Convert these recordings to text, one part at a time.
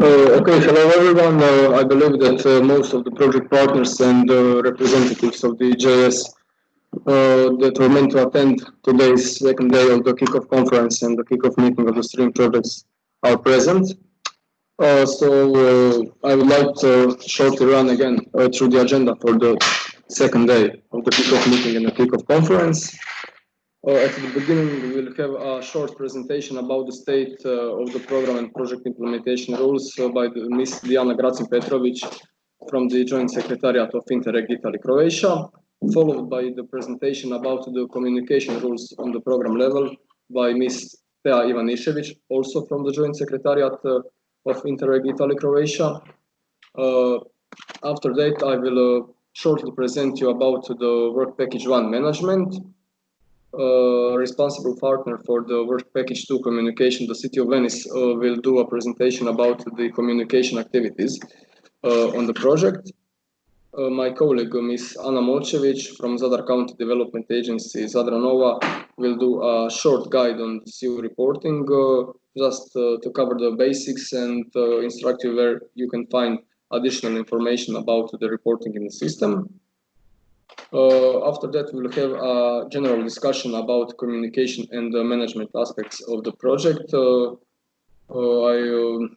Okay, hello everyone. I believe that most of the project partners and representatives of the JS that were meant to attend today's second day of the kickoff conference and the kickoff meeting of the steering projects are present. I would like to shortly run again through the agenda for the second day of the kickoff meeting and the kickoff conference. At the beginning, we will have a short presentation about the state of the program and project implementation rules by Ms. Diana Gracin-Petrovic from the Joint Secretariat of Interreg Italy Croatia, followed by the presentation about the communication rules on the program level by Ms. Tea Ivanišević, also from the Joint Secretariat of Interreg Italy Croatia. After that, I will shortly present you about the Work Package 1 management. Responsible partner for the Work Package 2 communication, the City of Venice, will do a presentation about the communication activities on the project. My colleague, Ms. Ana Molčević from Zadar County Development Agency, Zadra Nova, will do a short guide on CU reporting, just to cover the basics and instruct you where you can find additional information about the reporting in the system. After that, we will have a general discussion about communication and management aspects of the project. I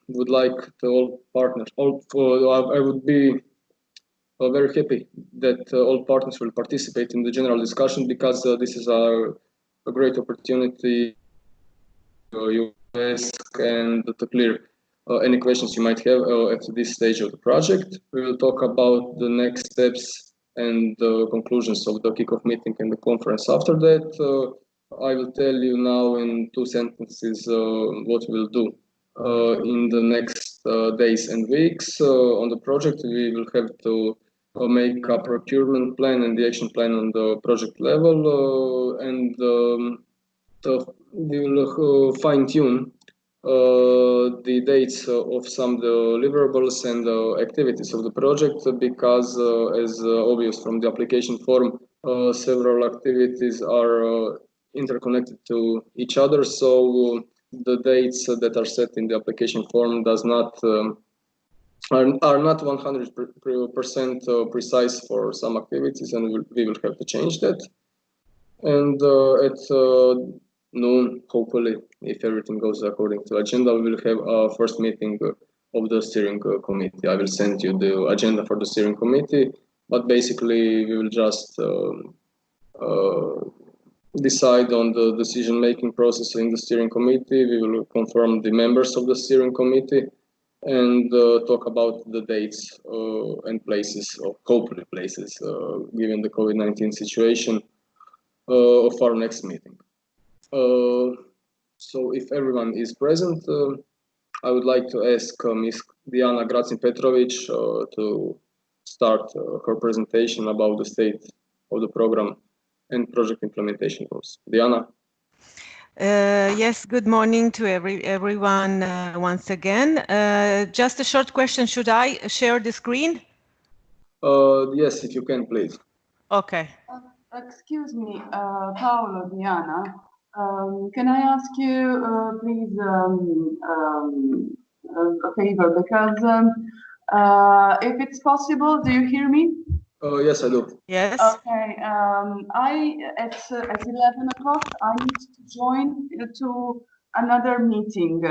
would like to all partners, I would be very happy that all partners will participate in the general discussion, because this is a great opportunity you ask and to clear any questions you might have at this stage of the project. We will talk about the next steps and the conclusions of the kickoff meeting and the conference after that. I will tell you now in 2 sentences what we'll do in the next days and weeks on the project. We will have to make a procurement plan and the action plan on the project level, and we will fine-tune the dates of some deliverables and activities of the project, because as obvious from the application form, several activities are interconnected to each other, so the dates that are set in the application form are not 100% precise for some activities, and we will have to change that. And at noon, hopefully, if everything goes according to agenda, we will have our first meeting of the steering committee. I will send you the agenda for the steering committee, but basically we will just decide on the decision-making process in the steering committee. We will confirm the members of the steering committee and talk about the dates and places, or hopefully places, given the COVID-19 situation, of our next meeting. So if everyone is present, I would like to ask Ms. Diana Gracin-Petrovic to start her presentation about the state of the program and project implementation goals. Diana? Yes, good morning to everyone once again. Just a short question, should I share the screen? Yes, if you can, please. Okay. Excuse me, Paolo, Diana. Can I ask you, please, a favor? Because if it's possible, do you hear me? Yes, I do. Yes. Okay. At 11 o'clock, I need to join to another meeting.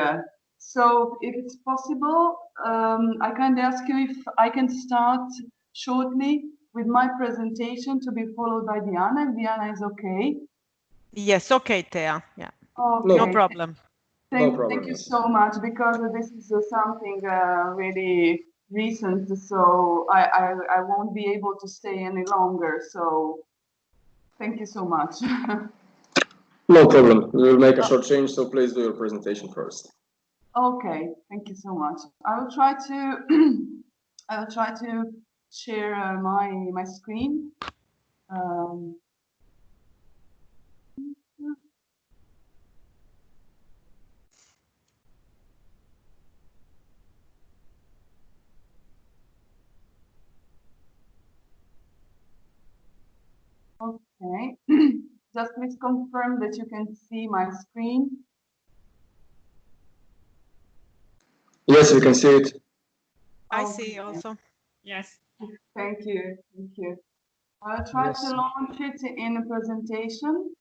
So if it's possible, I can ask you if I can start shortly with my presentation to be followed by Diana. If Diana is okay. Yes, okay, Tea. Yeah. Okay. No problem. Thank you so much, because this is something really recent, so I won't be able to stay any longer. So thank you so much. No problem. We will make a short change, so please do your presentation first. Okay, thank you so much. I will try to share my screen. Okay, just please confirm that you can see my screen. Yes, we can see it. I see also. Yes. Thank you. Thank you. I'll try Yes. to launch it in a presentation.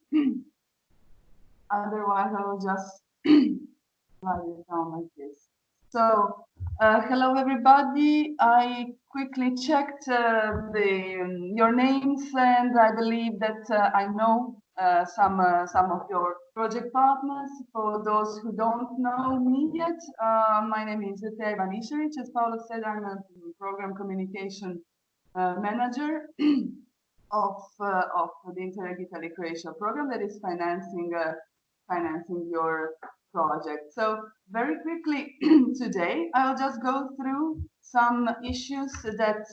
Otherwise, I will just write it down like this. So, hello everybody. I quickly checked your names, and I believe that I know some of your project partners. For those who don't know me yet, my name is Teja Ivanišević. As Paolo said, I'm a program communication manager of the Interreg Italy Croatia program that is financing your project. So very quickly today, I'll just go through some issues that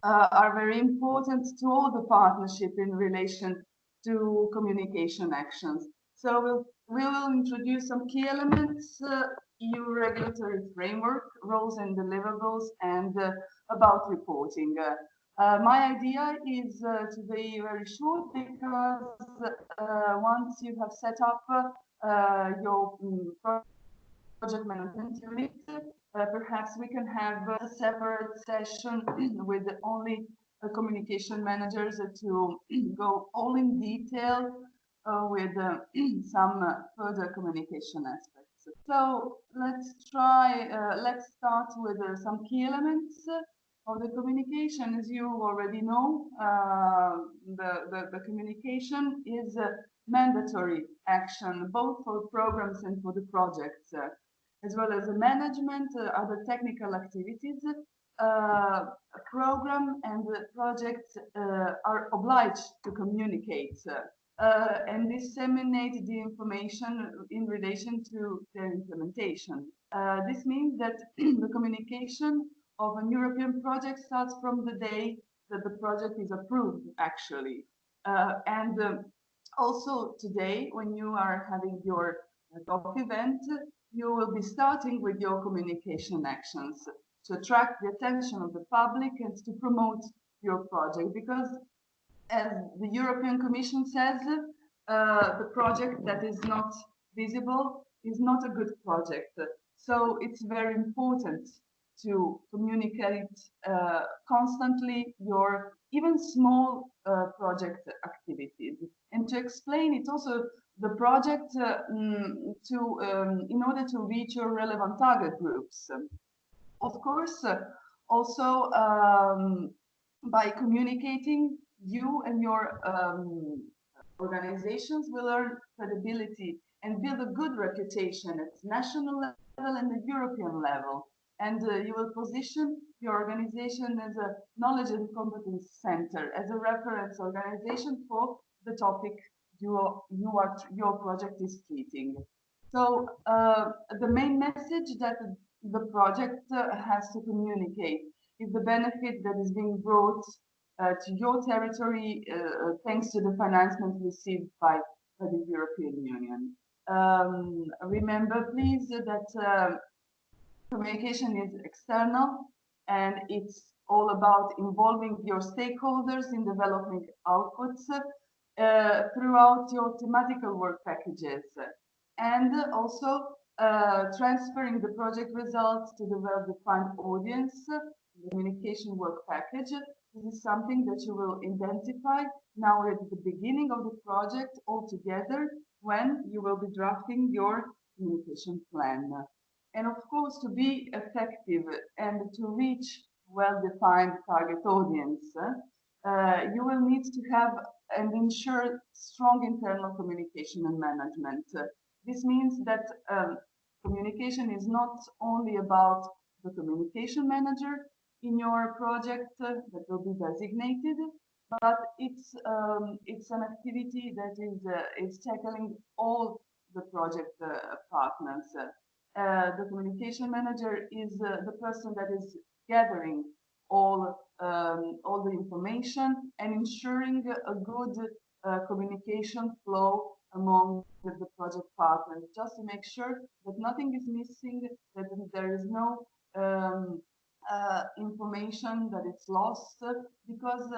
are very important to all the partnership in relation to communication actions. So we will introduce some key elements, EU regulatory framework, roles and deliverables, and about reporting. My idea is to be very short because once you have set up your project management unit, perhaps we can have a separate session with only communication managers to go all in detail with some further communication aspects. So let's start with some key elements of the communication. As you already know, the communication is a mandatory action, both for programs and for the projects, as well as the management, other technical activities. Program and projects are obliged to communicate and disseminate the information in relation to their implementation. This means that the communication of a European project starts from the day that the project is approved, actually. Also today, when you are having your talk event, you will be starting with your communication actions to attract the attention of the public and to promote your project. Because as the European Commission says, the project that is not visible is not a good project. So it's very important to communicate constantly your even small project activities, and to explain it also the project in order to reach your relevant target groups. Of course, also by communicating, you and your organizations will earn credibility and build a good reputation at national level and the European level. And you will position your organization as a knowledge and competence center, as a reference organization for the topic your project is treating. So the main message that the project has to communicate is the benefit that is being brought to your territory thanks to the financement received by the European Union. Remember, please, that communication is external and it's all about involving your stakeholders in developing outputs throughout your thematical work packages, and also transferring the project results to the well-defined audience, the communication work package. This is something that you will identify now at the beginning of the project altogether when you will be drafting your communication plan. And of course, to be effective and to reach well-defined target audience, you will need to have and ensure strong internal communication and management. This means that communication is not only about the communication manager in your project that will be designated, but it's an activity that is tackling all the project partners. The communication manager is the person that is gathering all the information and ensuring a good communication flow among the project partners, just to make sure that nothing is missing, that there is no information that it's lost, because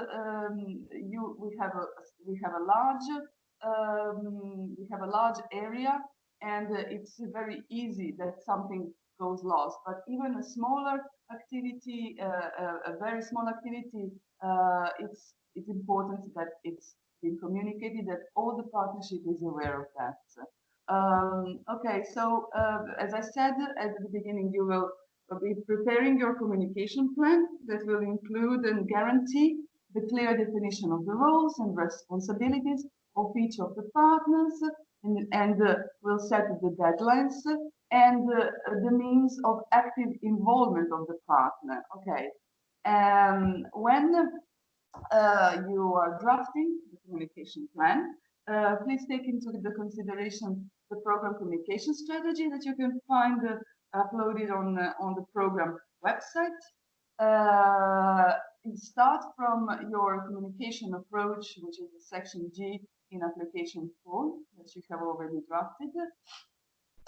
we have a large area, and it's very easy that something goes lost. But even a smaller activity, a very small activity, it's important that it's been communicated, that all the partnership is aware of that. Okay, so as I said at the beginning, you will be preparing your communication plan that will include and guarantee the clear definition of the roles and responsibilities of each of the partners, and will set the deadlines and the means of active involvement of the partner. Okay, when you are drafting the communication plan, please take into the consideration the program communication strategy that you can find uploaded on the program website. Start from your communication approach, which is the section G in application form that you have already drafted.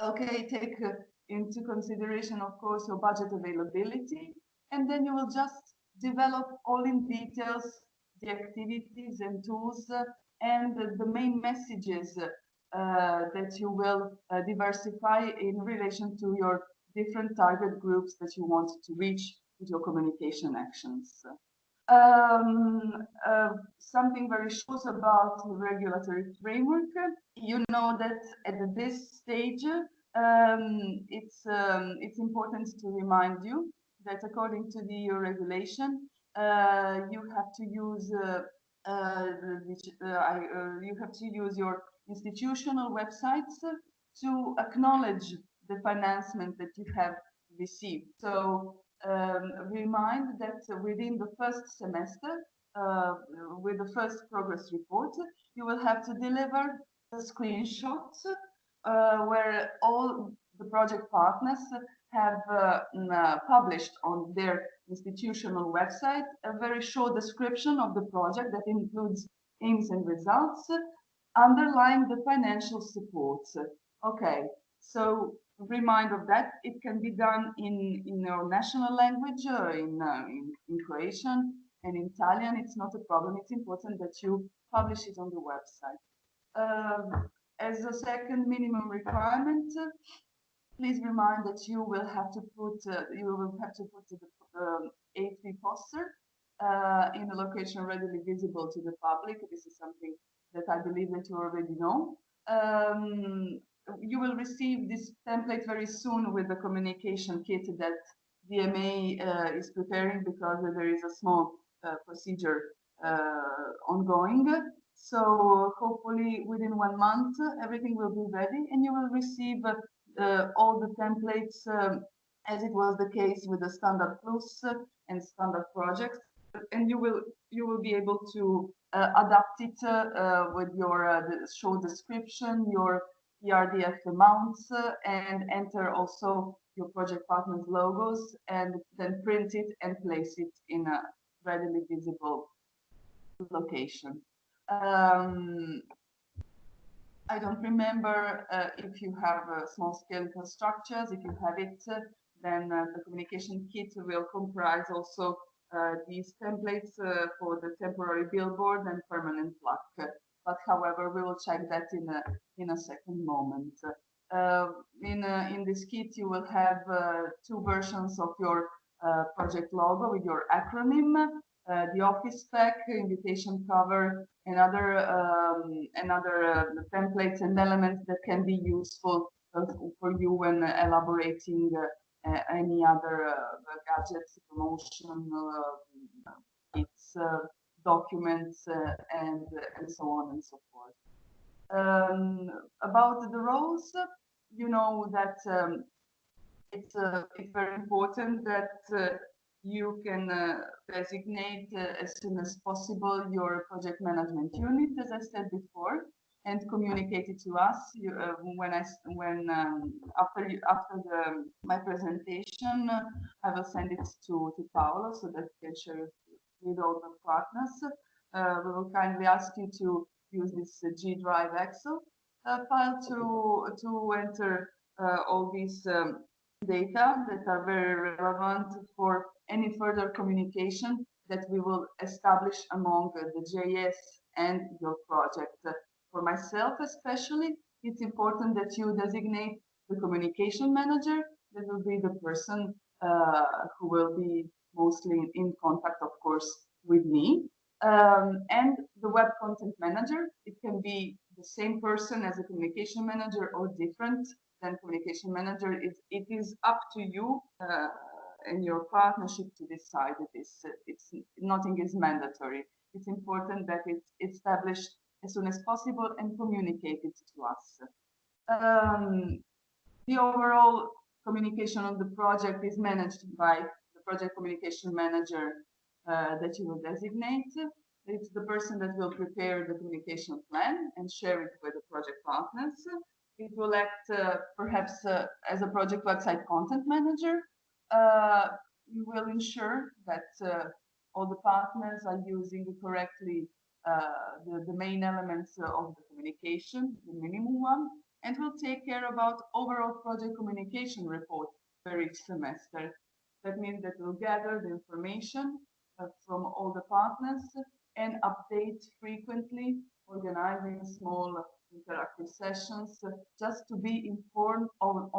Okay, take into consideration, of course, your budget availability, and then you will just develop all in details the activities and tools and the main messages that you will diversify in relation to your different target groups that you want to reach with your communication actions. Something very short about the regulatory framework. You know that at this stage, it's important to remind you that according to the EU regulation, you have to use your institutional websites to acknowledge the financement that you have received. So remind that within the first semester, with the first progress report, you will have to deliver the screenshots where all the project partners have published on their institutional website a very short description of the project that includes aims and results, underlying the financial support. Okay, so remind of that. It can be done in your national language, in Croatian and in Italian. It's not a problem. It's important that you publish it on the website. As a second minimum requirement, please remind that you will have to put the A3 poster in a location readily visible to the public. This is something that I believe that you already know. You will receive this template very soon with the communication kit that DMA is preparing, because there is a small procedure ongoing. So hopefully within 1 month, everything will be ready and you will receive all the templates as it was the case with the Standard Plus and Standard projects. And you will be able to adapt it with your show description, your ERDF amounts, and enter also your project partners' logos, and then print it and place it in a readily visible location. I don't remember if you have small scale infrastructures. If you have it, then the communication kit will comprise also these templates for the temporary billboard and permanent plaque. But however, we will check that in a second moment. In this kit, you will have 2 versions of your project logo with your acronym, the office spec, invitation cover, and other templates and elements that can be useful for you when elaborating any other gadgets, promotion, kits, documents, and so on and so forth. About the roles, you know that it's very important that you can designate as soon as possible your project management unit, as I said before, and communicate it to us. After my presentation, I will send it to Paolo so that he can share it with all the partners. We will kindly ask you to use this G Drive Excel file to enter all these data that are very relevant for any further communication that we will establish among the JS and your project. For myself especially, it's important that you designate the communication manager, This will be the person who will be mostly in contact, of course, with me. And the web content manager, it can be the same person as a communication manager or different than communication manager. It is up to you and your partnership to decide this. Nothing is mandatory. It's important that it's established as soon as possible and communicated to us. The overall communication of the project is managed by the project communication manager that you will designate. It's the person that will prepare the communication plan and share it with the project partners. It will act perhaps as a project website content manager. We will ensure that all the partners are using correctly the main elements of the communication, the minimum one, and will take care about overall project communication report for each semester. That means that we'll gather the information from all the partners and update frequently, organizing small interactive sessions just to be informed on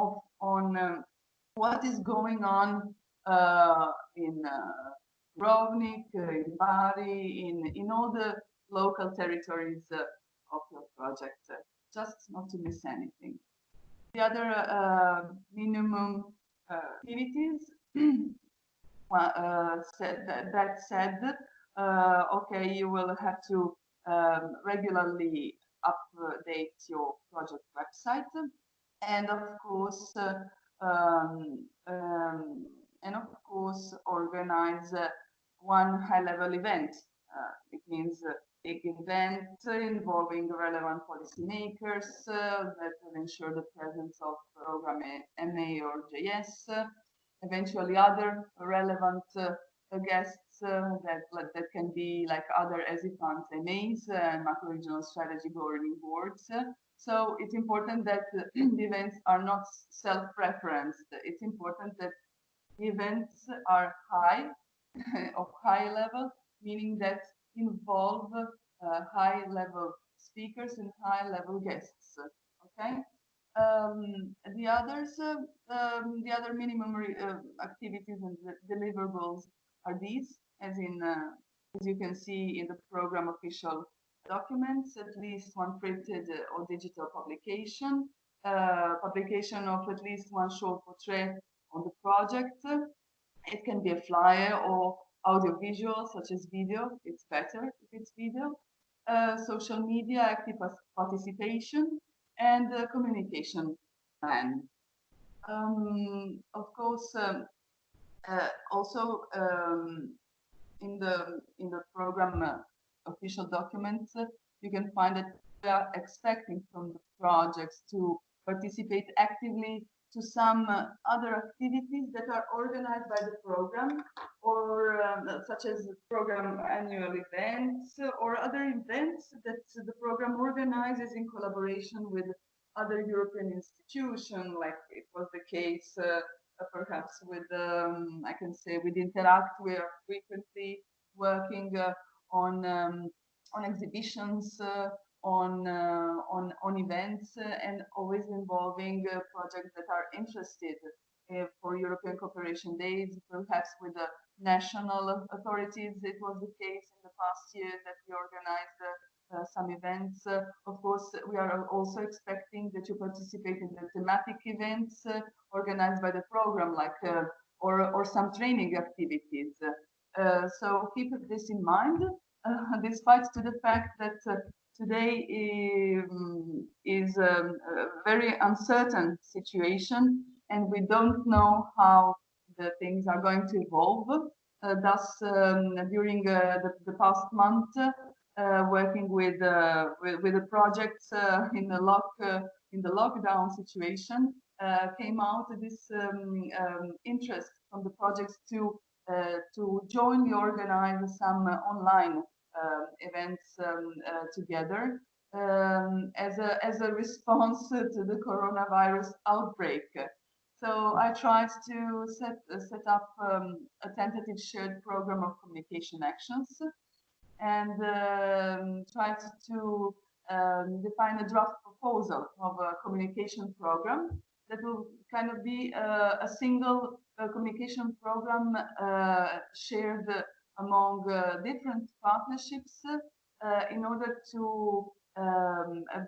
what is going on in Dubrovnik, in Bari, in all the local territories of your project, just not to miss anything. The other minimum activities that said, okay, you will have to regularly update your project website, and of course, organize one high-level event. It means a big event involving relevant policymakers that will ensure the presence of program MA or JS, eventually other relevant guests that can be like other ESI funds, MAs, and macro-regional strategy governing boards. So it's important that the events are not self-preferenced. It's important that the events are high, of high level, meaning that involve high-level speakers and high-level guests. Okay. The other minimum activities and deliverables are these, as you can see in the program official documents, at least one printed or digital publication, publication of at least one short portrait on the project. It can be a flyer or audiovisual, such as video. It's better if it's video. Social media, active participation, and communication plan. Of course, also in the program official documents, you can find that we are expecting from the projects to participate actively to some other activities that are organized by the program, or such as program annual events or other events that the program organizes in collaboration with other European institutions, like it was the case perhaps with, I can say, with Interact. We are frequently working on exhibitions, on events, and always involving projects that are interested for European Cooperation Days, perhaps with the national authorities. It was the case in the past year that we organized some events. Of course, we are also expecting that you participate in the thematic events organized by the program, like or some training activities. So keep this in mind, despite to the fact that today is a very uncertain situation, and we don't know how the things are going to evolve. Thus, during the past month, working with the projects in the lockdown situation, came out this interest from the projects to jointly organize some online events together as a response to the coronavirus outbreak. So I tried to set up a tentative shared program of communication actions, and tried to define a draft proposal of a communication program that will kind of be a single communication program shared among different partnerships in order to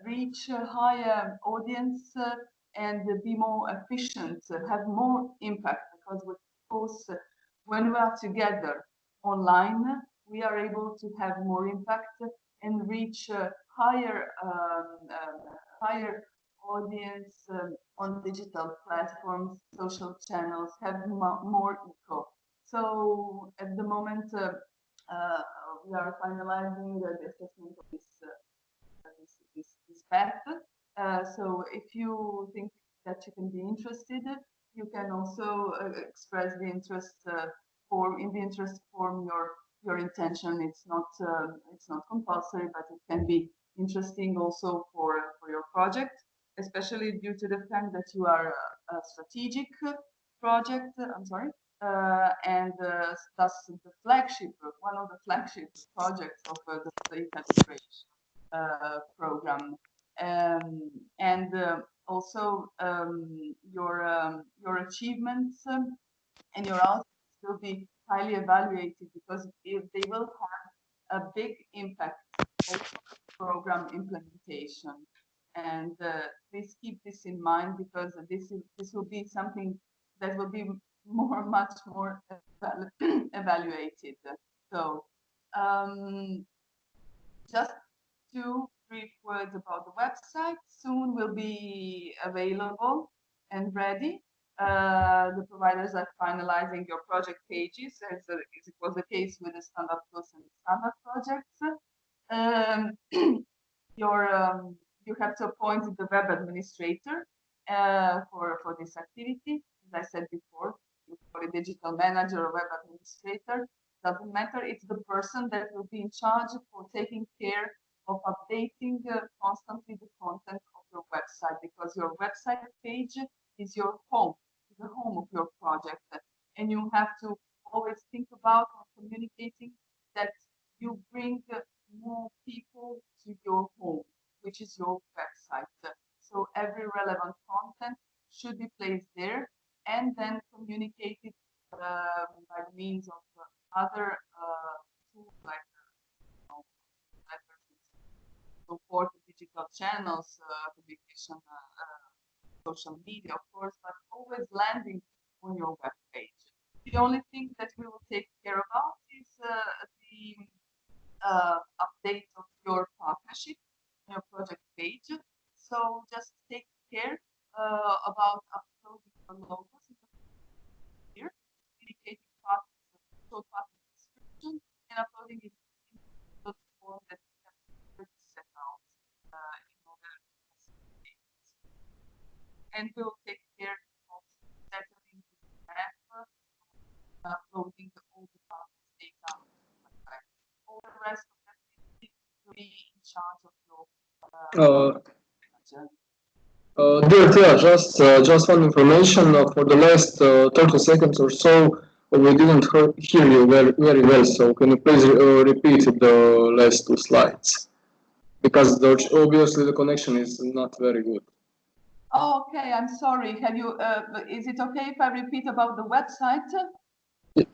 reach a higher audience and be more efficient, have more impact, because of course when we are together online, we are able to have more impact and reach higher audience on digital platforms, social channels, have more echo. So at the moment, we are finalizing the assessment of this path. So if you think that you can be interested, you can also express the interest form your intention. It's not compulsory, but it can be interesting also for your project, especially due to the fact that you are a strategic project. I'm sorry. And thus the flagship, one of the flagship projects of the state administration program, and also your achievements and your outputs will be highly evaluated, because they will have a big impact on program implementation. And please keep this in mind, because this will be something that will be much more evaluated. So just 2 brief words about the website. Soon will be available and ready. The providers are finalizing your project pages, as it was the case with the Standard Plus and Standard projects. You have to appoint the web administrator for this activity. As I said before, for a digital manager or web administrator, doesn't matter. It's the person that will be in charge for taking care of updating constantly the content of your website, because your website page is your home, the home of your project, and you have to always think about communicating that you bring more people to your home, which is your website. So every relevant content should be placed there and then communicated by means of other tools like support digital channels, communication, social media, of course, but always landing on your web page. The only thing that we will take care about is the update of your partnership, your project page. So just take care about uploading the logos here, indicating partner description, and uploading it in the form that we have already set out in order to facilitate this. And we'll take care of settling the map, uploading all the partners' data. All the rest of that will be in charge of your Dear Tia, just one information. For the last 30 seconds or so, we didn't hear you very well. So can you please repeat the last 2 slides? Because obviously the connection is not very good. Oh, okay, I'm sorry. Have you? Is it okay if I repeat about the website?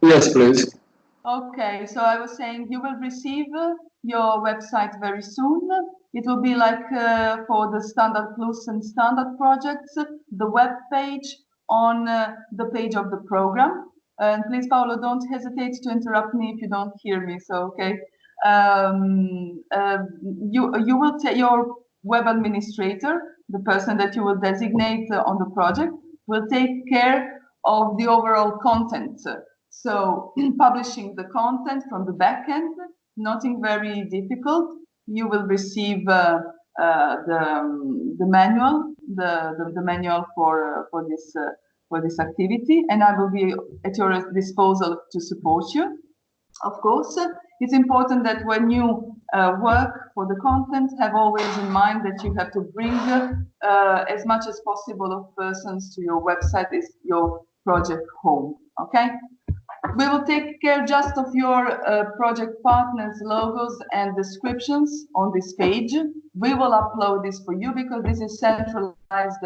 Yes, please. Okay, so I was saying you will receive your website very soon. It will be like for the Standard Plus and Standard projects, the web page on the page of the program. And please, Paolo, don't hesitate to interrupt me if you don't hear me. So, okay, you will take your web administrator, the person that you will designate on the project, will take care of the overall content. So publishing the content from the backend, nothing very difficult. You will receive the manual, the manual for this activity, and I will be at your disposal to support you. Of course, it's important that when you work for the content, have always in mind that you have to bring as much as possible of persons to your website as your project home. Okay. We will take care just of your project partners' logos and descriptions on this page. We will upload this for you because this is centralized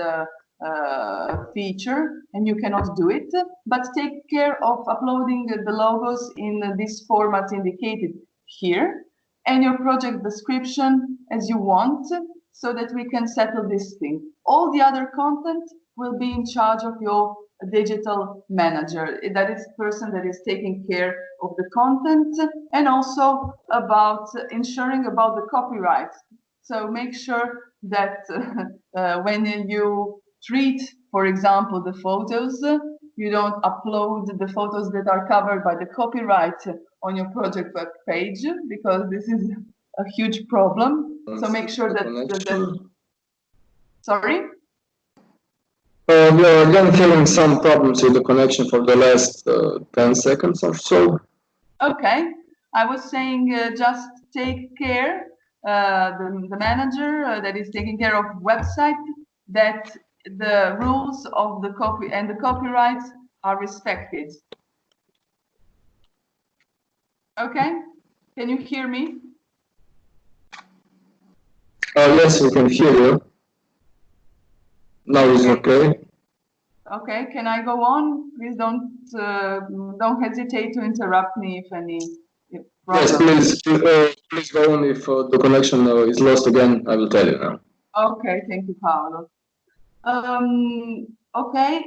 feature and you cannot do it, but take care of uploading the logos in this format indicated here and your project description as you want, so that we can settle this thing. All the other content will be in charge of your digital manager. That is the person that is taking care of the content and also about ensuring about the copyright. So make sure that when you treat, for example, the photos, you don't upload the photos that are covered by the copyright on your project web page, because this is a huge problem. So make sure that sorry? We are again having some problems with the connection for the last 10 seconds or so. Okay, I was saying just take care, the manager that is taking care of website, that the rules of the copy and the copyrights are respected. Okay, can you hear me? Yes, we can hear you. Now is okay. Okay, can I go on? Please don't hesitate to interrupt me if any. Yes, please go on. If the connection is lost again, I will tell you now. Okay, thank you, Paolo. Okay,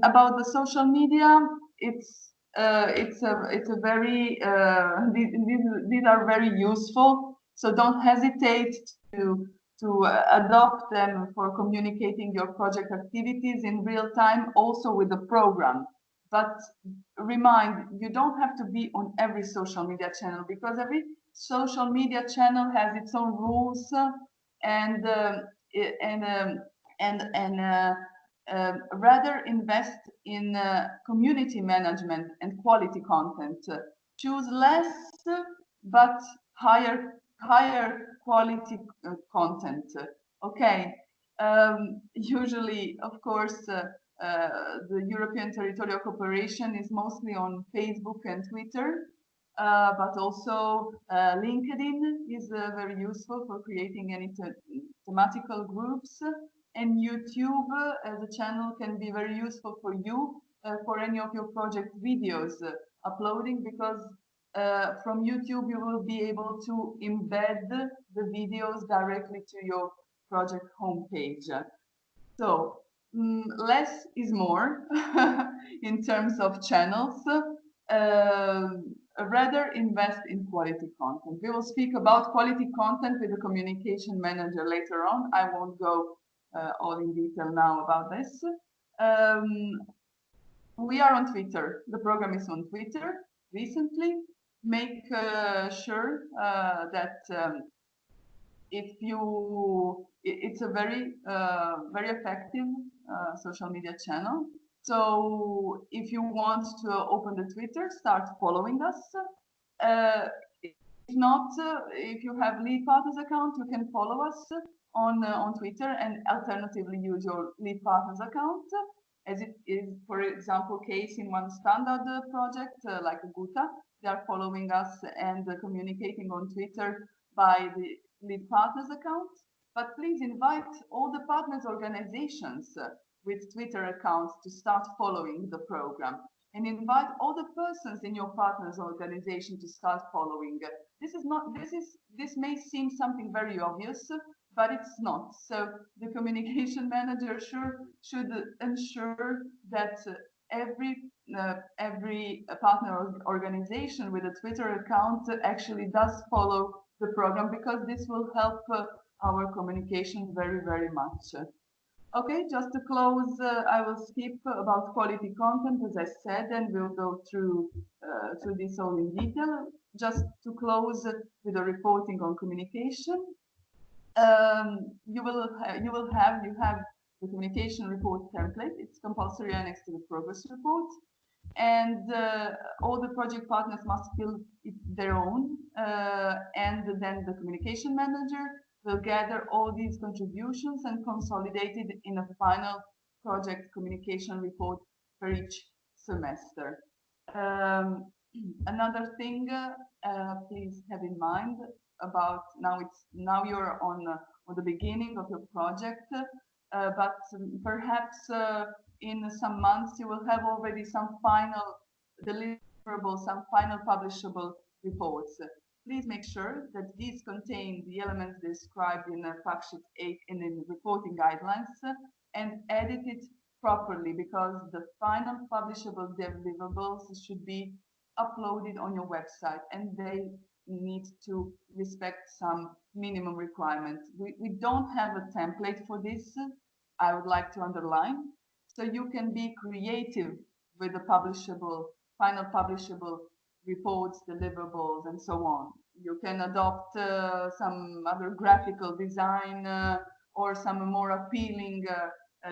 about the social media, it's a very these are very useful. So don't hesitate to adopt them for communicating your project activities in real time, also with the program. But remind, you don't have to be on every social media channel, because every social media channel has its own rules and rather invest in community management and quality content. Choose less but higher quality content. Okay. Usually, of course, the European Territorial Cooperation is mostly on Facebook and Twitter, but also LinkedIn is very useful for creating any thematical groups, and YouTube as a channel can be very useful for you for any of your project videos uploading, because from YouTube you will be able to embed the videos directly to your project homepage. So less is more in terms of channels. Rather invest in quality content. We will speak about quality content with the communication manager later on. I won't go all in detail now about this. We are on Twitter. The program is on Twitter recently. Make sure that if you, it's a very effective social media channel. So if you want to open the Twitter, start following us. If not, if you have Lead Partners account, you can follow us on Twitter, and alternatively use your Lead Partners account, as it is, for example, case in one standard project like Guta. They are following us and communicating on Twitter by the Lead Partners account. But please invite all the partners organizations with Twitter accounts to start following the program, and invite all the persons in your partners organization to start following. This may seem something very obvious, but it's not. So the communication manager should ensure that every partner organization with a Twitter account actually does follow the program, because this will help our communication very, very much. Okay, just to close, I will skip about quality content, as I said, and we'll go through this all in detail. Just to close with the reporting on communication, you have the communication report template. It's compulsory next to the progress report, and all the project partners must fill it their own, and then the communication manager will gather all these contributions and consolidate it in a final project communication report for each semester. Another thing, please have in mind about now you're on the beginning of your project. but perhaps in some months you will have already some final deliverables, some final publishable reports. Please make sure that these contain the elements described in fact sheet 8 and in reporting guidelines and edit it properly, because the final publishable deliverables should be uploaded on your website and they need to respect some minimum requirements. We don't have a template for this, I would like to underline. So you can be creative with the publishable, final publishable reports, deliverables, and so on. You can adopt some other graphical design or some more appealing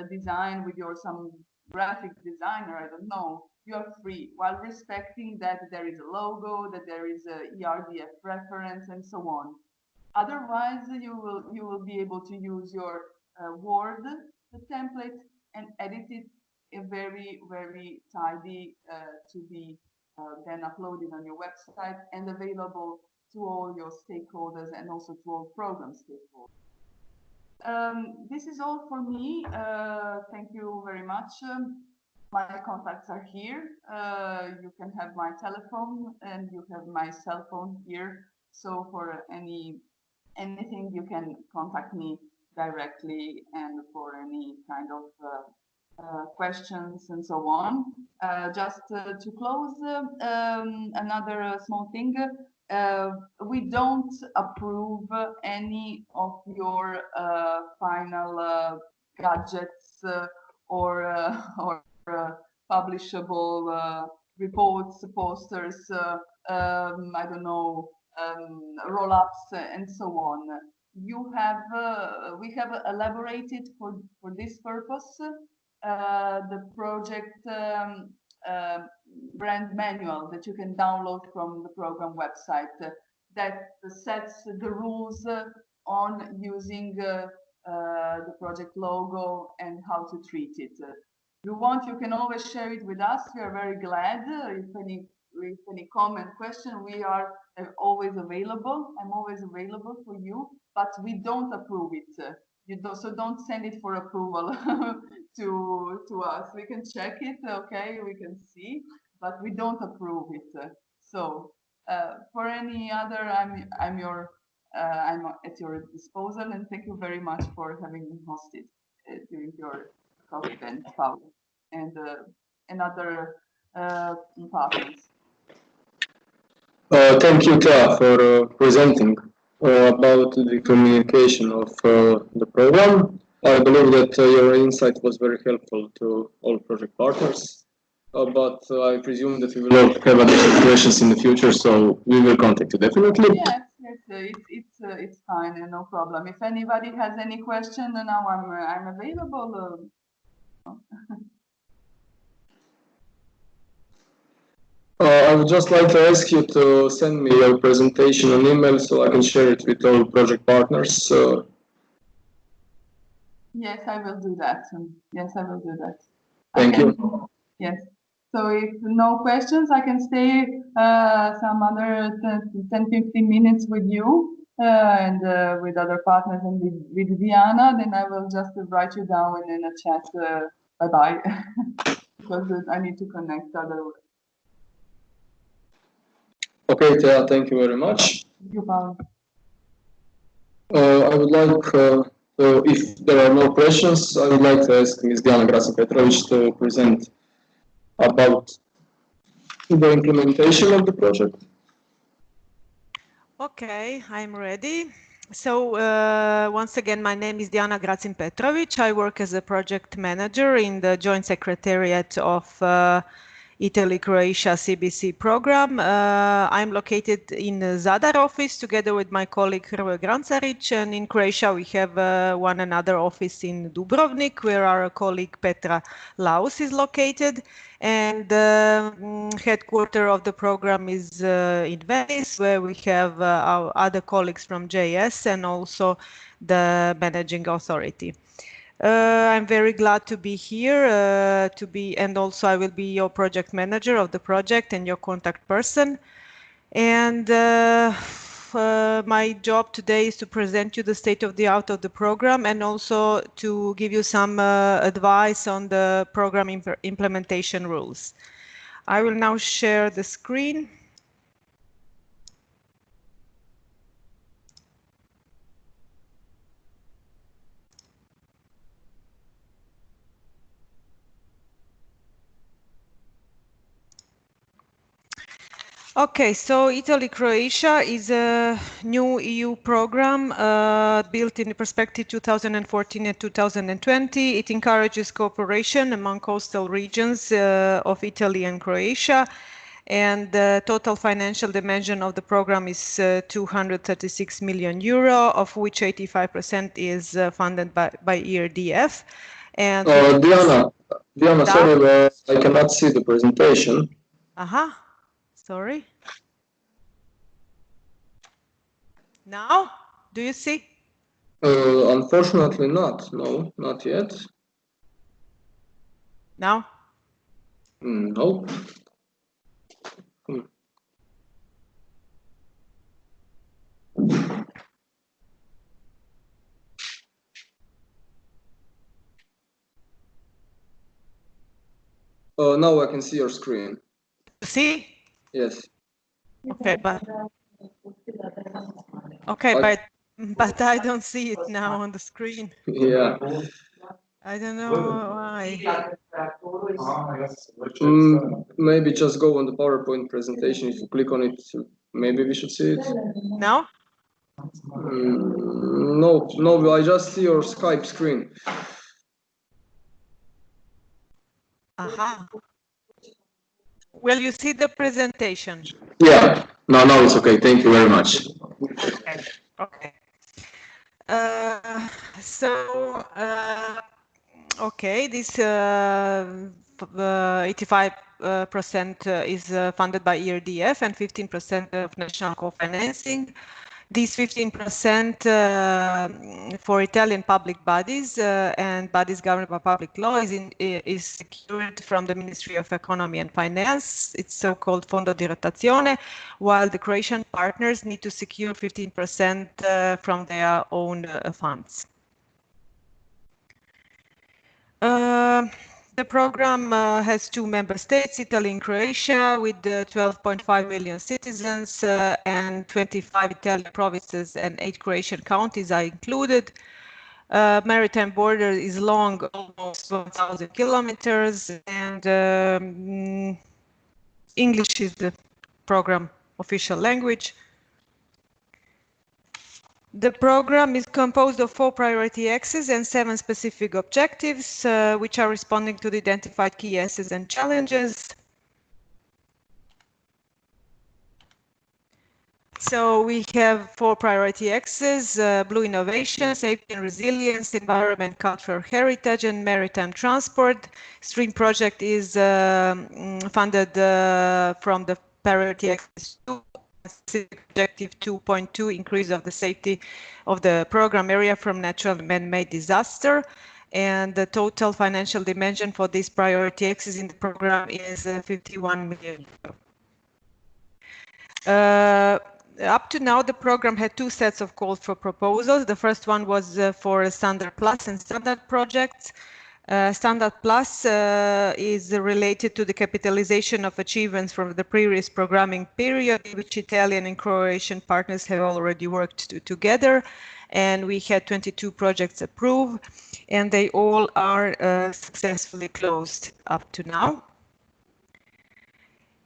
design with some graphic designer, I don't know. You are free, while respecting that there is a logo, that there is a ERDF reference, and so on. Otherwise, you will be able to use your Word, the template, and edit it very, very tidy to be then uploaded on your website and available to all your stakeholders and also to all program stakeholders. This is all for me. Thank you very much. My contacts are here. You can have my telephone and you have my cell phone here. So for anything, you can contact me directly, and for any kind of questions and so on. Just to close, another small thing. We don't approve any of your final gadgets or publishable reports, posters, I don't know, roll-ups, and so on. You have, we have elaborated for this purpose the project brand manual that you can download from the program website that sets the rules on using the project logo and how to treat it. If you want, you can always share it with us. We are very glad. If any comment, question, we are always available. I'm always available for you, but we don't approve it. So don't send it for approval to us. We can check it, okay, we can see, but we don't approve it. So for any other, I'm at your disposal, and thank you very much for having me hosted during your event, Paolo, and other partners. Thank you, Tea, for presenting about the communication of the program. I believe that your insight was very helpful to all project partners, but I presume that we will have additional questions in the future, so we will contact you definitely. Yes, it's fine, no problem. If anybody has any question, now I'm available. I would just like to ask you to send me your presentation on email so I can share it with all project partners. Yes, I will do that. Yes, I will do that. Thank you. Yes. So if no questions, I can stay some other 10-15 minutes with you and with other partners and with Diana. Then I will just write you down in a chat. Bye-bye. Because I need to connect otherwise. Okay, Tea, thank you very much. Thank you, Paolo. I would like, if there are no questions, I would like to ask Ms. Diana Gracin-Petrovic to present about the implementation of the project. Okay, I'm ready. So once again, my name is Diana Gracin-Petrovic. I work as a project manager in the Joint Secretariat of Italy-Croatia CBC program. I'm located in the Zadar office together with my colleague Hrvoje Grancaric, and in Croatia we have one another office in Dubrovnik where our colleague Petra Laus is located, and the headquarter of the program is in Venice, where we have our other colleagues from JS and also the managing authority. I'm very glad to be here, and also I will be your project manager of the project and your contact person. And my job today is to present you the state of the art of the program and also to give you some advice on the program implementation rules. I will now share the screen. Okay, so Italy-Croatia is a new EU program built in the perspective 2014 and 2020. It encourages cooperation among coastal regions of Italy and Croatia, and the total financial dimension of the program is 236 million euro, of which 85% is funded by ERDF. And Diana, sorry, I cannot see the presentation. Sorry. Now, do you see? Unfortunately not. No, not yet. Now? No. Now I can see your screen. See? Yes. Okay, but I don't see it now on the screen. Yeah. I don't know why. Maybe just go on the PowerPoint presentation. If you click on it, maybe we should see it. Now? No, I just see your Skype screen. Will you see the presentation? Yeah. No, it's okay. Thank you very much. Okay. Okay, this 85% is funded by ERDF and 15% of national co-financing. These 15% for Italian public bodies and bodies governed by public law is secured from the Ministry of Economy and Finance. It's so-called Fondo di Rotazione, while the Croatian partners need to secure 15% from their own funds. The program has 2 member states, Italy and Croatia, with 12.5 million citizens and 25 Italian provinces and 8 Croatian counties are included. Maritime border is long, almost 1,000 kilometers, and English is the program official language. The program is composed of 4 priority axes and 7 specific objectives, which are responding to the identified key assets and challenges. So we have 4 priority axes: blue innovation, safety and resilience, environment, cultural heritage, and maritime transport. STREAM project is funded from the priority axis 2. Objective 2.2, increase of the safety of the program area from natural and man-made disaster, and the total financial dimension for this priority axis in the program is 51 million euros. Up to now, the program had 2 sets of calls for proposals. The first one was for Standard Plus and Standard projects. Standard Plus is related to the capitalization of achievements from the previous programming period, in which Italian and Croatian partners have already worked together. And we had 22 projects approved, and they all are successfully closed up to now.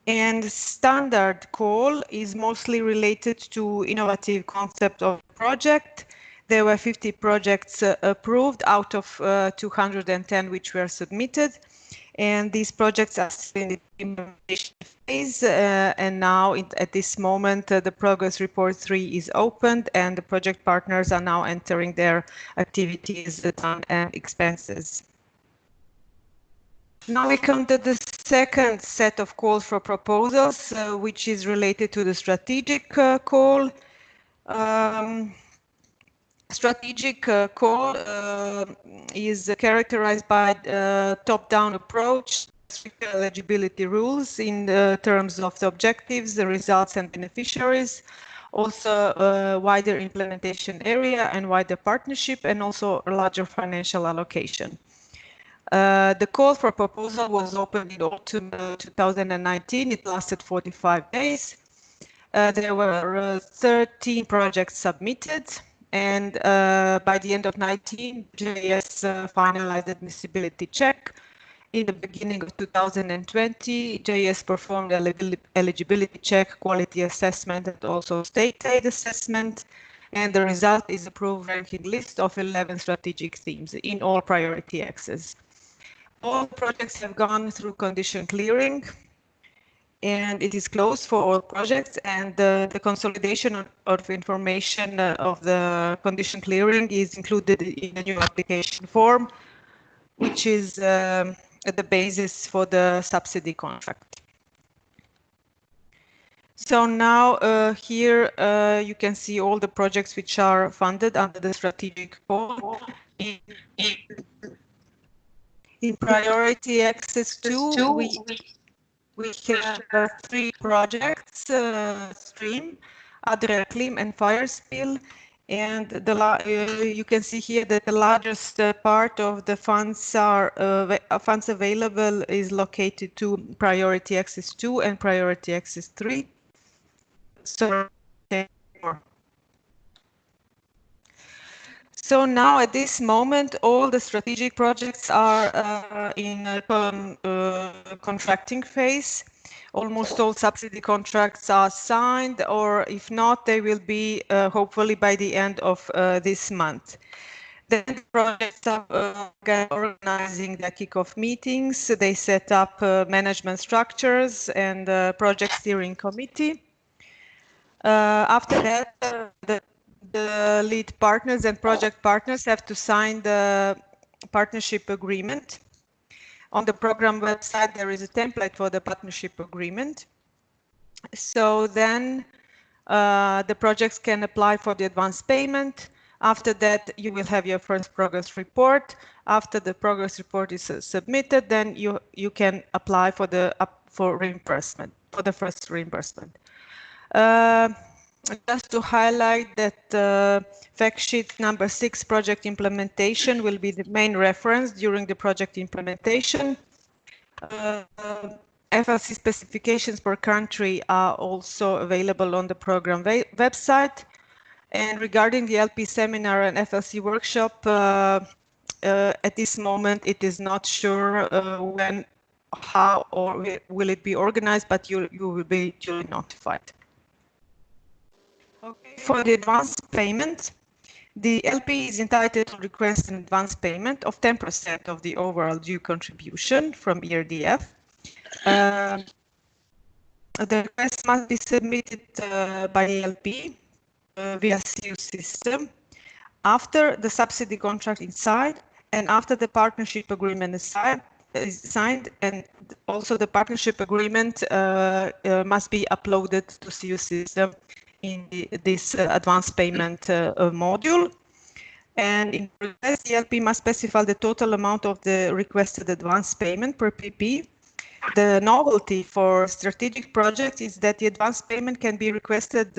And Standard Call is mostly related to innovative concept of project. There were 50 projects approved out of 210 which were submitted, and these projects are still in the implementation phase. And now, at this moment, the progress report 3 is opened, and the project partners are now entering their activities and expenses. Now we come to the second set of calls for proposals, which is related to the strategic call. Strategic call is characterized by top-down approach, strict eligibility rules in terms of the objectives, the results and beneficiaries. also a wider implementation area and wider partnership, and also a larger financial allocation. The call for proposal was opened in autumn 2019. It lasted 45 days. There were 13 projects submitted, and by the end of 2019, JS finalized admissibility check. In the beginning of 2020, JS performed eligibility check, quality assessment, and also state aid assessment. And the result is approved ranking list of 11 strategic themes in all priority axes. All projects have gone through condition clearing, and it is closed for all projects. And the consolidation of information of the condition clearing is included in the new application form, which is the basis for the subsidy contract. So now here you can see all the projects which are funded under the strategic call. In priority access 2, we have 3 projects, Stream, Adria Klim, and Fire Spill. And you can see here that the largest part of the funds funds available is located to priority access 2 and priority access 3. So now at this moment, all the strategic projects are in a contracting phase. Almost all subsidy contracts are signed, or if not, they will be hopefully by the end of this month. Then the projects are organizing the kickoff meetings. They set up management structures and project steering committee. After that, the lead partners and project partners have to sign the partnership agreement. On the program website, there is a template for the partnership agreement. So then the projects can apply for the advance payment. After that, you will have your first progress report. After the progress report is submitted, then you can apply for reimbursement, for the first reimbursement. Just to highlight that fact sheet number 6, project implementation, will be the main reference during the project implementation. FLC specifications per country are also available on the program website. And regarding the LP seminar and FLC workshop, at this moment it is not sure when, how, or will it be organized, but you will be duly notified. Okay. For the advance payment, the LP is entitled to request an advance payment of 10% of the overall due contribution from ERDF. The request must be submitted by the LP via CU system after the subsidy contract is signed and after the partnership agreement is signed, and also the partnership agreement must be uploaded to CU system in this advance payment module. And in request, the LP must specify the total amount of the requested advance payment per PP. The novelty for strategic projects is that the advance payment can be requested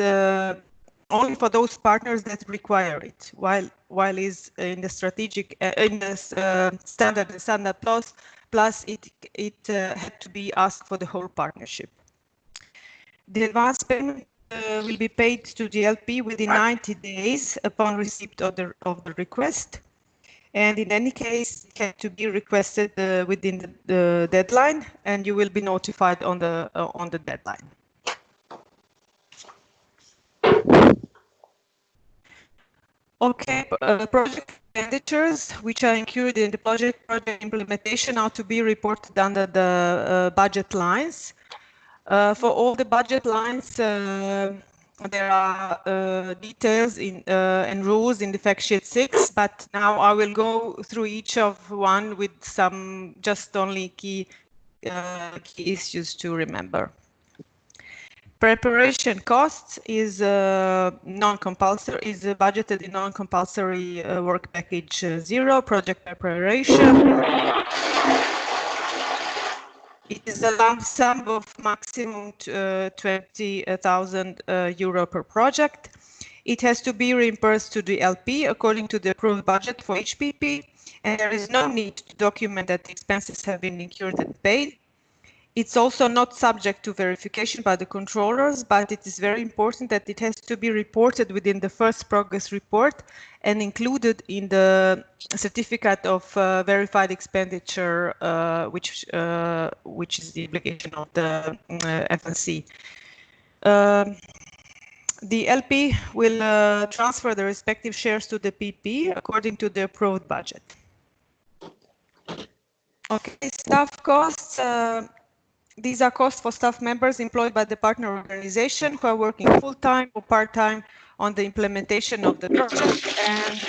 only for those partners that require it, while is in the strategic standard and standard plus it had to be asked for the whole partnership. The advance payment will be paid to the LP within 90 days upon receipt of the request, and in any case it had to be requested within the deadline, and you will be notified on the deadline. Okay, project expenditures which are included in the project implementation are to be reported under the budget lines. For all the budget lines, there are details and rules in the fact sheet 6, but now I will go through each of one with some just only key issues to remember. Preparation costs is non-compulsory, is budgeted in non-compulsory work package 0, project preparation. It is a lump sum of maximum 20,000 euro per project. It has to be reimbursed to the LP according to the approved budget for each PP, and there is no need to document that the expenses have been incurred and paid. It's also not subject to verification by the controllers, but it is very important that it has to be reported within the first progress report and included in the certificate of verified expenditure, which is the obligation of the FNC. The LP will transfer the respective shares to the PP according to the approved budget. Okay, staff costs. These are costs for staff members employed by the partner organization who are working full-time or part-time on the implementation of the project, and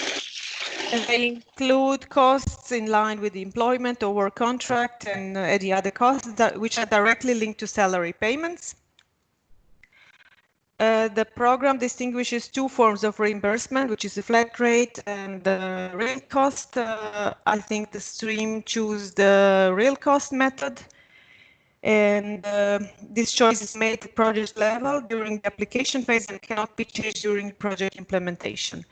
they include costs in line with the employment or work contract and any other costs which are directly linked to salary payments. The program distinguishes two forms of reimbursement, which is the flat rate and the real cost. I think the stream choose the real cost method. And this choice is made at project level during the application phase and cannot be changed during project implementation.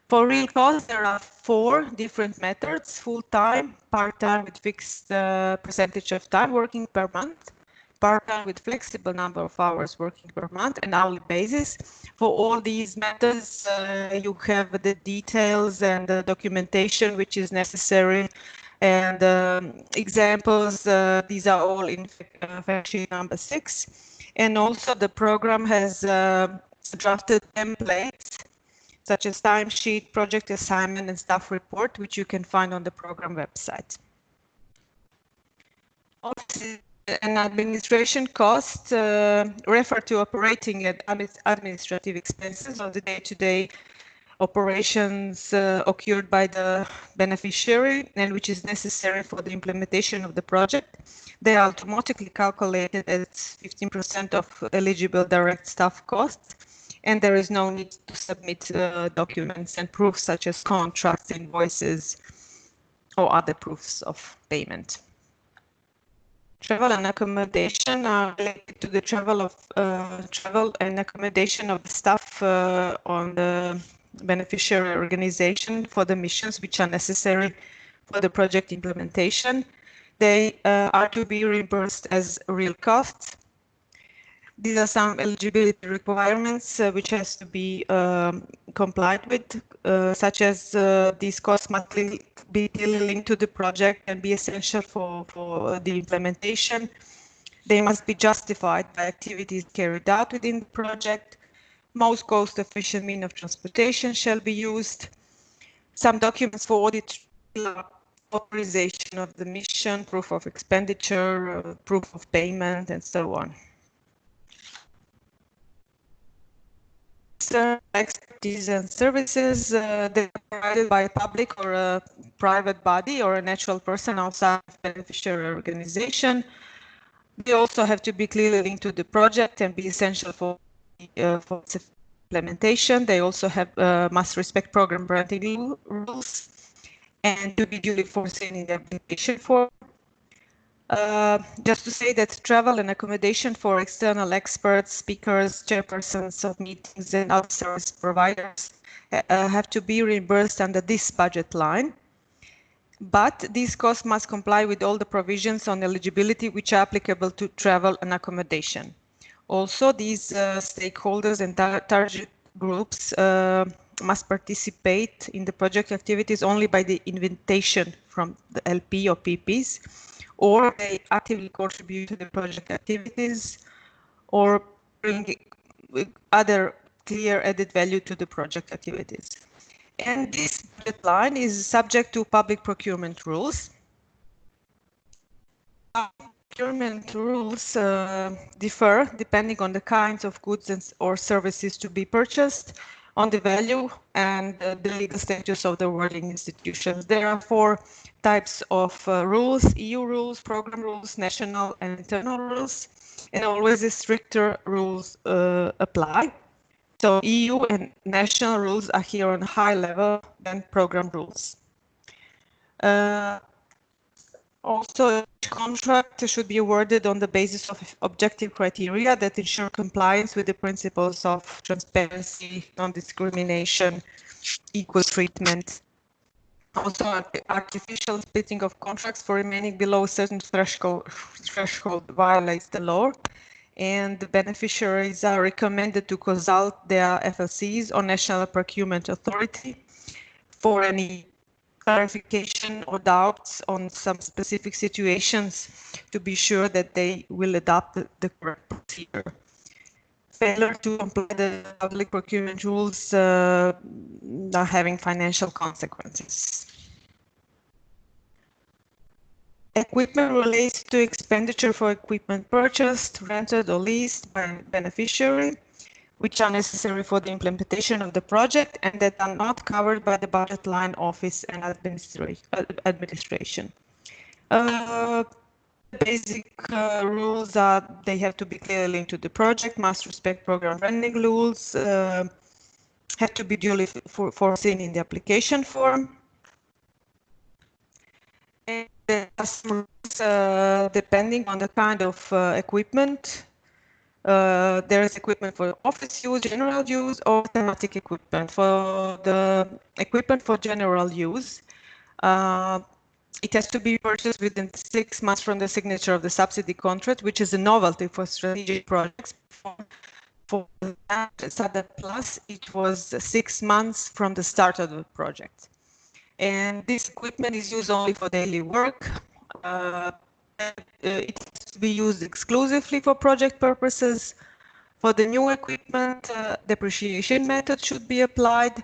For real costs, there are 4 different methods: full-time, part-time with fixed percentage of time working per month, part-time with flexible number of hours working per month, and hourly basis. For all these methods, you have the details and the documentation which is necessary. And examples, these are all in fact sheet number 6. And also the program has drafted templates such as timesheet, project assignment, and staff report, which you can find on the program website. And administration costs refer to operating and administrative expenses of the day-to-day operations occurred by the beneficiary and which is necessary for the implementation of the project. They are automatically calculated as 15% of eligible direct staff costs, and there is no need to submit documents and proofs such as contracts, invoices, or other proofs of payment. Travel and accommodation are related to the travel and accommodation of the staff on the beneficiary organization for the missions which are necessary for the project implementation. They are to be reimbursed as real costs. These are some eligibility requirements which has to be complied with, such as these costs must be clearly linked to the project and be essential for the implementation. They must be justified by activities carried out within the project. Most cost-efficient means of transportation shall be used. Some documents for audit, authorization of the mission, proof of expenditure, proof of payment, and so on. Expertise and services, they are provided by a public or a private body or a natural person outside the beneficiary organization. They also have to be clearly linked to the project and be essential for its implementation. They also have must respect program granting rules and to be duly foreseen in the application form. Just to say that travel and accommodation for external experts, speakers, chairpersons of meetings, and other service providers have to be reimbursed under this budget line. But these costs must comply with all the provisions on eligibility which are applicable to travel and accommodation. Also, these stakeholders and target groups must participate in the project activities only by the invitation from the LP or PPs, or they actively contribute to the project activities, or bring other clear added value to the project activities. And this budget line is subject to public procurement rules. Procurement rules differ depending on the kinds of goods or services to be purchased, on the value and the legal status of the awarding institutions. There are 4 types of rules: EU rules, program rules, national and internal rules, and always the stricter rules apply. So EU and national rules are here on a higher level than program rules. Also, each contract should be awarded on the basis of objective criteria that ensure compliance with the principles of transparency, non-discrimination, equal treatment. Also, artificial splitting of contracts for remaining below a certain threshold violates the law, and the beneficiaries are recommended to consult their FLCs or National Procurement Authority for any clarification or doubts on some specific situations to be sure that they will adopt the correct procedure. Failure to comply with the public procurement rules are having financial consequences. Equipment relates to expenditure for equipment purchased, rented, or leased by beneficiary, which are necessary for the implementation of the project and that are not covered by the budget line office and administration. Basic rules are they have to be clearly linked to the project, must respect program running rules, have to be duly foreseen in the application form. And there are some rules depending on the kind of equipment. There is equipment for office use, general use, or thematic equipment. For the equipment for general use, it has to be purchased within 6 months from the signature of the subsidy contract, which is a novelty for strategic projects. For SADA Plus, it was 6 months from the start of the project. And this equipment is used only for daily work. It has to be used exclusively for project purposes. For the new equipment, depreciation method should be applied,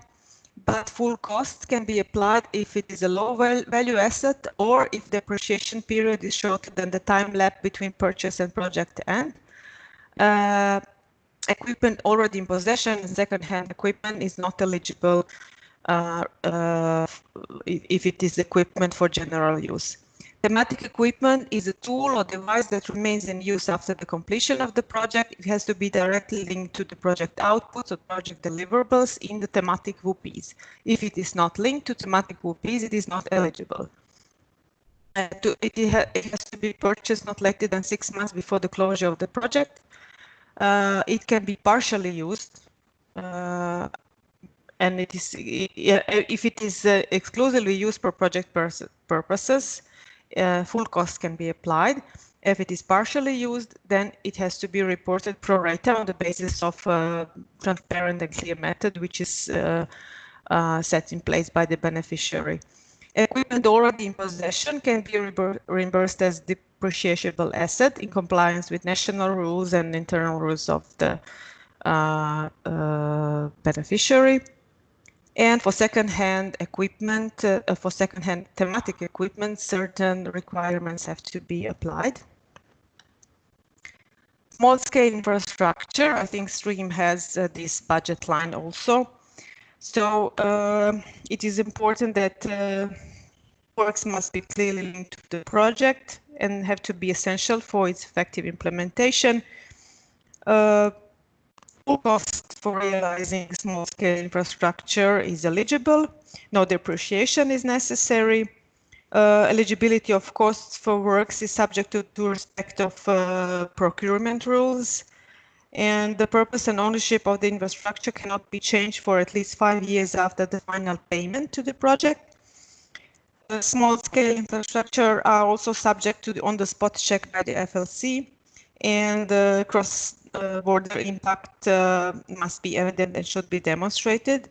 but full cost can be applied if it is a low value asset or if depreciation period is shorter than the time lapse between purchase and project end. Equipment already in possession and second-hand equipment is not eligible if it is equipment for general use. Thematic equipment is a tool or device that remains in use after the completion of the project. It has to be directly linked to the project outputs or project deliverables in the thematic WPs. If it is not linked to thematic WPs, it is not eligible. It has to be purchased not later than 6 months before the closure of the project. It can be partially used, and it is if it is exclusively used for project purposes, full cost can be applied. If it is partially used, then it has to be reported pro rata on the basis of transparent and clear method, which is set in place by the beneficiary. Equipment already in possession can be reimbursed as depreciable asset in compliance with national rules and internal rules of the beneficiary. And for second-hand equipment, for second-hand thematic equipment, certain requirements have to be applied. Small-scale infrastructure, I think STREAM has this budget line also. So it is important that works must be clearly linked to the project and have to be essential for its effective implementation. Full cost for realizing small-scale infrastructure is eligible. No depreciation is necessary. Eligibility of costs for works is subject to respect of procurement rules. And the purpose and ownership of the infrastructure cannot be changed for at least 5 years after the final payment to the project. Small-scale infrastructure are also subject to the on-the-spot check by the FLC, and cross-border impact must be evident and should be demonstrated.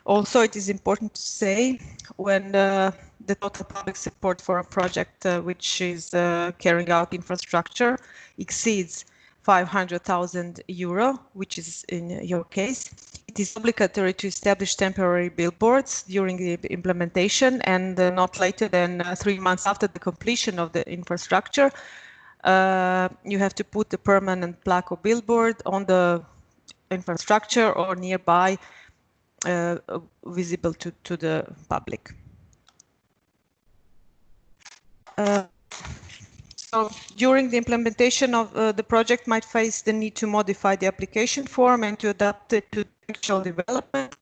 Also, it is important to say when the total public support for a project which is carrying out infrastructure exceeds 500,000 euro, which is in your case, it is obligatory to establish temporary billboards during the implementation and not later than 3 months after the completion of the infrastructure. You have to put a permanent plaque or billboard on the infrastructure or nearby, visible to the public. So during the implementation of the project might face the need to modify the application form and to adapt it to actual development.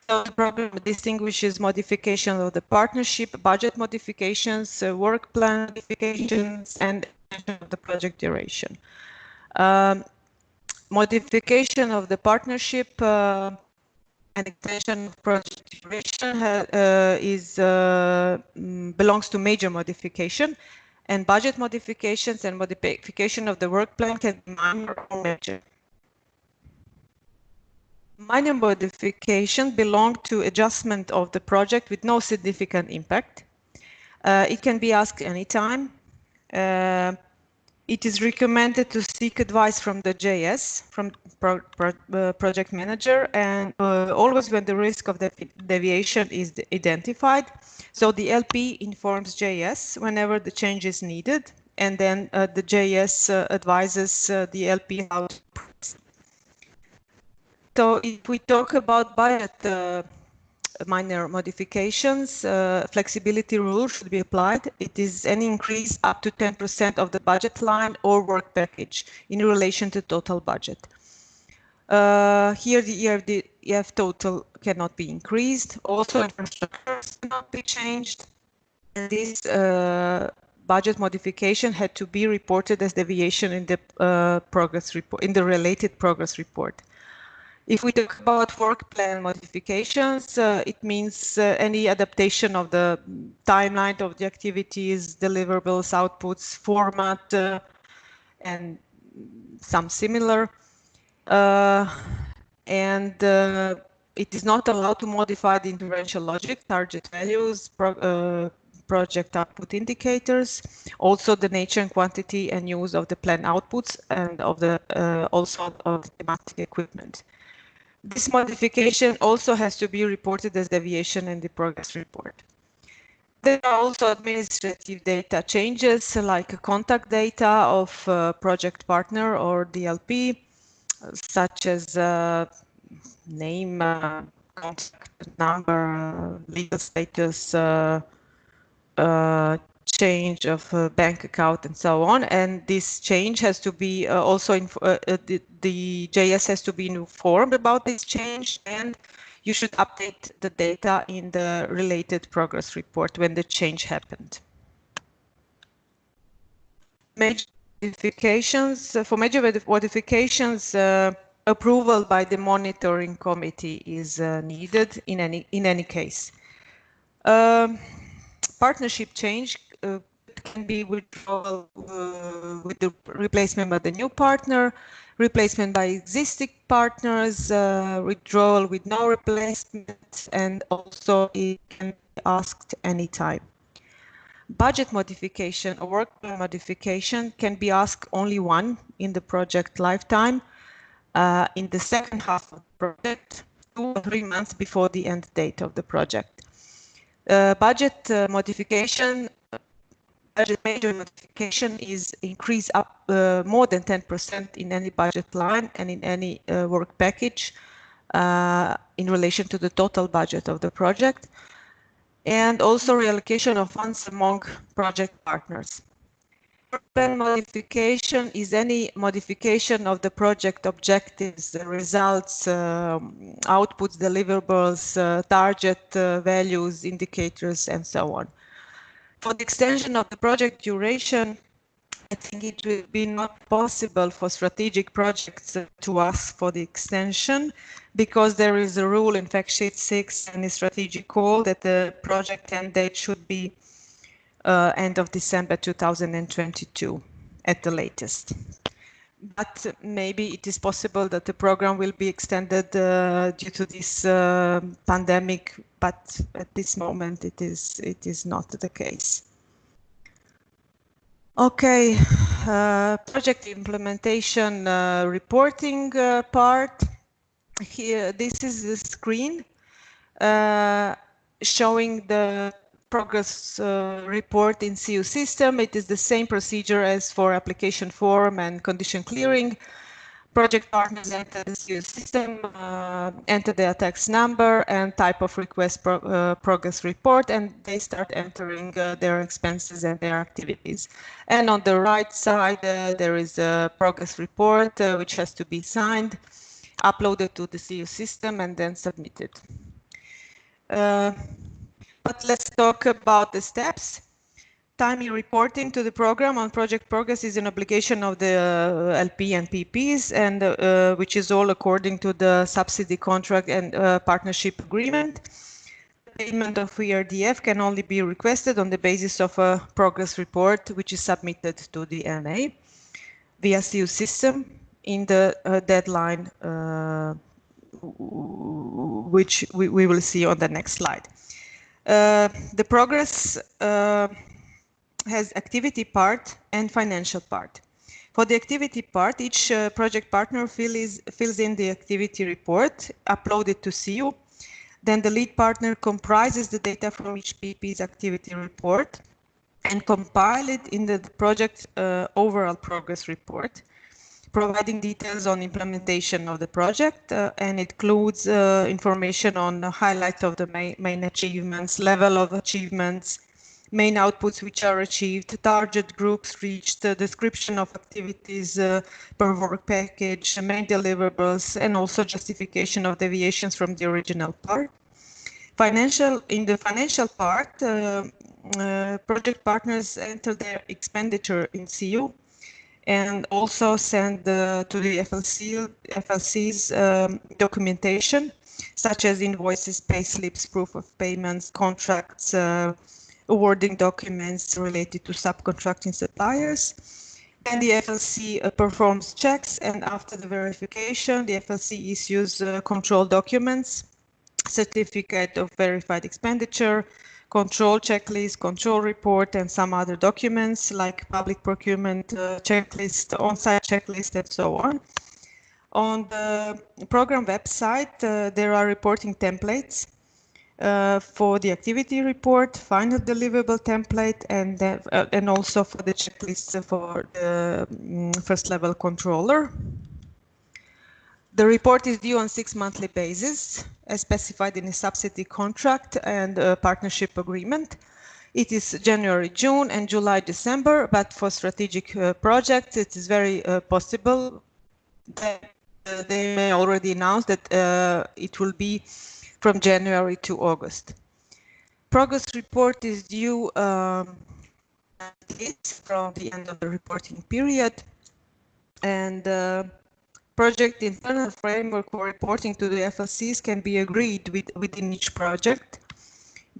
So the program distinguishes modification of the partnership, budget modifications, work plan modifications, and extension of the project duration. Modification of the partnership and extension of project duration belongs to major modification, and budget modifications and modification of the work plan can be minor or major. Minor modification belong to adjustment of the project with no significant impact. It can be asked anytime. It is recommended to seek advice from the JS, from project manager, and always when the risk of deviation is identified. So the LP informs JS whenever the change is needed, and then the JS advises the LP how to proceed. So if we talk about budget minor modifications, flexibility rule should be applied. It is any increase up to 10% of the budget line or work package in relation to total budget. Here the ERDF total cannot be increased. Also infrastructure cannot be changed. And this budget modification had to be reported as deviation in the progress report, in the related progress report. If we talk about work plan modifications, it means any adaptation of the timeline of the activities, deliverables, outputs, format, and some similar. It is not allowed to modify the intervention logic, target values, project output indicators, also the nature and quantity and use of the plan outputs, and of the also of the thematic equipment. This modification also has to be reported as deviation in the progress report. There are also administrative data changes, like contact data of project partner or DLP, such as name, contact number, legal status, change of bank account, and so on. And this change has to be also the JS has to be informed about this change, and you should update the data in the related progress report when the change happened. Major modifications, for major modifications, approval by the monitoring committee is needed in any case. Partnership change can be withdrawal with the replacement by the new partner, replacement by existing partners, withdrawal with no replacement, and also it can be asked anytime. Budget modification or work plan modification can be asked only one in the project lifetime, in the second half of the project, 2 or 3 months before the end date of the project. Budget modification, budget major modification is increase up more than 10% in any budget line and in any work package in relation to the total budget of the project, and also reallocation of funds among project partners. Work plan modification is any modification of the project objectives, the results, outputs, deliverables, target values, indicators, and so on. For the extension of the project duration, I think it will be not possible for strategic projects to ask for the extension, because there is a rule in fact sheet 6 and a strategic call that the project end date should be end of December 2022 at the latest. But maybe it is possible that the program will be extended due to this pandemic, but at this moment it is not the case. Okay, project implementation reporting part. Here, this is the screen showing the progress report in CU system. It is the same procedure as for application form and condition clearing. Project partners enter the CU system, enter their tax number and type of request progress report, and they start entering their expenses and their activities. And on the right side, there is a progress report which has to be signed, uploaded to the CU system, and then submitted. But let's talk about the steps. Timely reporting to the program on project progress is an obligation of the LP and PPs, and which is all according to the subsidy contract and partnership agreement. Payment of ERDF can only be requested on the basis of a progress report, which is submitted to the NA via CU system in the deadline, which we will see on the next slide. The progress has activity part and financial part. For the activity part, each project partner fills in the activity report, uploaded to CU. Then the lead partner comprises the data from each PP's activity report and compile it in the project overall progress report, providing details on implementation of the project, and it includes information on the highlight of the main achievements, level of achievements, main outputs which are achieved, target groups reached, description of activities per work package, main deliverables, and also justification of deviations from the original part. In the financial part, project partners enter their expenditure in CU and also send to the FLC's documentation, such as invoices, payslips, proof of payments, contracts, awarding documents related to subcontracting suppliers. Then the FLC performs checks, and after the verification, the FLC issues control documents, certificate of verified expenditure, control checklist, control report, and some other documents like public procurement checklist, on-site checklist, and so on. On the program website, there are reporting templates for the activity report, final deliverable template, and also for the checklist for the first level controller. The report is due on 6 monthly basis, as specified in a subsidy contract and a partnership agreement. It is January, June, and July, December, but for strategic projects, it is very possible that they may already announce that it will be from January to August. Progress report is due from the end of the reporting period, and project internal framework for reporting to the FLCs can be agreed within each project.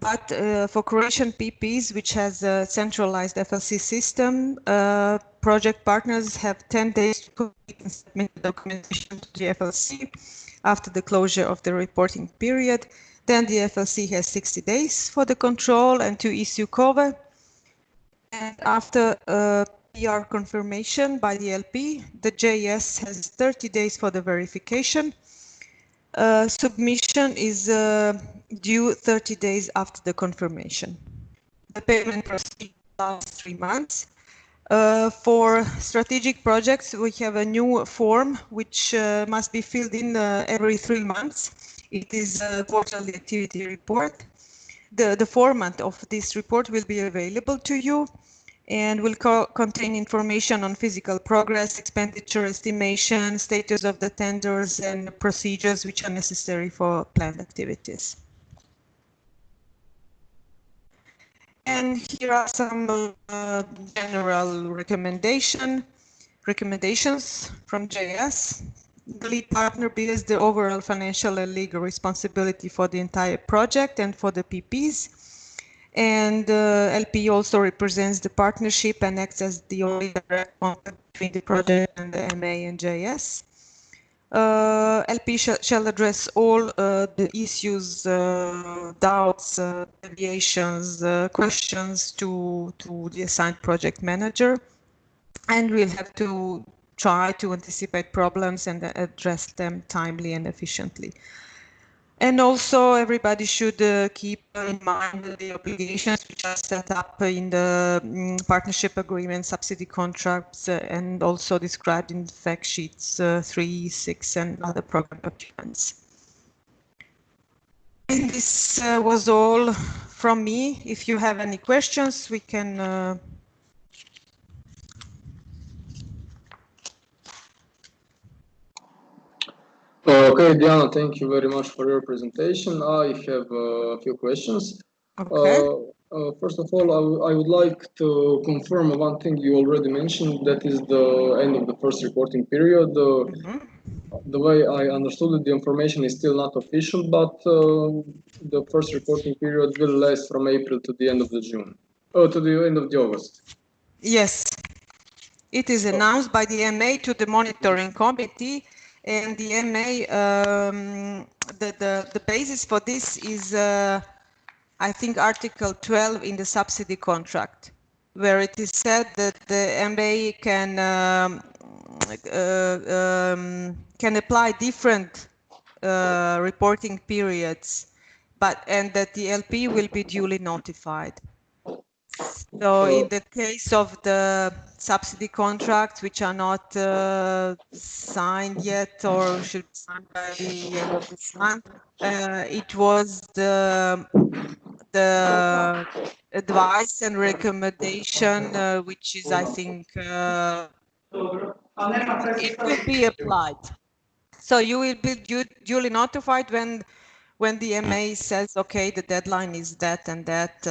But for Croatian PPs, which has a centralized FLC system, project partners have 10 days to complete and submit the documentation to the FLC after the closure of the reporting period. Then the FLC has 60 days for the control and to issue COVE. And after PR confirmation by the LP, the JS has 30 days for the verification. Submission is due 30 days after the confirmation. The payment procedure lasts 3 months. For strategic projects, we have a new form which must be filled in every 3 months. It is a quarterly activity report. The format of this report will be available to you and will contain information on physical progress, expenditure estimation, status of the tenders, and procedures which are necessary for planned activities. And here are some general recommendations from JS. The lead partner bears the overall financial and legal responsibility for the entire project and for the PPs. And LP also represents the partnership and acts as the only direct contact between the project and the MA and JS. LP shall address all the issues, doubts, deviations, questions to the assigned project manager, and we'll have to try to anticipate problems and address them timely and efficiently. And also everybody should keep in mind the obligations which are set up in the partnership agreement, subsidy contracts, and also described in fact sheets 3, 6, and other program documents. And this was all from me. If you have any questions, we can Okay, Diana, thank you very much for your presentation. I have a few questions. Okay. First of all, I would like to confirm one thing you already mentioned, that is the end of the first reporting period. Mhm. The way I understood it, the information is still not official, but the first reporting period will last from April to the end of the June, to the end of the August. Yes, it is announced by the MA to the monitoring committee, and the MA, the basis for this is, I think, Article 12 in the subsidy contract, where it is said that the MA can apply different reporting periods, and that the LP will be duly notified. So in the case of the subsidy contracts, which are not signed yet or should be signed by the end of this month, it was the advice and recommendation, which is, I think, it will be applied. So you will be duly notified when the MA says, okay, the deadline is that and that.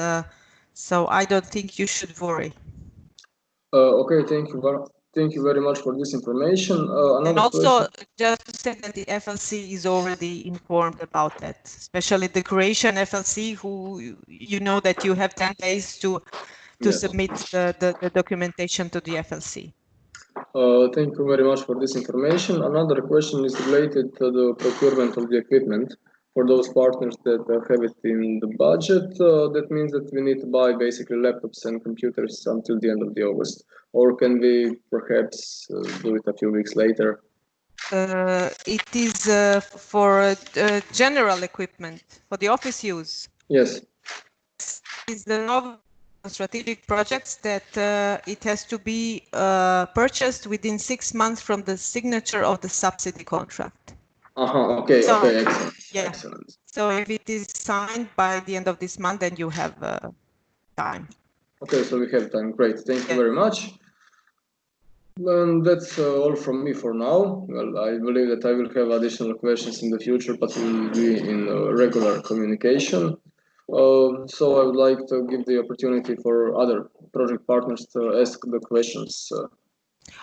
So I don't think you should worry. Okay, thank you very much for this information. And Another also, question. just to say that the FLC is already informed about that, especially the Croatian FLC, who you know that you have 10 days to Yes. submit the documentation to the FLC. Thank you very much for this information. Another question is related to the procurement of the equipment for those partners that have it in the budget. That means that we need to buy basically laptops and computers until the end of the August, or can we perhaps do it a few weeks later? It is for general equipment, for the office use. Yes. It's the novel strategic projects that it has to be purchased within 6 months from the signature of the subsidy contract. Okay, So, okay, excellent. yeah. Excellent. So if it is signed by the end of this month, then you have time. Okay, so we have time. Great, thank you very much. And that's all from me for now. Well, I believe that I will have additional questions in the future, but we will be in regular communication. So I would like to give the opportunity for other project partners to ask the questions.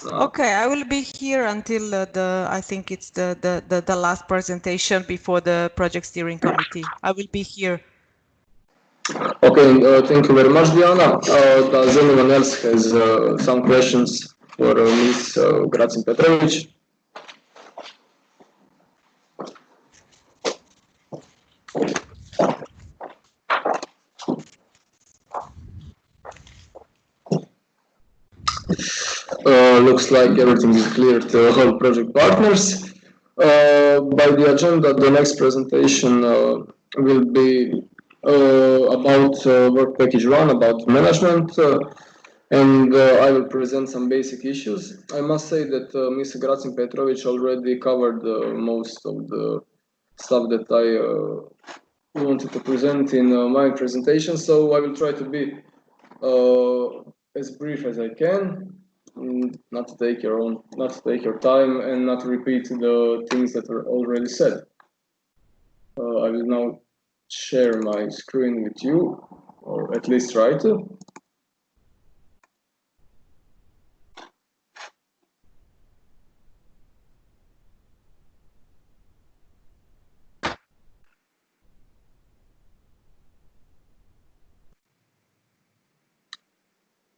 Okay, I will be here until I think it's the last presentation before the project steering committee. I will be here. Okay, thank you very much, Diana. Does anyone else has some questions for Ms. Gracin Petrovic? Looks like everything is clear to all project partners. By the agenda, the next presentation will be about work package 1, about management, and I will present some basic issues. I must say that Ms. Gracin Petrovic already covered most of the stuff that I wanted to present in my presentation, so I will try to be as brief as I can, not to take your time and not repeat the things that were already said. I will now share my screen with you, or at least try to.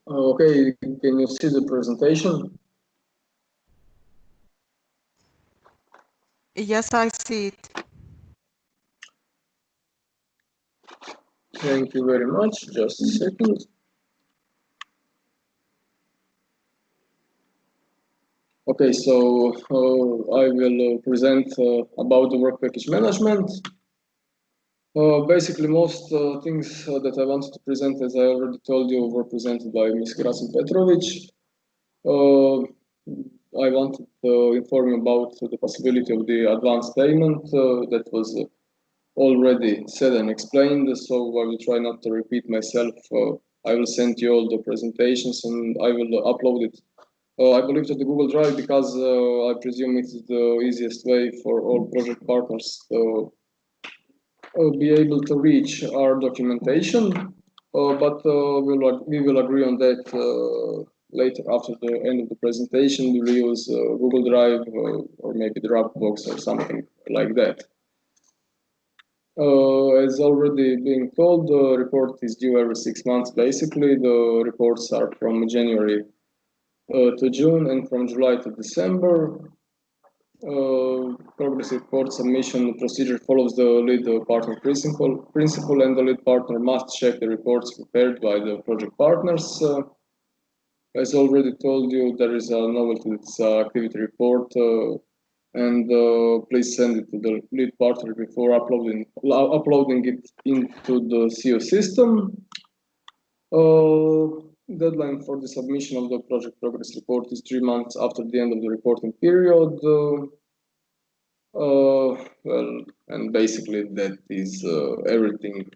Okay, can you see the presentation? Yes, I see it. Thank you very much. Just a second. Okay, so I will present about the work package management. Basically, most things that I wanted to present, as I already told you, were presented by Ms. Gracin Petrovic. I wanted to inform you about the possibility of the advance payment that was already said and explained, so I will try not to repeat myself. I will send you all the presentations and I will upload it I believe that the Google Drive, because I presume it's the easiest way for all project partners to be able to reach our documentation, but we will agree on that later after the end of the presentation. We will use Google Drive or maybe Dropbox or something like that. As already being told, the report is due every 6 months. Basically, the reports are from January to June and from July to December. Progress report submission procedure follows the lead partner principle, and the lead partner must check the reports prepared by the project partners. As already told you, there is a novelty, it's activity report, and please send it to the lead partner before uploading it into the CO system. Deadline for the submission of the project progress report is 3 months after the end of the reporting period. Well, and basically that is everything.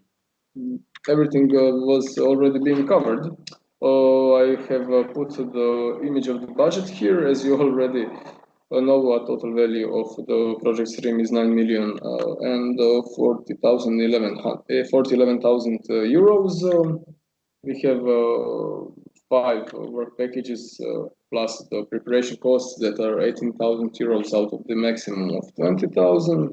Everything was already being covered. I have put the image of the budget here. As you already know, a total value of the project stream is 9 million and 11,000 euros. We have 5 work packages plus the preparation costs that are 18,000 euros out of the maximum of 20,000.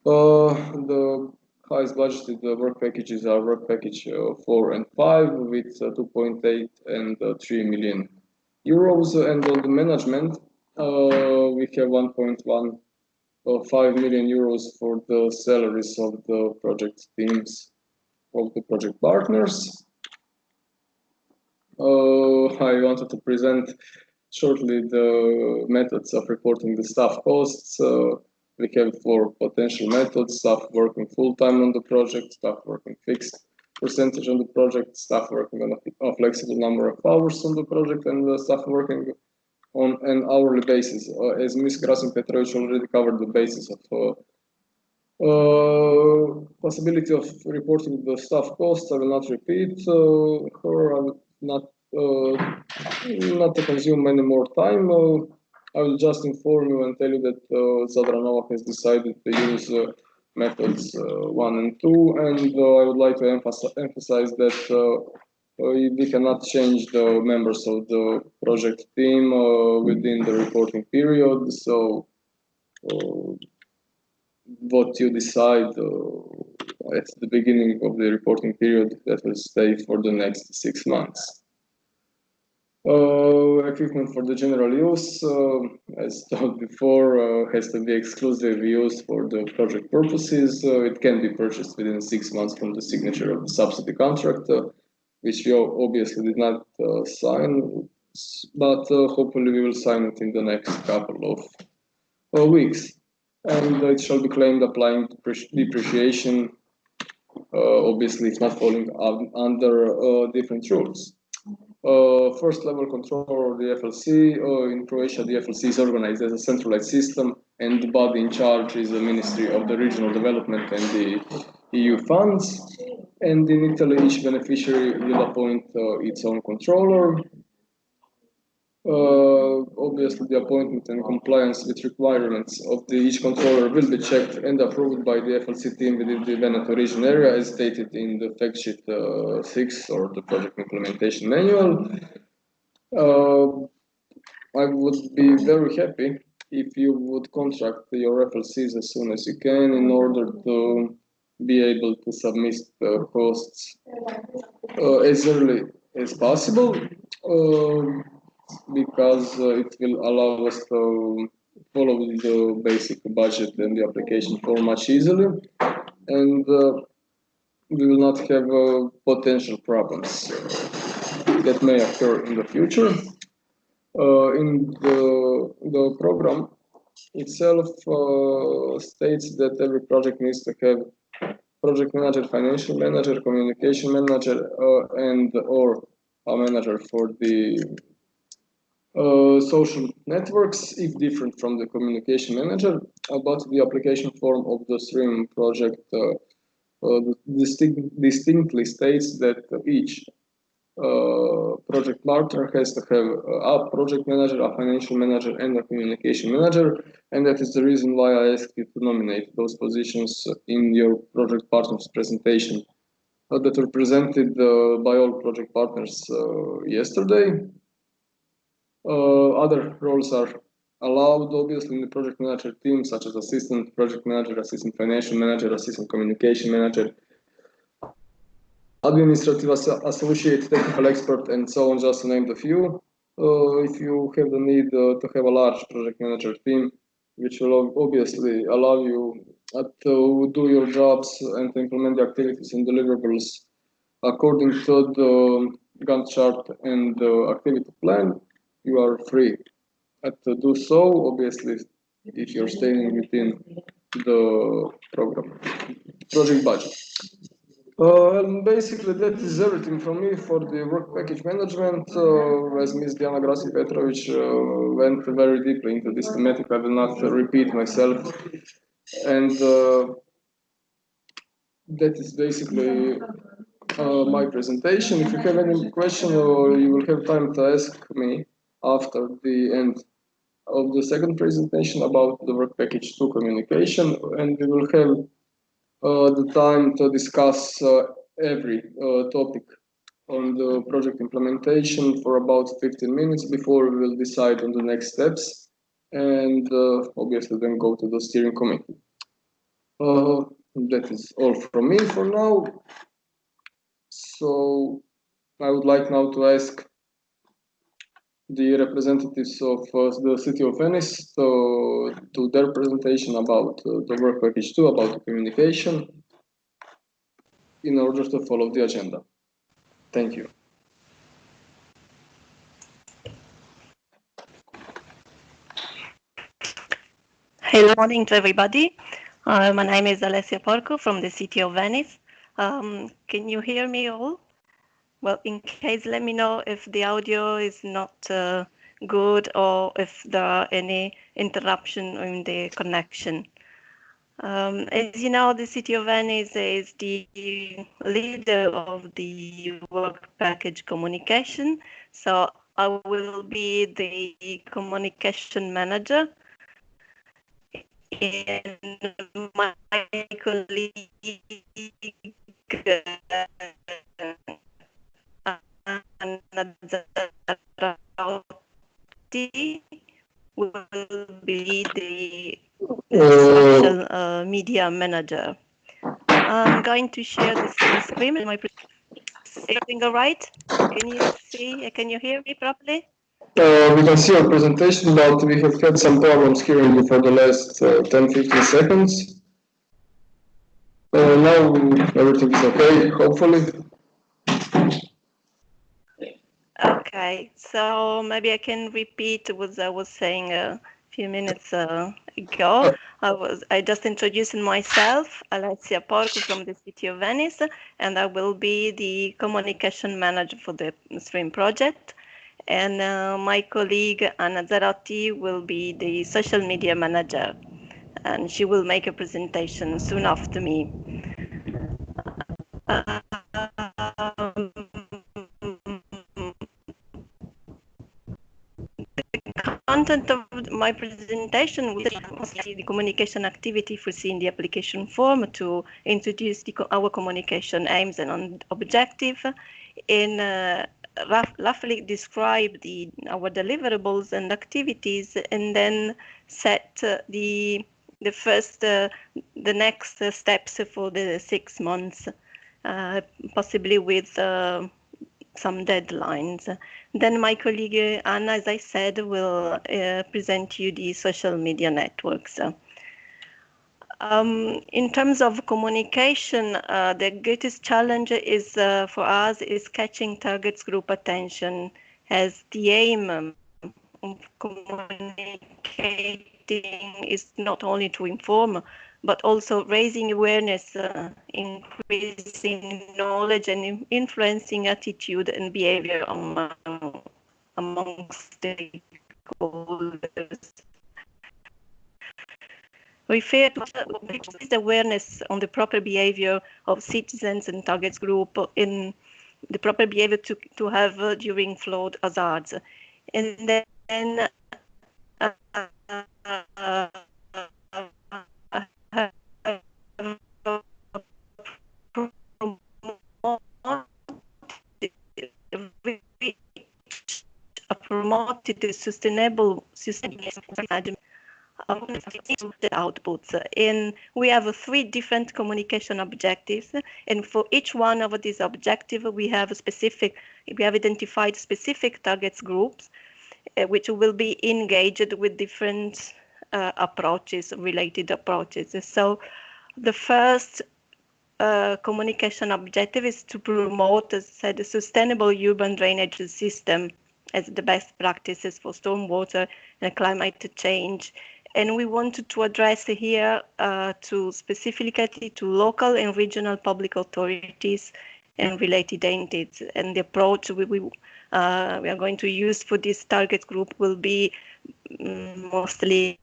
The highest budgeted work packages are work package 4 and 5 with 2.8 and 3 million euros. And on the management, we have 1.15 million euros for the salaries of the project teams of the project partners. I wanted to present shortly the methods of reporting the staff costs. We have 4 potential methods: staff working full-time on the project, staff working fixed percentage on the project, staff working on a flexible number of hours on the project, and staff working on an hourly basis. As Ms. Grasin Petrovic already covered the basis of possibility of reporting the staff costs, I will not repeat her. I will not to consume any more time. I will just inform you and tell you that Zadar Nova has decided to use methods 1 and 2, and I would like to emphasize that we cannot change the members of the project team within the reporting period. So what you decide at the beginning of the reporting period, that will stay for the next 6 months. Equipment for the general use, as told before, has to be exclusively used for the project purposes. It can be purchased within 6 months from the signature of the subsidy contract, which we obviously did not sign, but hopefully we will sign it in the next couple of weeks. And it shall be claimed applying depreciation, obviously if not falling under different rules. First level control, or the FLC. In Croatia, the FLC is organized as a centralized system, and the body in charge is the Ministry of the Regional Development and the EU funds. And in Italy, each beneficiary will appoint its own controller. Obviously, the appointment and compliance with requirements of each controller will be checked and approved by the FLC team within the Veneto region area, as stated in the fact sheet 6 or the project implementation manual. I would be very happy if you would contract your FLCs as soon as you can in order to be able to submit the costs as early as possible. Because it will allow us to follow the basic budget and the application form much easily, and we will not have potential problems that may occur in the future. In the program itself states that every project needs to have project manager, financial manager, communication manager, and or a manager for the social networks, if different from the communication manager. But the application form of the stream project distinctly states that each project partner has to have a project manager, a financial manager, and a communication manager, and that is the reason why I asked you to nominate those positions in your project partners presentation that were presented by all project partners yesterday. Other roles are allowed, obviously, in the project manager team, such as assistant project manager, assistant financial manager, assistant communication manager, administrative associate, technical expert, and so on, just to name a few. If you have the need to have a large project manager team, which will obviously allow you to do your jobs and to implement the activities and deliverables according to the Gantt chart and the activity plan, you are free to do so, obviously, if you're staying within the program project budget. And basically, that is everything from me for the work package management. As Ms. Diana Grasi Petrovic went very deeply into this thematic, I will not repeat myself. And that is basically my presentation. If you have any question, you will have time to ask me after the end of the second presentation about the work package 2 communication, and we will have the time to discuss every topic on the project implementation for about 15 minutes before we will decide on the next steps, and obviously then go to the steering committee. That is all from me for now. So I would like now to ask the representatives of the City of Venice to their presentation about the work package 2, about the communication, in order to follow the agenda. Thank you. Hello, morning to everybody. My name is Alessia Porco from the City of Venice. Can you hear me all? Well, in case, let me know if the audio is not good or if there are any interruption in the connection. As you know, the City of Venice is the leader of the work package communication. So I will be the communication manager. And my colleague will be the social media manager. I'm going to share this screen. Everything all right? Can you see? Can you hear me properly? We can see our presentation, but we have had some problems hearing you for the last 10-15 seconds. Now everything is okay, hopefully. Okay, so maybe I can repeat what I was saying a few minutes ago. I just introduced myself, Alessia Porco from the City of Venice, and I will be the communication manager for the STREAM project. And my colleague Anna Zarotti will be the social media manager, and she will make a presentation soon after me. The content of my presentation will be the communication activity foreseen in the application form to introduce our communication aims and objective, in roughly describe our deliverables and activities, and then set the next steps for the 6 months, possibly with some deadlines. Then my colleague Anna, as I said, will present you the social media networks. In terms of communication, the greatest challenge is for us is catching targets group attention, as the aim of communicating is not only to inform, but also raising awareness, increasing knowledge, and influencing attitude and behavior among stakeholders. Refer to awareness on the proper behavior of citizens and targets group in the proper behavior to have during flood hazards. And then promoted the sustainable outputs. And we have 3 different communication objectives, and for each one of these objectives, we have identified specific targets groups, which will be engaged with different related approaches. So the first communication objective is to promote, as I said, a sustainable urban drainage system as the best practices for stormwater and climate change. And we wanted to address here specifically to local and regional public authorities and related entities. And the approach we are going to use for this target group will be mostly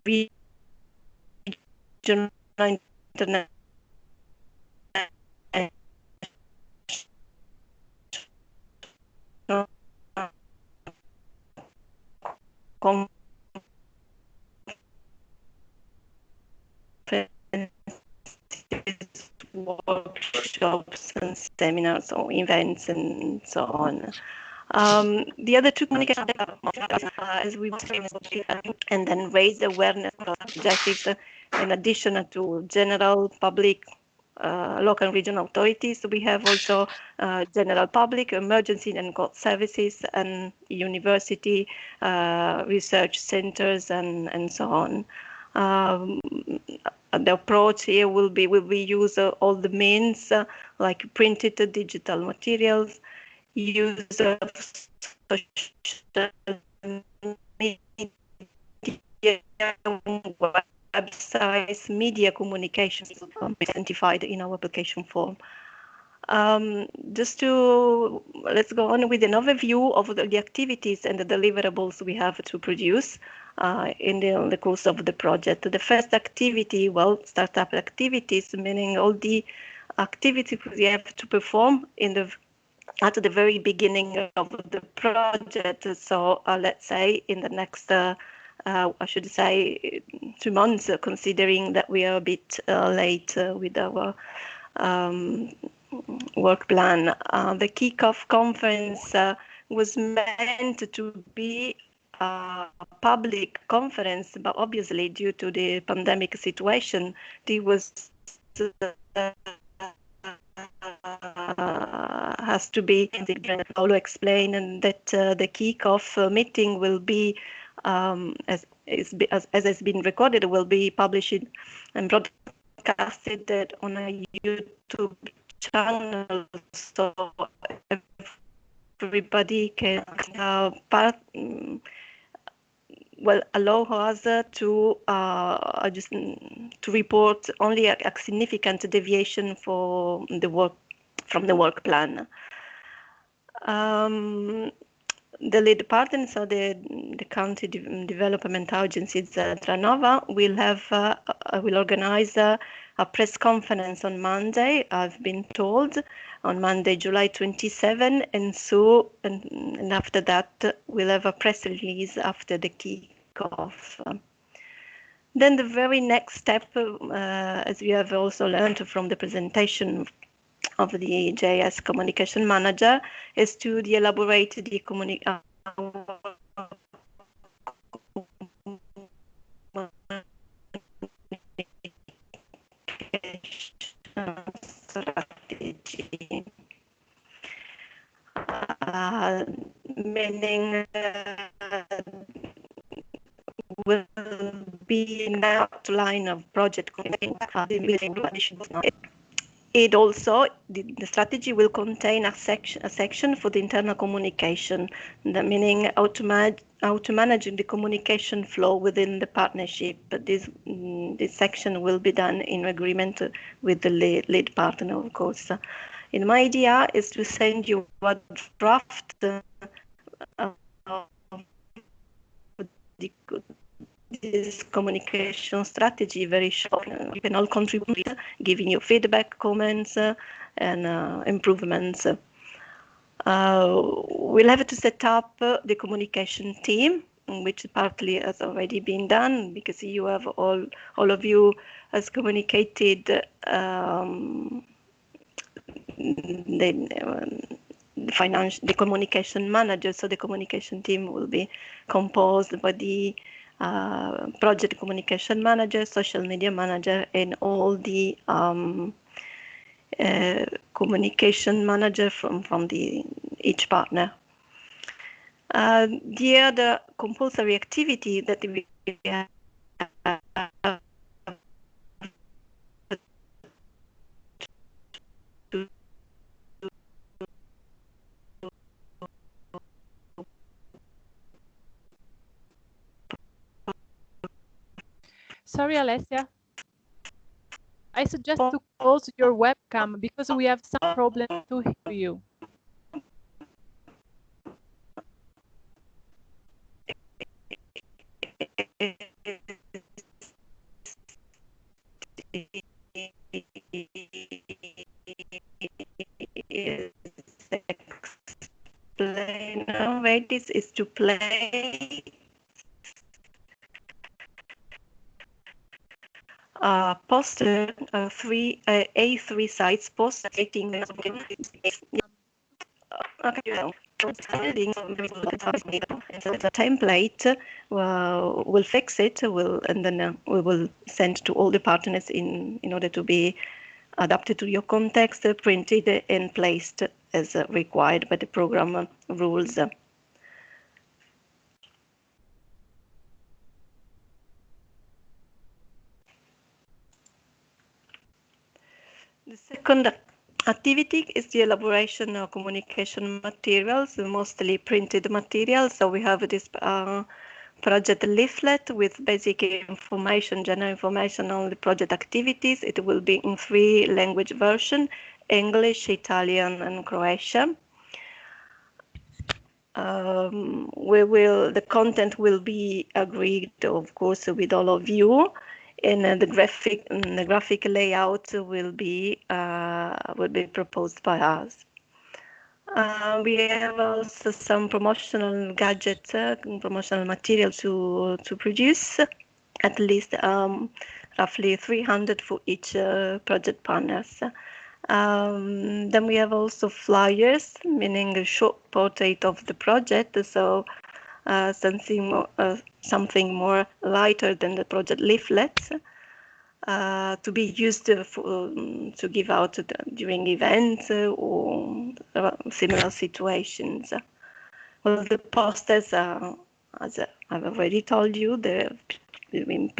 regional, international, workshops and seminars or events and so on. The other 2 communication as we and then raise the awareness of objectives in addition to general public, local and regional authorities. We have also general public, emergency and court services, and university research centers and so on. The approach here will be use all the means like printed digital materials, use of social media, websites, media communications identified in our application form. Let's go on with an overview of the activities and the deliverables we have to produce in the course of the project. The first activity, startup activities, meaning all the activities we have to perform at the very beginning of the project. So let's say in the next, I should say 2 months, considering that we are a bit late with our work plan. The kickoff conference was meant to be a public conference, but obviously due to the pandemic situation, it was has to be. Paolo explained, and that the kickoff meeting will be, as has been recorded, will be published and broadcasted on a YouTube channel, so everybody can allow us to report only a significant deviation from the work plan. The lead partner, so the county development agency, Tranova, will organize a press conference on Monday, I've been told, on Monday, July 27, and after that we'll have a press release after the kickoff. Then the very next step, as we have also learned from the presentation of the JS Communication Manager, is to elaborate the communication strategy, meaning will be an outline of project communication. It also, the strategy will contain a section for the internal communication, meaning how to manage the communication flow within the partnership. But this section will be done in agreement with the lead partner, of course. And my idea is to send you a draft this communication strategy very short. You can all contribute, giving you feedback, comments, and improvements. We'll have to set up the communication team, which partly has already been done because you have all of you has communicated the communication manager. So the communication team will be composed by the project communication manager, social media manager, and all the communication manager from each partner. The other compulsory activity that we have Sorry, Alessia. I suggest to close your webcam because we have some problem to hear you. This is to play poster A3 sites post stating the template will fix it, and then we will send to all the partners in order to be adapted to your context, printed and placed as required by the program rules. The second activity is the elaboration of communication materials, mostly printed materials. So we have this project leaflet with basic information, general information on the project activities. It will be in 3 language version: English, Italian, and Croatian. The content will be agreed, of course, with all of you, and the graphic layout will be proposed by us. We have also some promotional gadgets, promotional material to produce, at least roughly 300 for each project partners. Then we have also flyers, meaning a short portrait of the project, so something more lighter than the project leaflets, to be used to give out during events or similar situations. Well, the posters, as I've already told you, they've been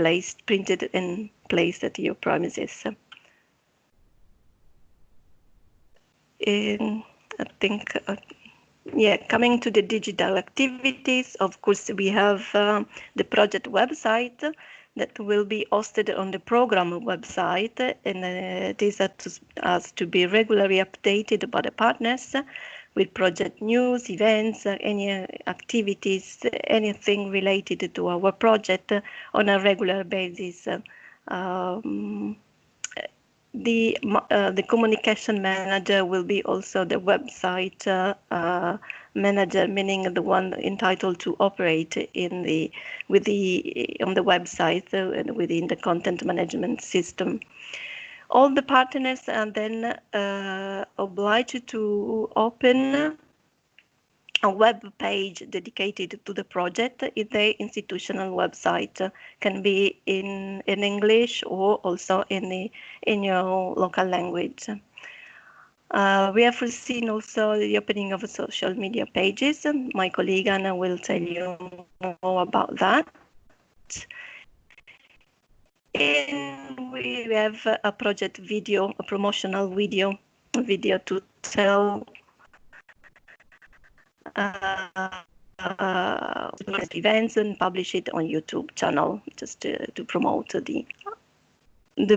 printed and placed at your premises. I think, coming to the digital activities, of course, we have the project website that will be hosted on the program website, and these has to be regularly updated by the partners with project news, events, any activities, anything related to our project on a regular basis. The communication manager will be also the website manager, meaning the one entitled to operate on the website and within the content management system. All the partners are then obliged to open a web page dedicated to the project in the institutional website. Can be in English or also in your local language. We have foreseen also the opening of social media pages. My colleague Anna will tell you more about that. And we have a project video, a promotional video to tell events and publish it on YouTube channel, just to promote the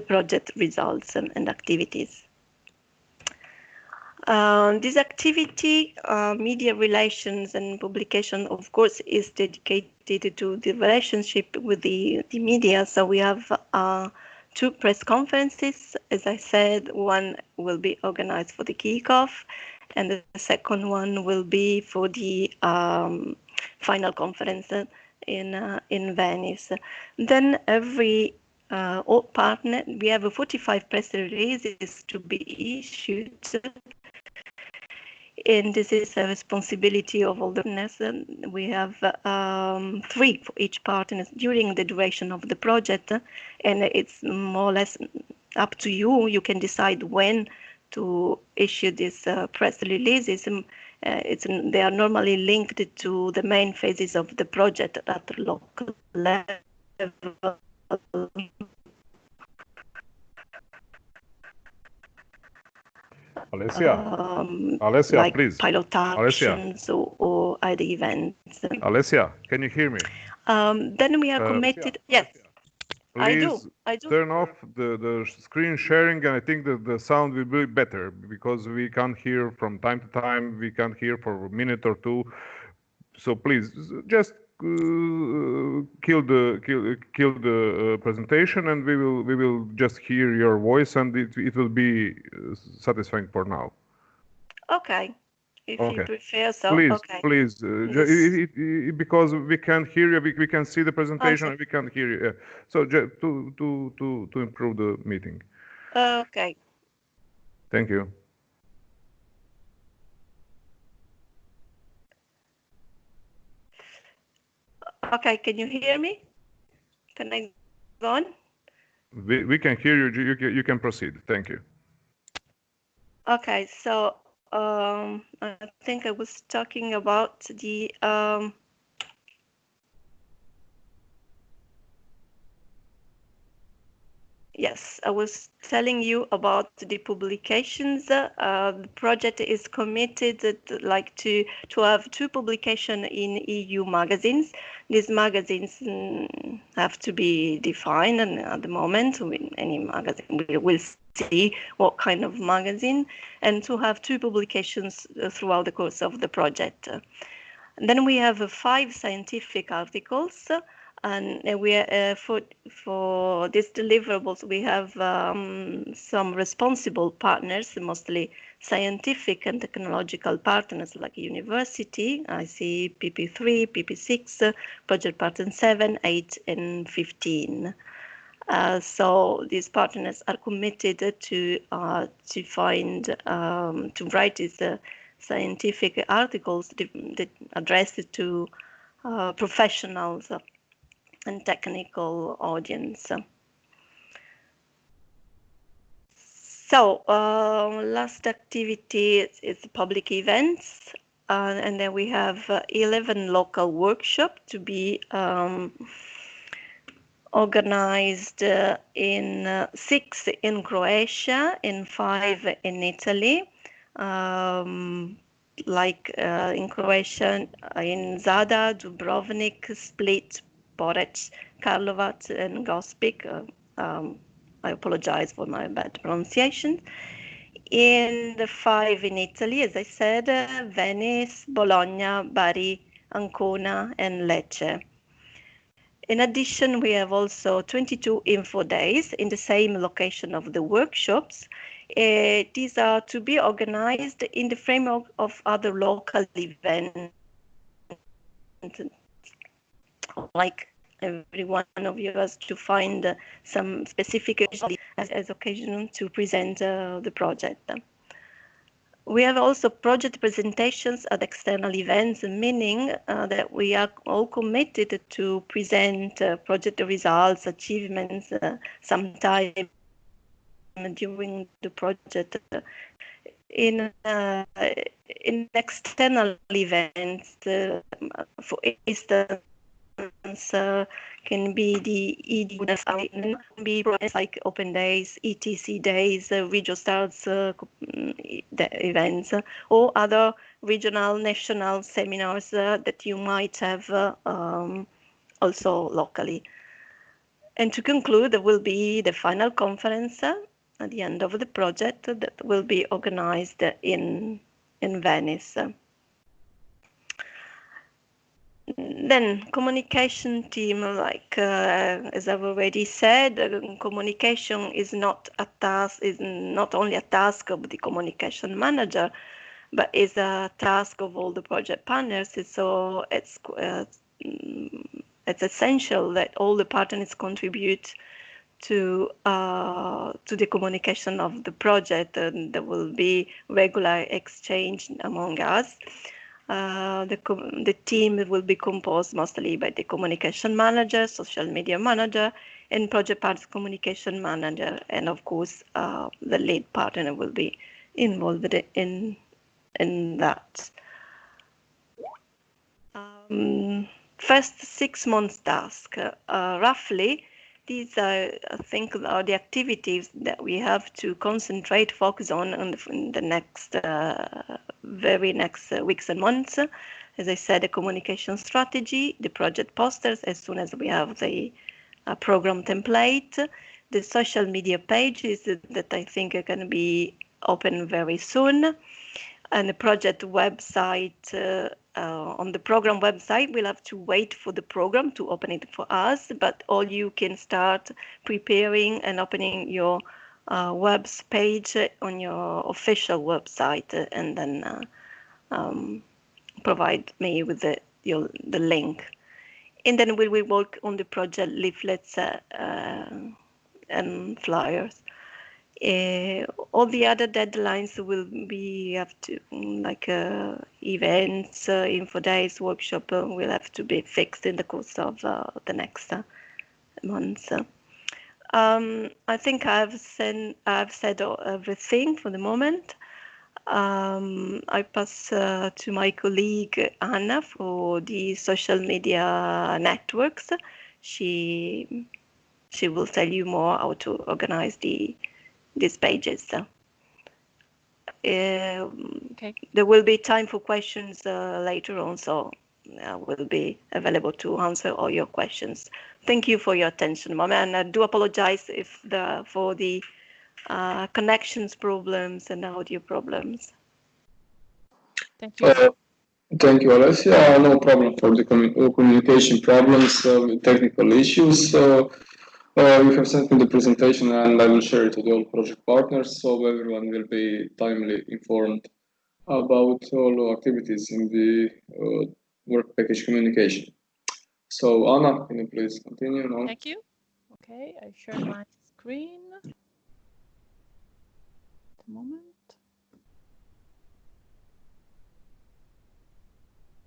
project results and activities. This activity, media relations and publication, of course, is dedicated to the relationship with the media. So we have 2 press conferences. As I said, one will be organized for the kickoff, and the second one will be for the final conference in Venice. Then every all partner, we have 45 press releases to be issued. And this is a responsibility of all the partners. We have 3 for each partner during the duration of the project, and it's more or less up to you. You can decide when to issue these press releases. They are normally linked to the main phases of the project at the local level. Alessia, like please. pilot actions or other events. Alessia, can you hear me? Then we are committed. Yes, Please I do. turn off the screen sharing, and I think that the sound will be better, because we can't hear from time to time. We can't hear for a minute or 2. So please just kill the presentation, and we will just hear your voice, and it will be satisfying for now. Okay, if you prefer so. Please, okay. please, because we can't hear you, we can see the presentation, and we can't hear you. So just to improve the meeting. Okay. Thank you. Okay, can you hear me? Can I go on? We can hear you. You can proceed. Thank you. Okay, so I think I was talking about the yes, I was telling you about the publications. The project is committed to have 2 publications in EU magazines. These magazines have to be defined, and at the moment, any magazine we will see what kind of magazine, and to have 2 publications throughout the course of the project. And then we have 5 scientific articles. And we for these deliverables, we have some responsible partners, mostly scientific and technological partners like university. I see PP3, PP6, project partner 7, 8, and 15. So these partners are committed to write these scientific articles that addressed to professionals and technical audience. So last activity is public events, and then we have 11 local workshops to be organized in 6 in Croatia, in 5 in Italy. In Croatia, in Zadar, Dubrovnik, Split, Porec, Karlovac, and Gospic. I apologize for my bad pronunciation. In the 5 in Italy, as I said, Venice, Bologna, Bari, Ancona, and Lecce. In addition, we have also 22 info days in the same location of the workshops. These are to be organized in the framework of other local events. Like every one of you has to find some specific as occasion to present the project. We have also project presentations at external events, meaning that we are all committed to present project results, achievements, sometime during the project. In external events, for instance, can be the ED, can be like open days, ETC days, regional stars events, or other regional, national seminars that you might have also locally. And to conclude, there will be the final conference at the end of the project that will be organized in Venice. Then communication team, like as I've already said, communication is not only a task of the communication manager, but is a task of all the project partners. So it's essential that all the partners contribute to the communication of the project, and there will be regular exchange among us. The team will be composed mostly by the communication manager, social media manager, and project partner communication manager, and of course the lead partner will be involved in that. First 6 months task, roughly. These are, I think, are the activities that we have to concentrate, focus on in the next, very next weeks and months. As I said, the communication strategy, the project posters, as soon as we have the program template, the social media pages that I think are going to be open very soon, and the project website. On the program website, we'll have to wait for the program to open it for us, but all you can start preparing and opening your webs page on your official website, and then provide me with the link. And then we will work on the project leaflets and flyers. All the other deadlines will be like events, info days, workshop will have to be fixed in the course of the next months. I think I've said everything for the moment. I pass to my colleague Anna for the social media networks. She will tell you more how to organize these pages. Okay. There will be time for questions later on, so I will be available to answer all your questions. Thank you for your attention, Mama, and I do apologize for the connections problems and audio problems. Thank you. Thank you, Alessia. No problem for the communication problems, technical issues. You have sent me the presentation, and I will share it with all project partners, so everyone will be timely informed about all activities in the work package communication. So, Anna, can you please continue now? Thank you. Okay, I share my screen. A moment.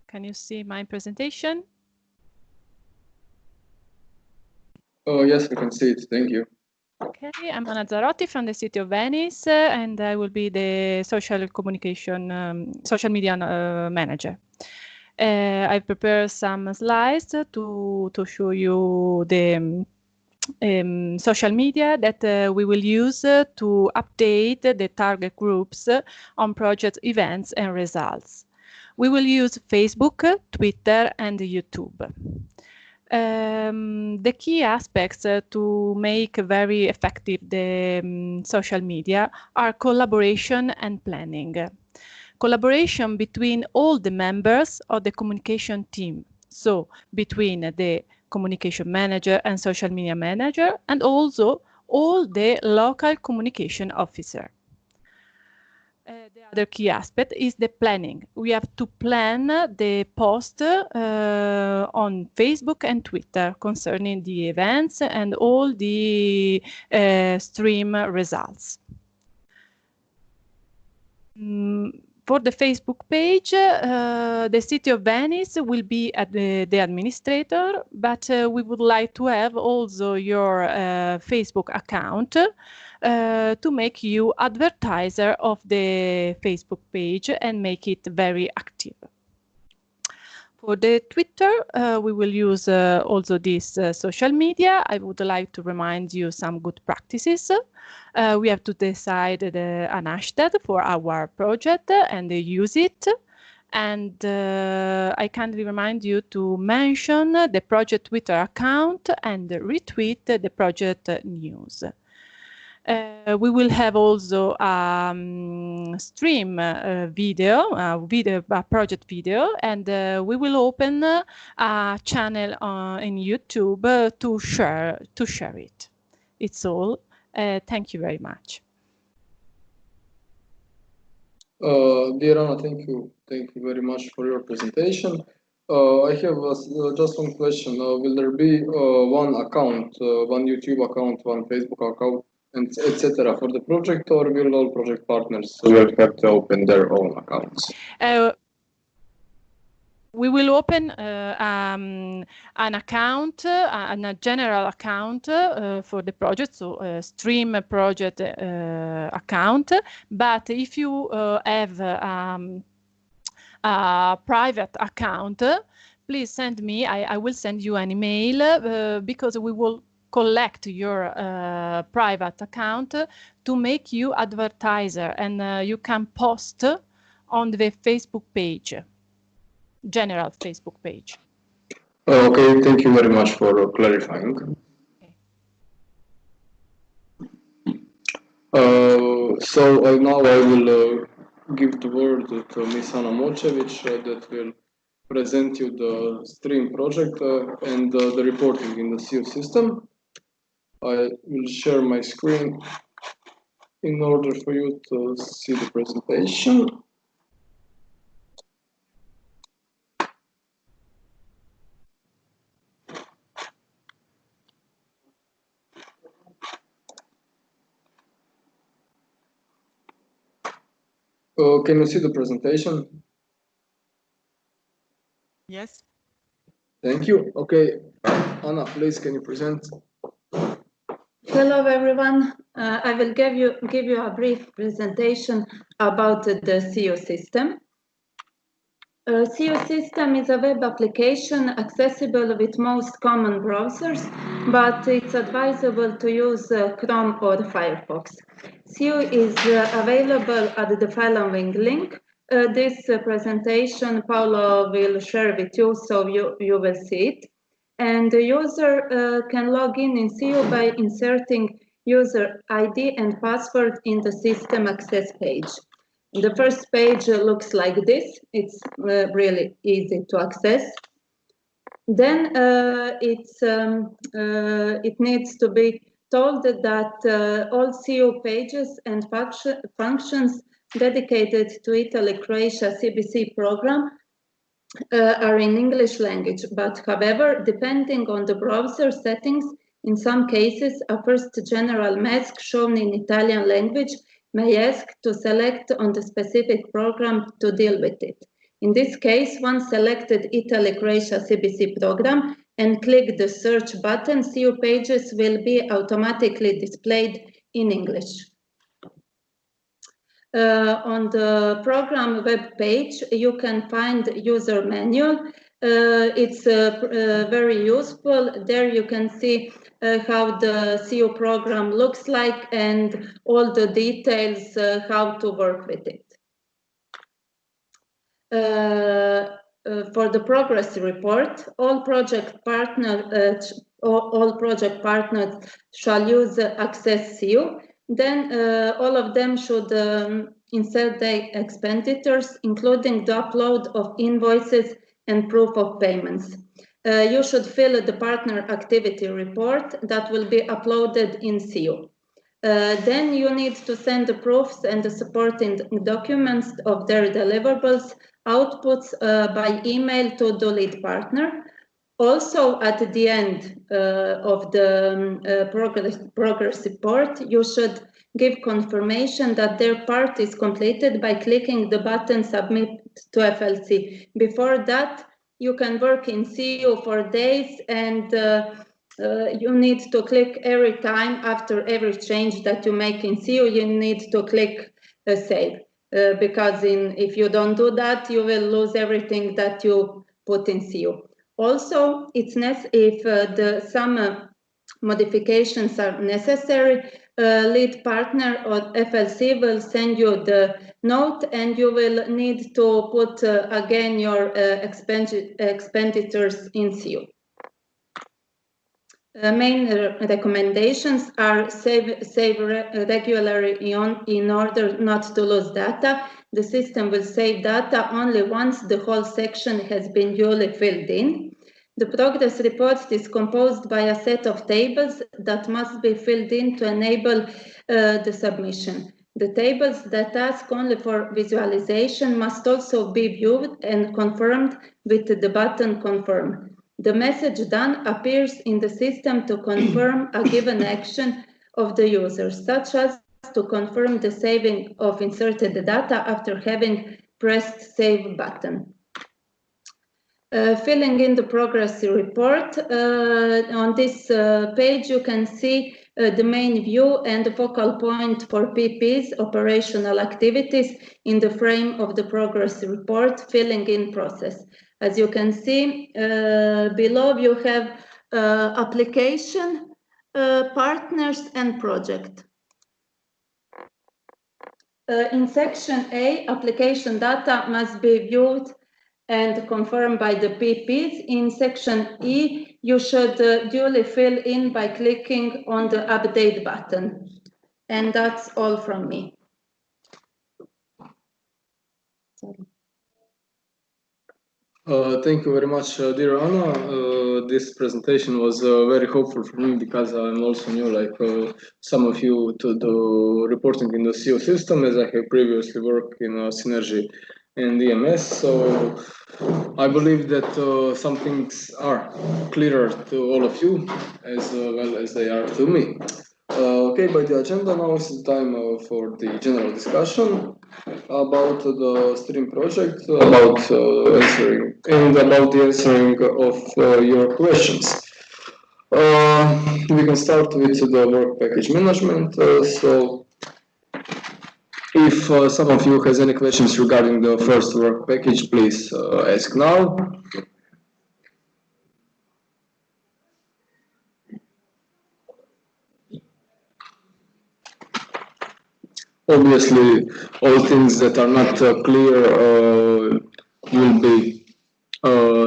Can you see my presentation? Oh, yes, we can see it. Thank you. Okay, I'm Anna Zarotti from the City of Venice, and I will be the social communication, social media manager. I prepared some slides to show you the social media that we will use to update the target groups on project events and results. We will use Facebook, Twitter, and YouTube. The key aspects to make very effective the social media are collaboration and planning. Collaboration between all the members of the communication team, so between the communication manager and social media manager, and also all the local communication officer. The other key aspect is the planning. We have to plan the post on Facebook and Twitter concerning the events and all the stream results. For the Facebook page, the City of Venice will be the administrator, but we would like to have also your Facebook account to make you advertiser of the Facebook page and make it very active. For the Twitter, we will use also this social media. I would like to remind you some good practices. We have to decide an hashtag for our project and use it. And I kindly remind you to mention the project Twitter account and retweet the project news. We will have also stream a project video, and we will open a channel in YouTube to share it. It's all. Thank you very much. Dear Anna, thank you very much for your presentation. I have just one question. Will there be one account, one YouTube account, one Facebook account, and etc. for the project, or will all project partners will have to open their own accounts? We will open an account, a general account for the project, so a stream project account. But if you have a private account, please send me. I will send you an email because we will collect your private account to make you advertiser, and you can post on the Facebook page. General Facebook page. Okay, thank you very much for clarifying. Okay. So now I will give the word to Ms. Ana Mocevic that will present you the stream project and the reporting in the CO system. I will share my screen in order for you to see the presentation. Can you see the presentation? Yes. Thank you. Okay, Anna, please, can you present? Hello, everyone. I will give you a brief presentation about the CO system. CO system is a web application accessible with most common browsers, but it's advisable to use Chrome or Firefox. CO is available at the following link. This presentation Paolo will share with you, so you will see it. And the user can log in CO by inserting user ID and password in the system access page. The first page looks like this. It's really easy to access. Then it needs to be told that all CO pages and functions dedicated to Italy-Croatia CBC program are in English language, but however, depending on the browser settings, in some cases, a first general mask shown in Italian language may ask to select on the specific program to deal with it. In this case, once selected Italy-Croatia CBC program and click the search button, CO pages will be automatically displayed in English. On the program web page, you can find user manual. It's very useful. There you can see how the CO program looks like and all the details how to work with it. For the progress report, all project partners shall use Access CO. Then all of them should insert their expenditures, including the upload of invoices and proof of payments. You should fill the partner activity report that will be uploaded in CO. Then you need to send the proofs and the supporting documents of their deliverables outputs by email to the lead partner. Also, at the end of the progress report, you should give confirmation that their part is completed by clicking the button Submit to FLC. Before that, you can work in CO for days, and you need to click every time after every change that you make in CO, you need to click Save. Because if you don't do that, you will lose everything that you put in CO. Also, it's if some modifications are necessary, lead partner or FLC will send you the note, and you will need to put again your expenditures in CO. Main recommendations are save regularly in order not to lose data. The system will save data only once the whole section has been duly filled in. The progress report is composed by a set of tables that must be filled in to enable the submission. The tables that ask only for visualization must also be viewed and confirmed with the button confirm. The message done appears in the system to confirm a given action of the user, such as to confirm the saving of inserted data after having pressed save button. Filling in the progress report. On this page, you can see the main view and the focal point for PP's operational activities in the frame of the progress report filling in process. As you can see, below you have application, partners, and project. In section A, application data must be viewed and confirmed by the PPs. In section E, you should duly fill in by clicking on the update button. And that's all from me. Thank you very much, dear Anna. This presentation was very helpful for me because I'm also new, like some of you, to the reporting in the CO system, as I have previously worked in Synergy and EMS. So I believe that some things are clearer to all of you as well as they are to me. Okay, by the agenda now is the time for the general discussion about the stream project, about answering and about the answering of your questions. We can start with the work package management. So if some of you has any questions regarding the first work package, please ask now. Obviously, all things that are not clear will be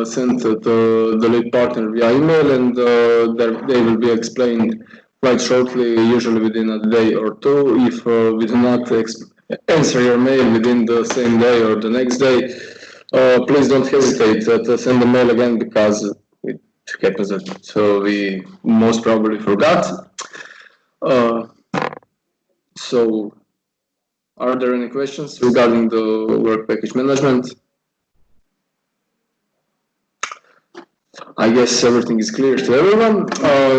sent to the lead partner via email, and they will be explained quite shortly, usually within a day or two. If we do not answer your mail within the same day or the next day, please don't hesitate to send the mail again, because it happens that we most probably forgot. So, are there any questions regarding the work package management? I guess everything is clear to everyone.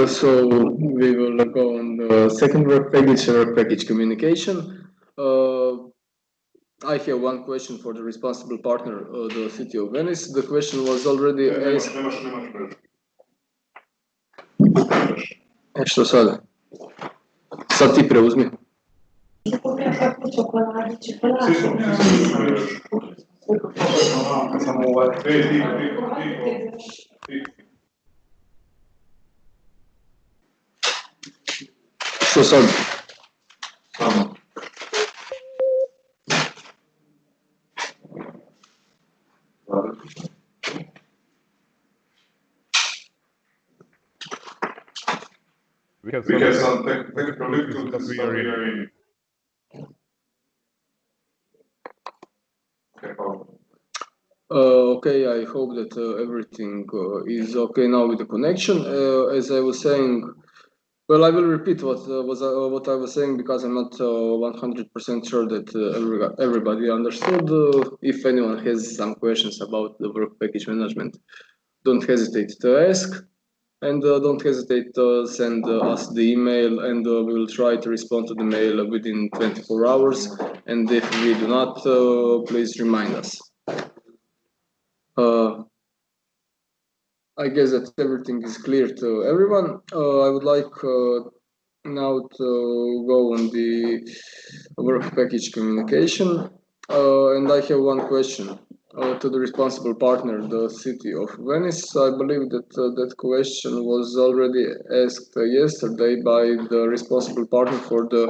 So we will go on the second work package communication. I have one question for the responsible partner, the City of Venice. The question was already asked. Što sada? Sad ti preuzmi. Što sad? We have some technical difficulties that we are in. Okay, I hope that everything is okay now with the connection. As I was saying, well, I will repeat what I was saying, because I'm not 100% sure that everybody understood. If anyone has some questions about the work package management, don't hesitate to ask, and don't hesitate to send us the email, and we will try to respond to the mail within 24 hours. And if we do not, please remind us. I guess that everything is clear to everyone. I would like now to go on the work package communication, and I have one question to the responsible partner, the City of Venice. I believe that that question was already asked yesterday by the responsible partner for the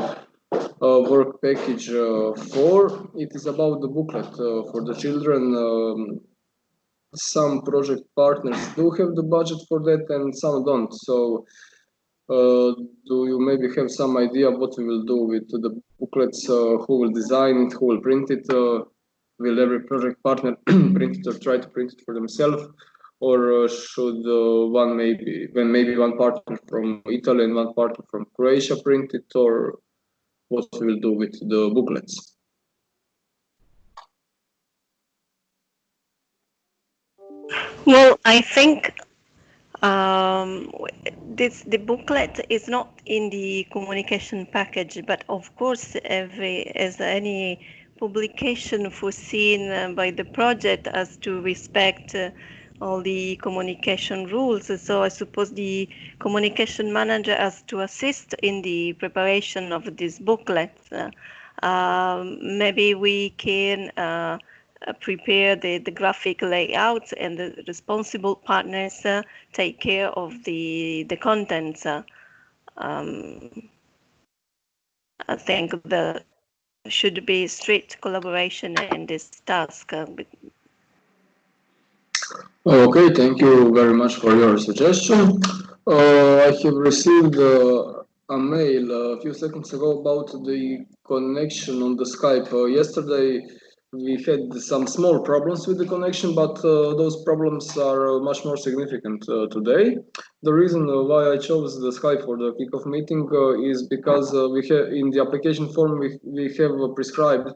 work package 4. It is about the booklet for the children some project partners do have the budget for that and some don't. So do you maybe have some idea what we will do with the booklets? Who will design it? Who will print it? Will every project partner print it or try to print it for themselves? Or should maybe one partner from Italy and one partner from Croatia print it? Or what we will do with the booklets? Well, I think the booklet is not in the communication package, but of course, as any publication foreseen by the project has to respect all the communication rules. So I suppose the communication manager has to assist in the preparation of this booklet. Maybe we can prepare the graphic layout, and the responsible partners take care of the contents. I think there should be strict collaboration in this task. Okay, thank you very much for your suggestion. I have received a mail a few seconds ago about the connection on the Skype. Yesterday we had some small problems with the connection, but those problems are much more significant today. The reason why I chose the Skype for the kickoff meeting is because we have in the application form we have prescribed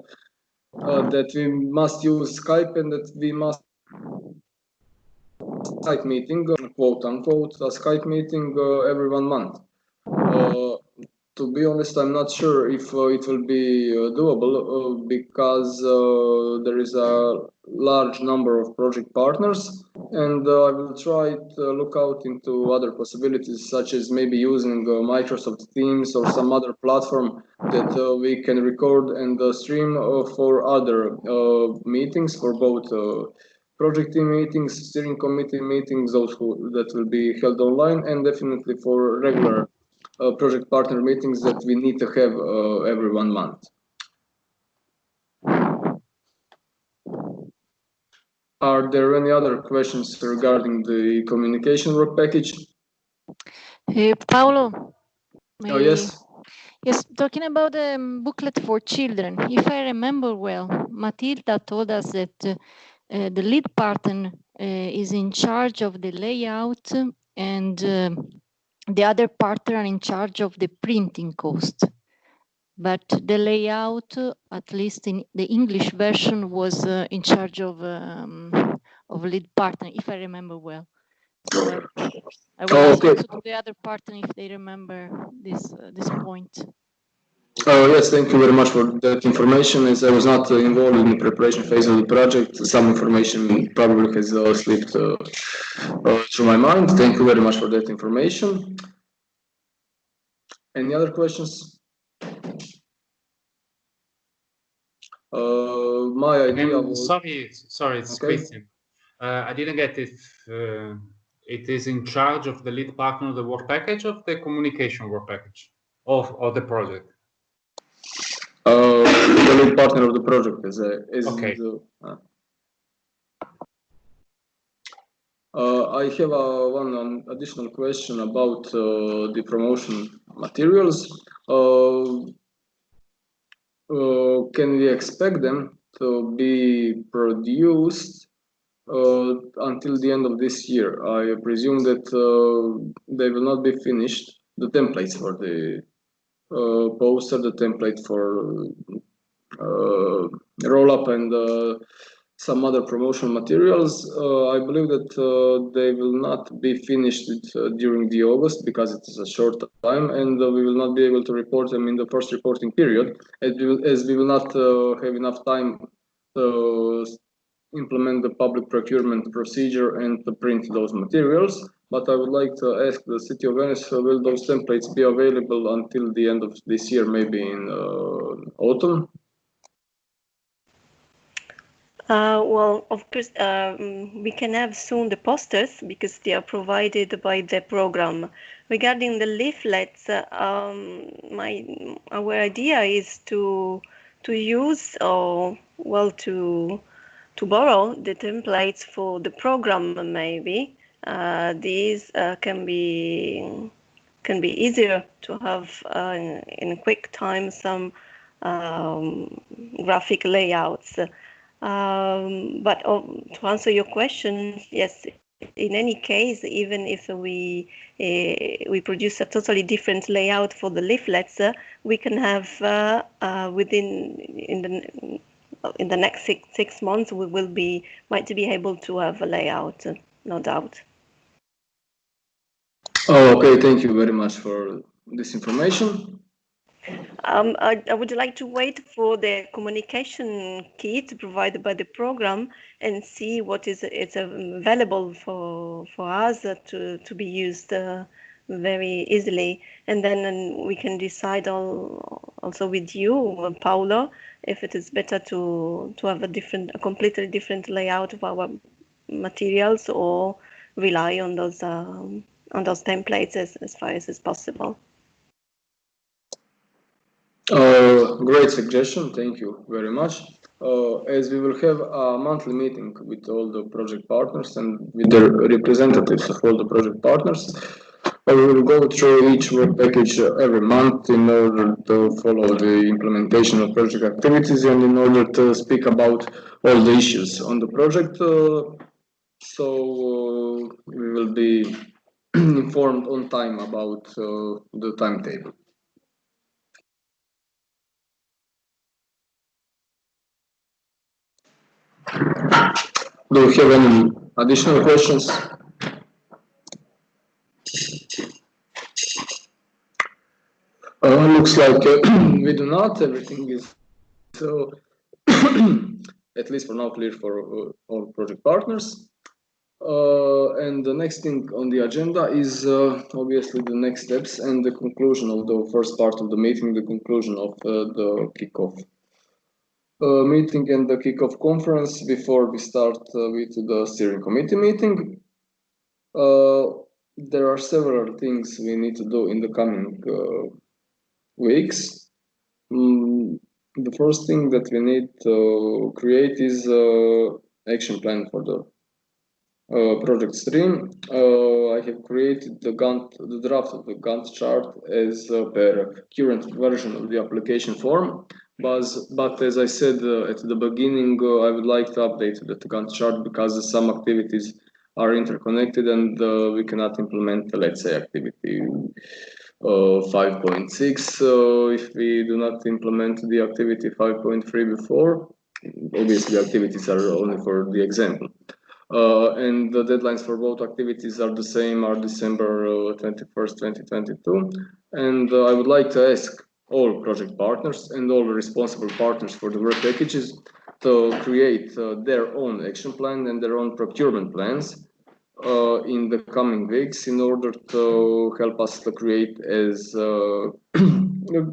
that we must use Skype and that we must Skype meeting, quote unquote, a Skype meeting every 1 month. To be honest, I'm not sure if it will be doable because there is a large number of project partners, and I will try to look out into other possibilities, such as maybe using Microsoft Teams or some other platform that we can record and stream for other meetings, for both project team meetings, steering committee meetings, those that will be held online, and definitely for regular project partner meetings that we need to have every 1 month. Are there any other questions regarding the communication work package? Paolo? Oh, yes. Yes, talking about the booklet for children, if I remember well, Matilda told us that the lead partner is in charge of the layout and the other partner are in charge of the printing cost. But the layout, at least in the English version, was in charge of lead partner, if I remember well. So I will ask also to the other partner if they remember this point. Yes, thank you very much for that information. As I was not involved in the preparation phase of the project, some information probably has slipped through my mind. Thank you very much for that information. Any other questions? My idea was... Sorry, it's Christian. I didn't get if it is in charge of the lead partner of the work package or the communication work package of the project. The lead partner of the project is okay. I have one additional question about the promotion materials. Can we expect them to be produced until the end of this year? I presume that they will not be finished, the templates for the poster, the template for roll-up and some other promotional materials. I believe that they will not be finished during the August because it is a short time, and we will not be able to report them in the first reporting period, as we will not have enough time to implement the public procurement procedure and to print those materials. But I would like to ask the City of Venice, will those templates be available until the end of this year, maybe in autumn? Well, of course, we can have soon the posters because they are provided by the program. Regarding the leaflets, our idea is to use to borrow the templates for the program, maybe these can be easier to have in quick time some graphic layouts. But to answer your question, yes, in any case, even if we produce a totally different layout for the leaflets, we can have in the next six months we might be able to have a layout, no doubt. Oh, okay, thank you very much for this information. I would like to wait for the communication kit provided by the program and see what is available for us to be used very easily, and then we can decide also with you, Paolo, if it is better to have a completely different layout of our materials or rely on those templates as far as is possible. Great suggestion, thank you very much. As we will have a monthly meeting with all the project partners and with the representatives of all the project partners, we will go through each work package every month in order to follow the implementation of project activities and in order to speak about all the issues on the project. So we will be informed on time about the timetable. Do you have any additional questions? Looks like we do not. Everything is so, at least for now, clear for all project partners. And the next thing on the agenda is obviously the next steps and the conclusion of the first part of the meeting, the conclusion of the kickoff meeting and the kickoff conference before we start with the steering committee meeting. There are several things we need to do in the coming weeks. The first thing that we need to create is action plan for the project stream. I have created the draft of the Gantt chart as per current version of the application form. But as I said at the beginning, I would like to update the Gantt chart because some activities are interconnected and we cannot implement, let's say, activity 5.6 if we do not implement the activity 5.3 before. Obviously, activities are only for the example. And the deadlines for both activities are the same, are December 21st, 2022. And I would like to ask all project partners and all responsible partners for the work packages to create their own action plan and their own procurement plans in the coming weeks in order to help us to create as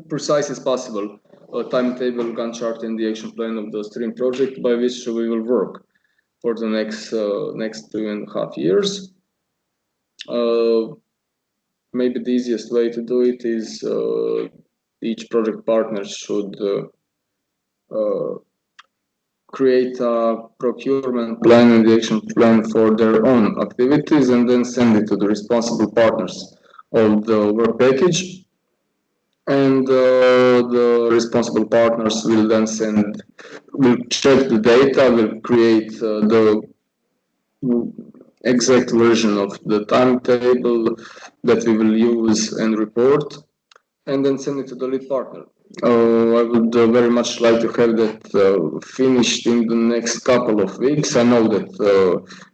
precise as possible a timetable, Gantt chart, and the action plan of the stream project by which we will work for the next 2.5 years. Maybe the easiest way to do it is each project partner should create a procurement plan and the action plan for their own activities and then send it to the responsible partners of the work package. And the responsible partners will then will check the data, will create the exact version of the timetable that we will use and report, and then send it to the lead partner. I would very much like to have that finished in the next couple of weeks. I know that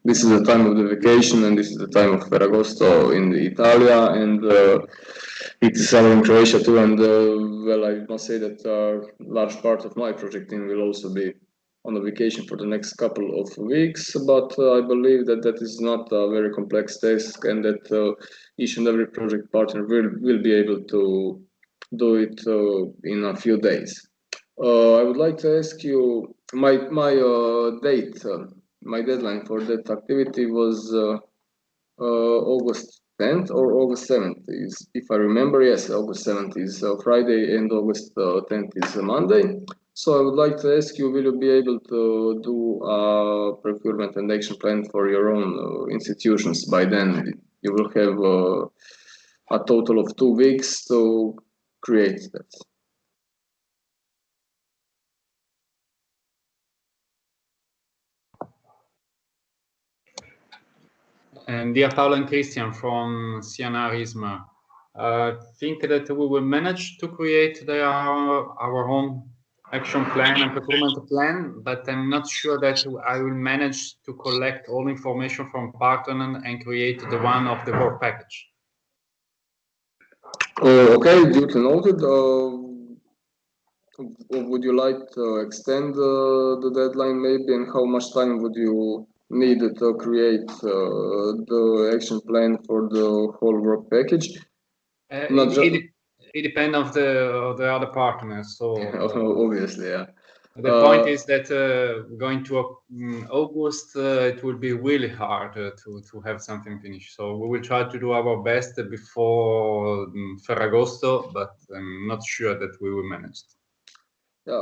this is the time of the vacation and this is the time of Ferragosto in Italia, and it is summer in Croatia too. And well, I must say that a large part of my project team will also be on a vacation for the next couple of weeks. But I believe that that is not a very complex task, and that each and every project partner will be able to do it in a few days. I would like to ask you, my deadline for that activity was August 10th or August 7th, if I remember. Yes, August 7th is Friday and August 10th is Monday. So I would like to ask you, will you be able to do a procurement and action plan for your own institutions by then? You will have a total of 2 weeks to create that. And dear Paolo and Christian from CNR ISMA, I think that we will manage to create our own action plan and procurement plan, but I'm not sure that I will manage to collect all information from partner and create the one of the work package. Okay, duly noted. Would you like to extend the deadline maybe, and how much time would you need to create the action plan for the whole work package? It depends of the other partners. So obviously, yeah. The point is that going to August, it will be really hard to have something finished. So we will try to do our best before Ferragosto, but I'm not sure that we will manage. Yeah,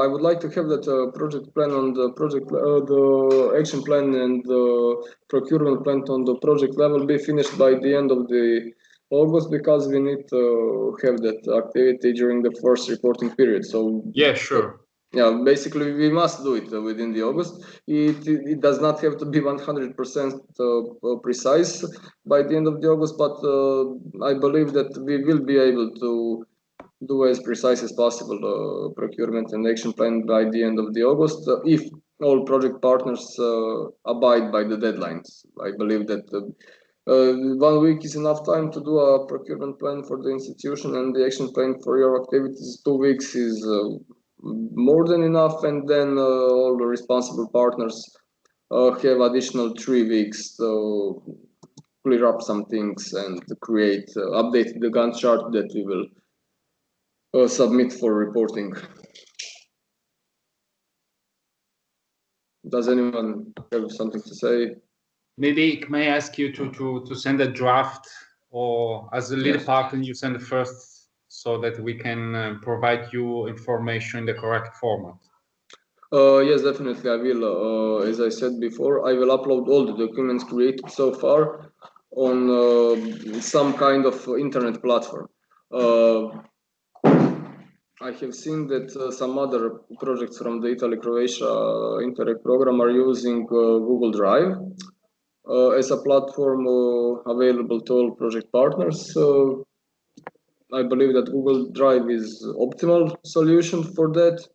I would like to have that project plan on the project, the action plan and the procurement plan on the project level be finished by the end of the August, because we need to have that activity during the first reporting period. So yeah, sure. Yeah, basically we must do it within the August. It does not have to be 100% precise by the end of the August, but I believe that we will be able to do as precise as possible procurement and action plan by the end of the August, if all project partners abide by the deadlines. I believe that 1 week is enough time to do a procurement plan for the institution, and the action plan for your activities 2 weeks is more than enough, and then all the responsible partners have additional 3 weeks to clear up some things and to create, update the Gantt chart that we will submit for reporting. Does anyone have something to say? Maybe may I ask you to send a draft, or as a lead partner you send the first, so that we can provide you information in the correct format. Yes, definitely I will. As I said before, I will upload all the documents created so far on some kind of internet platform. I have seen that some other projects from the Italy-Croatia Interreg program are using Google Drive as a platform available to all project partners. I believe that Google Drive is optimal solution for that.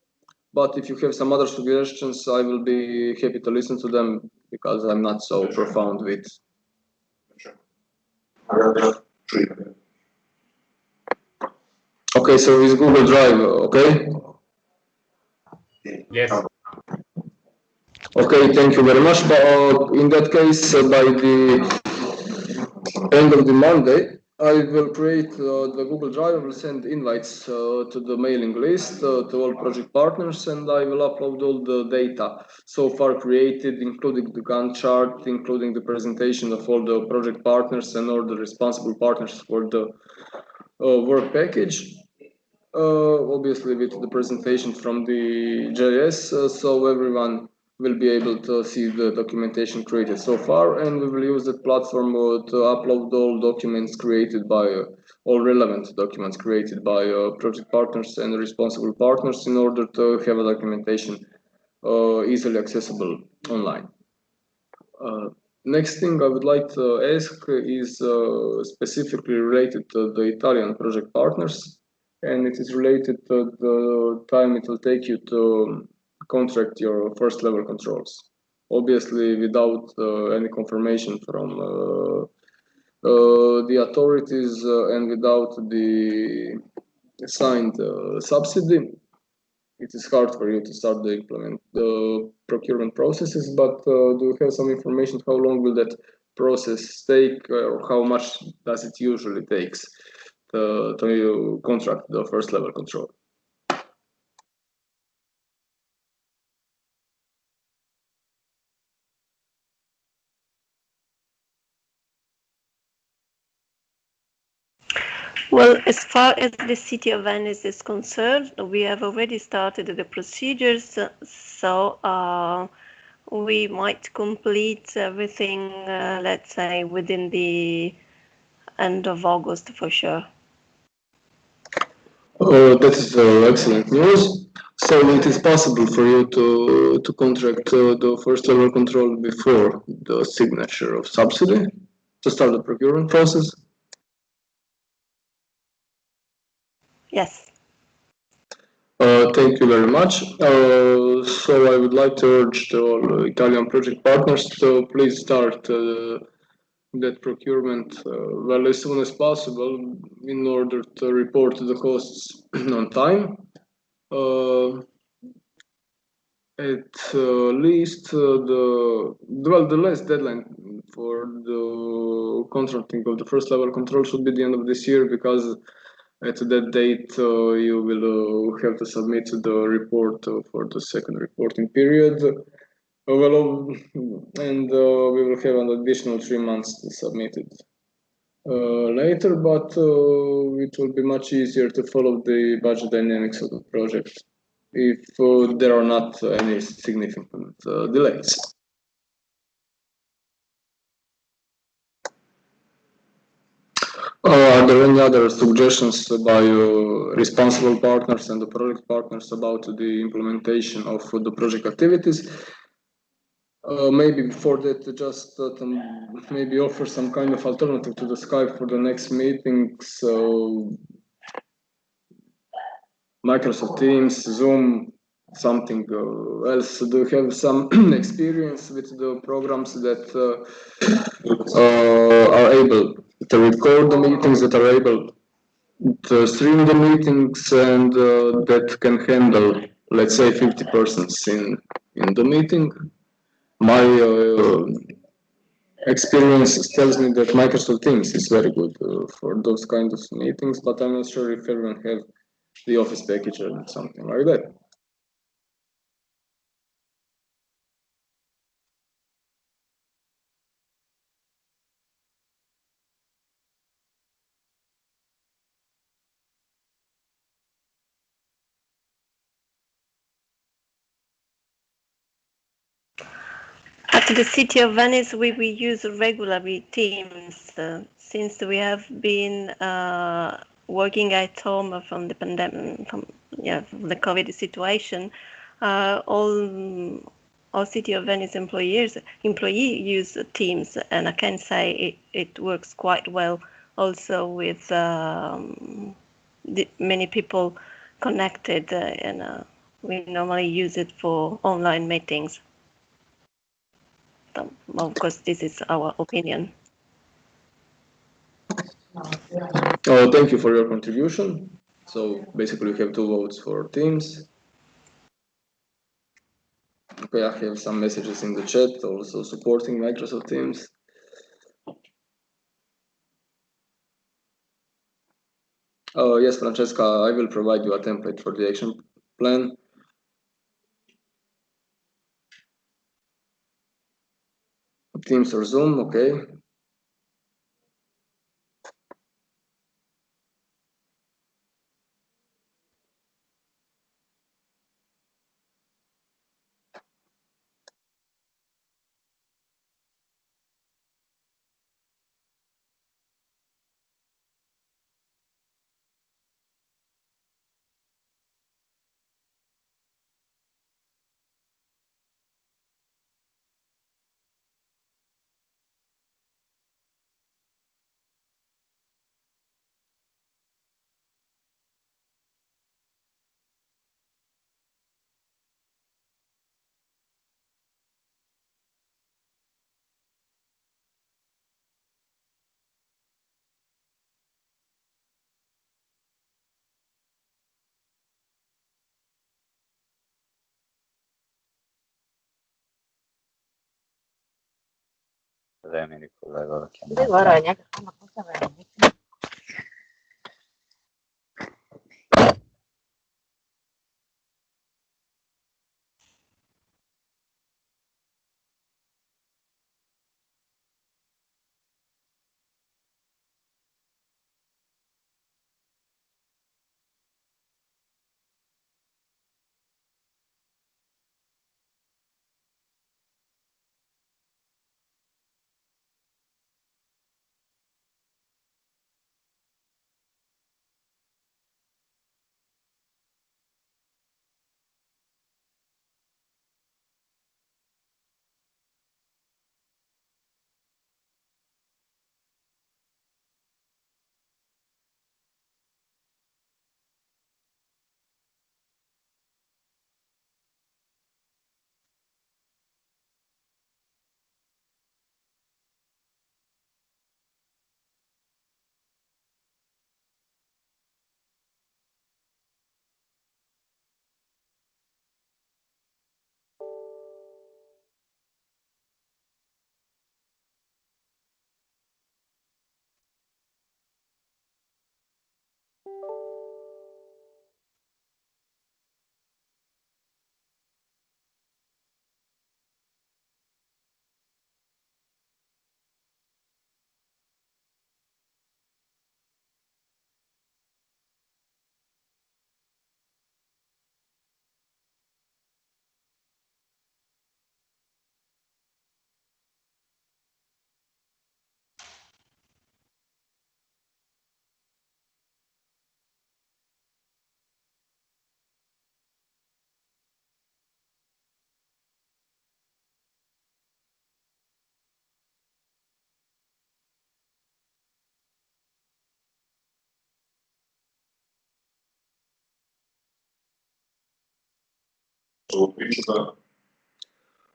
But if you have some other suggestions, I will be happy to listen to them, because I'm not so profound with. Okay, so is Google Drive okay? Yes. Okay, thank you very much. But in that case, by the end of the Monday, I will create the Google Drive. I will send invites to the mailing list to all project partners, and I will upload all the data so far created, including the Gantt chart, including the presentation of all the project partners and all the responsible partners for the work package. Obviously with the presentation from the JS, so everyone will be able to see the documentation created so far, and we will use that platform to upload all documents created by all relevant documents created by project partners and responsible partners, in order to have a documentation easily accessible online. Next thing I would like to ask is specifically related to the Italian project partners, and it is related to the time it will take you to contract your first level controls. Obviously, without any confirmation from the authorities and without the assigned subsidy, it is hard for you to start the procurement processes. But do you have some information how long will that process take, or how much does it usually takes to contract the first level control? Well, as far as the City of Venice is concerned, we have already started the procedures, so we might complete everything, let's say, within the end of August for sure. That is excellent news. So it is possible for you to contract the first level control before the signature of subsidy to start the procurement process? Yes. Thank you very much. So I would like to urge the all Italian project partners to please start that procurement well as soon as possible in order to report the costs on time. At least the last deadline for the contracting of the first level control should be the end of this year, because at that date you will have to submit the report for the second reporting period. And we will have an additional 3 months to submit it later, but it will be much easier to follow the budget dynamics of the project if there are not any significant delays. Are there any other suggestions by responsible partners and the project partners about the implementation of the project activities? Maybe before that, just maybe offer some kind of alternative to the Skype for the next meeting. So Microsoft Teams, Zoom, something else. Do you have some experience with the programs that are able to record the meetings, that are able to stream the meetings, and that can handle, let's say, 50 persons in the meeting? My experience tells me that Microsoft Teams is very good for those kinds of meetings, but I'm not sure if everyone has the Office package or something like that. At the City of Venice, we use regularly Teams since we have been working at home from the pandemic, from the COVID situation. All City of Venice employees use Teams, and I can say it works quite well. Also with many people connected, and we normally use it for online meetings. Well, of course, this is our opinion. Thank you for your contribution. So basically, we have 2 votes for Teams. Okay, I have some messages in the chat also supporting Microsoft Teams. Yes, Francesca, I will provide you a template for the action plan. Teams or Zoom, okay. Mi ricollego la chiamata.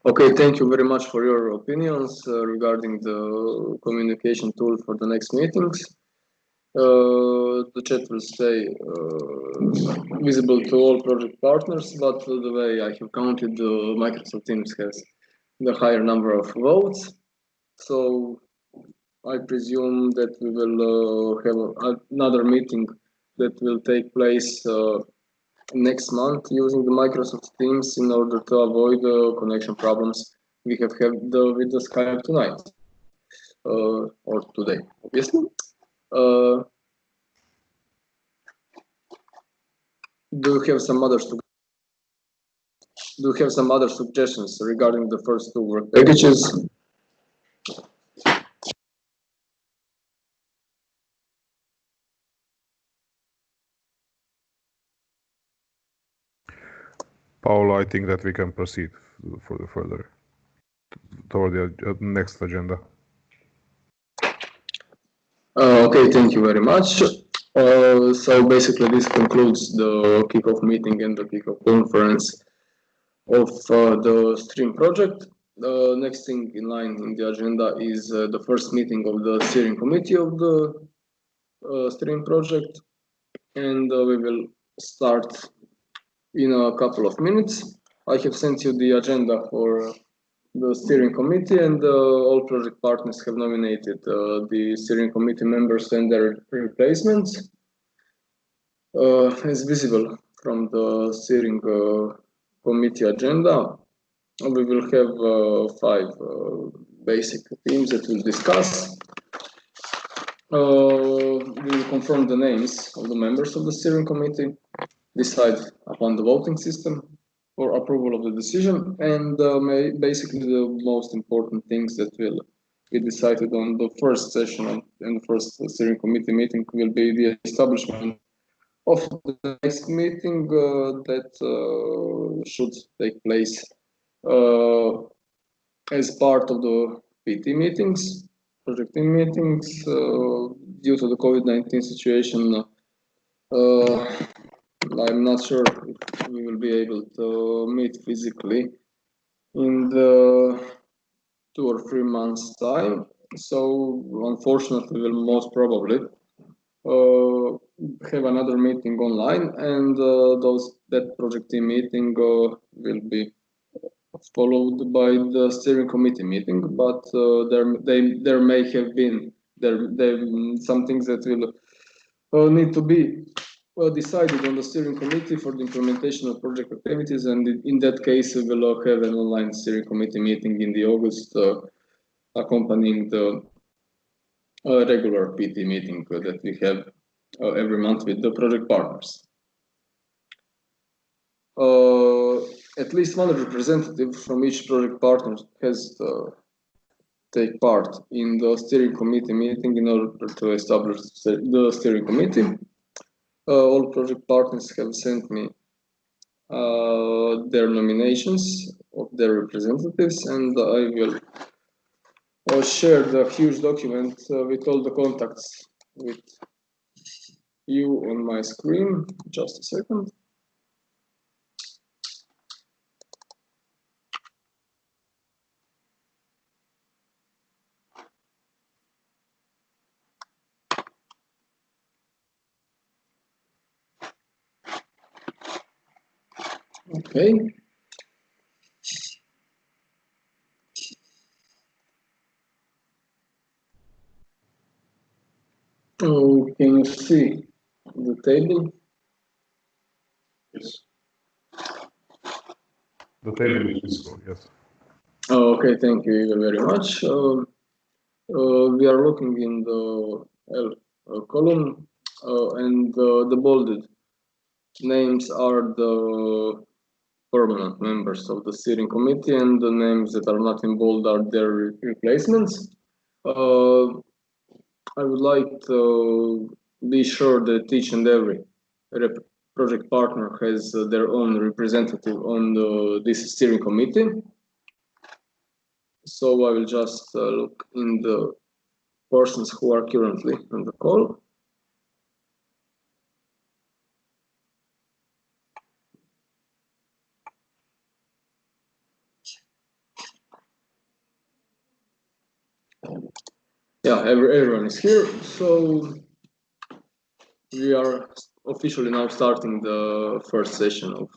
Okay, thank you very much for your opinions regarding the communication tool for the next meetings. The chat will stay visible to all project partners, but the way I have counted, Microsoft Teams has the higher number of votes. So I presume that we will have another meeting that will take place next month using the Microsoft Teams in order to avoid connection problems we have had with the Skype tonight or today, obviously. Do you have some other suggestions regarding the first two work packages? Paolo, I think that we can proceed for the further toward the next agenda. Okay, thank you very much. So basically, this concludes the kickoff meeting and the kickoff conference of the stream project. The next thing in line in the agenda is the first meeting of the steering committee of the stream project, and we will start in a couple of minutes. I have sent you the agenda for the steering committee, and all project partners have nominated the steering committee members and their replacements. As visible from the steering committee agenda, we will have 5 basic themes that we'll discuss. We will confirm the names of the members of the steering committee, decide upon the voting system for approval of the decision, and basically the most important things that will be decided on the first session and the first steering committee meeting will be the establishment of the next meeting that should take place as part of the PT meetings, project team meetings. Due to the COVID-19 situation, I'm not sure if we will be able to meet physically in the 2 or 3 months time. So unfortunately, we'll most probably have another meeting online, and that project team meeting will be followed by the steering committee meeting. But there may have been some things that will need to be decided on the steering committee for the implementation of project activities, and in that case we will have an online steering committee meeting in the August accompanying the regular PT meeting that we have every month with the project partners. At least one representative from each project partner has to take part in the steering committee meeting in order to establish the steering committee. All project partners have sent me their nominations of their representatives, and I will share the huge document with all the contacts with you on my screen. Just a second. Okay. Oh, can you see the table? Yes. The table is visible, yes. Okay, thank you very much. We are looking in the L column, and the bolded names are the permanent members of the steering committee, and the names that are not in bold are their replacements. I would like to be sure that each and every project partner has their own representative on this steering committee. So I will just look in the persons who are currently on the call. Yeah, everyone is here. So we are officially now starting the first session of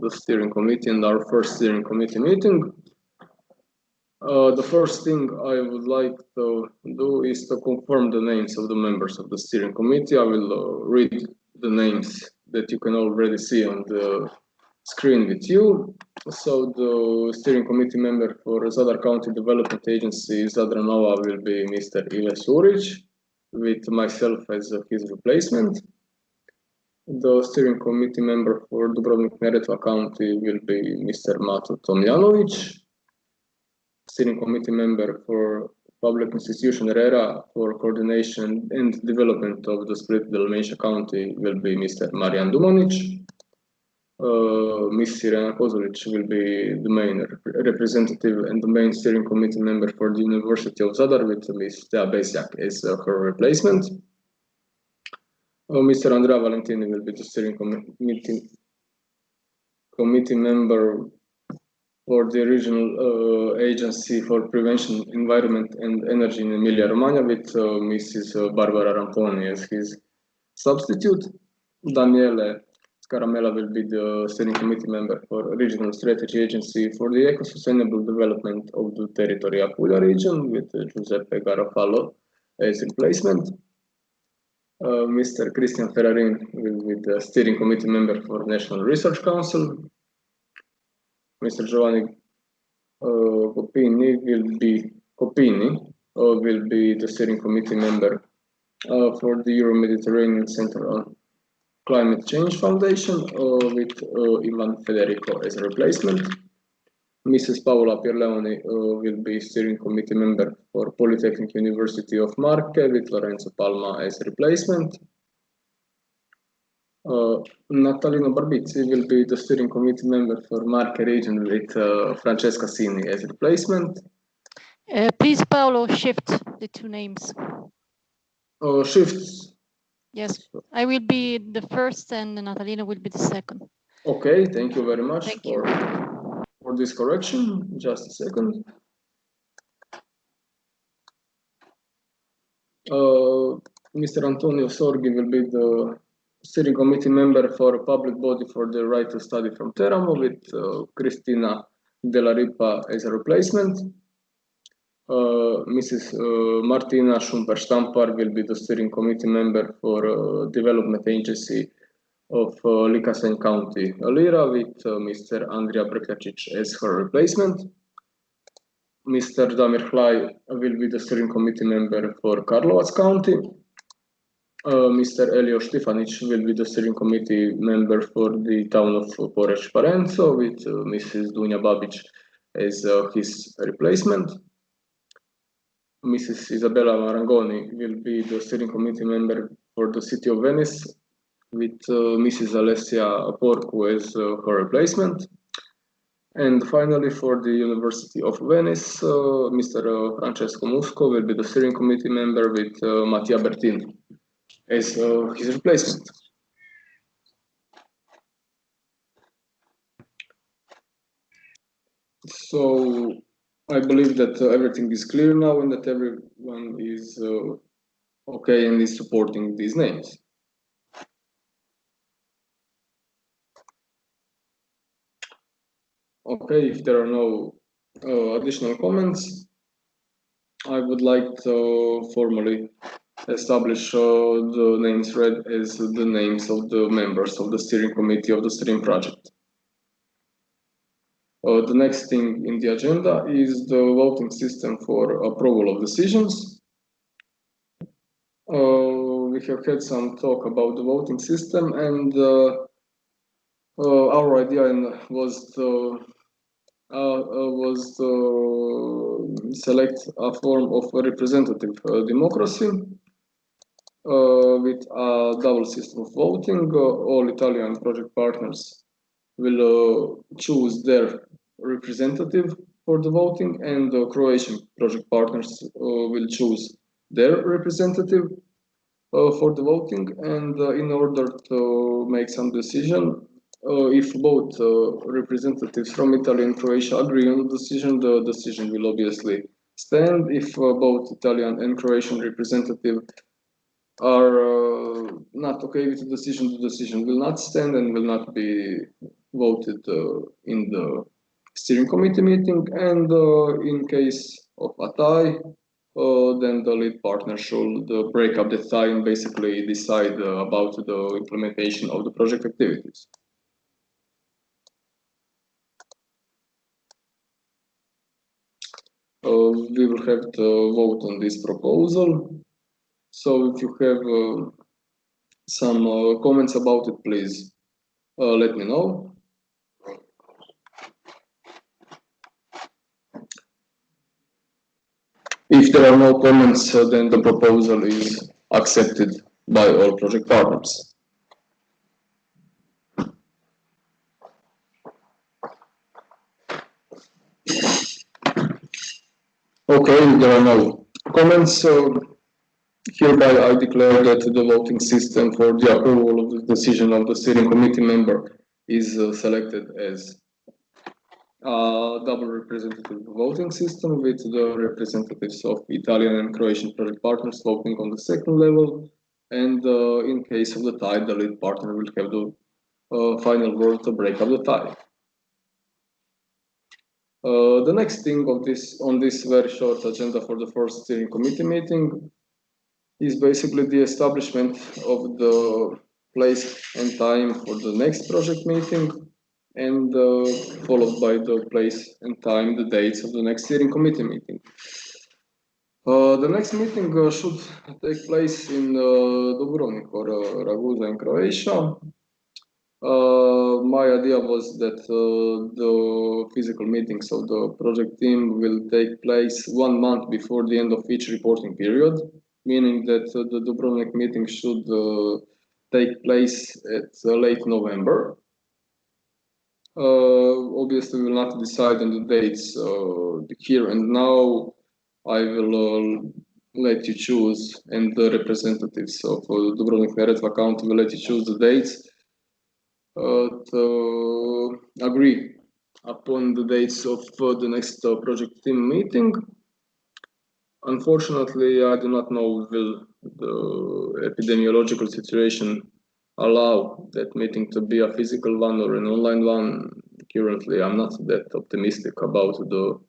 the steering committee and our first steering committee meeting. The first thing I would like to do is to confirm the names of the members of the steering committee. I will read the names that you can already see on the screen with you. So the steering committee member for Zadar County Development Agency Zadra Nova will be Mr. Ile Suric, with myself as his replacement. The steering committee member for Dubrovnik-Neretva County will be Mr. Mato Tomljanovic. Steering committee member for Public Institution RERA for coordination and development of the Split-Dalmatia County will be Mr. Marian Dumanic. Ms. Irena Kozolic will be the main representative and the main steering committee member for the University of Zadar, with Ms. Tea Besjak as her replacement. Mr. Andrea Valentini will be the steering committee member for the Regional Agency for Prevention, Environment and Energy in Emilia-Romagna, with Mrs. Barbara Ramponi as his substitute. Daniele Scaramella will be the steering committee member for Regional Strategy Agency for the Eco-Sustainable Development of the Territory Apulia region, with Giuseppe Garofalo as replacement. Mr. Christian Ferrarin will be the steering committee member for National Research Council. Mr. Giovanni Copini will be the steering committee member for the Euro-Mediterranean Center on Climate Change Foundation, with Ivan Federico as a replacement. Mrs. Paola Pierleoni will be steering committee member for Polytechnic University of Marche, with Lorenzo Palma as a replacement. Natalino Barbizzi will be the steering committee member for Marche region, with Francesca Sini as a replacement. Please, Paolo, shift the two names. Shifts. Yes, I will be the first and Natalino will be the second. Okay, thank you very much for this correction. Just a second. Mr. Antonio Sorgi will be the steering committee member for a public body for the right to study from Teramo, with Cristina Della Ripa as a replacement. Mrs. Martina Schumper-Stampar will be the steering committee member for Development Agency of Licasen County, Lira, with Mr. Andrija Brkljačić as her replacement. Mr. Damir Hlaj will be the steering committee member for Karlovac County. Mr. Elio Štifanić will be the steering committee member for the town of Poreč Parenzo, with Mrs. Dunja Babić as his replacement. Mrs. Isabella Marangoni will be the steering committee member for the City of Venice, with Mrs. Alessia Porcu as her replacement. And finally, for the University of Venice, Mr. Francesco Musco will be the steering committee member, with Mattia Bertini as his replacement. So I believe that everything is clear now and that everyone is okay and is supporting these names. Okay, if there are no additional comments, I would like to formally establish the names read as the names of the members of the steering committee of the STREAM project. The next thing in the agenda is the voting system for approval of decisions. We have had some talk about the voting system, and our idea was to select a form of representative democracy with a double system of voting. All Italian project partners will choose their representative for the voting, and the Croatian project partners will choose their representative for the voting. And in order to make some decision, if both representatives from Italy and Croatia agree on the decision will obviously stand. If both Italian and Croatian representative are not okay with the decision will not stand and will not be voted in the steering committee meeting. And in case of a tie, then the lead partner should break up the tie and basically decide about the implementation of the project activities. We will have to vote on this proposal. So if you have some comments about it, please let me know. If there are no comments, then the proposal is accepted by all project partners. Okay, there are no comments. Hereby I declare that the voting system for the approval of the decision of the steering committee member is selected as a double representative voting system, with the representatives of Italian and Croatian project partners voting on the second level, and in case of the tie, the lead partner will have the final word to break up the tie. The next thing on this very short agenda for the first steering committee meeting is basically the establishment of the place and time for the next project meeting, and followed by the place and time, the dates of the next steering committee meeting. The next meeting should take place in Dubrovnik or Raguza in Croatia. My idea was that the physical meetings of the project team will take place 1 month before the end of each reporting period, meaning that the Dubrovnik meeting should take place at late November. Obviously, we will not decide on the dates here and now. I will let you choose, and the representatives of Dubrovnik-Neretva County will let you choose the dates to agree upon the dates of the next project team meeting. Unfortunately, I do not know will the epidemiological situation allow that meeting to be a physical one or an online one. Currently, I'm not that optimistic about the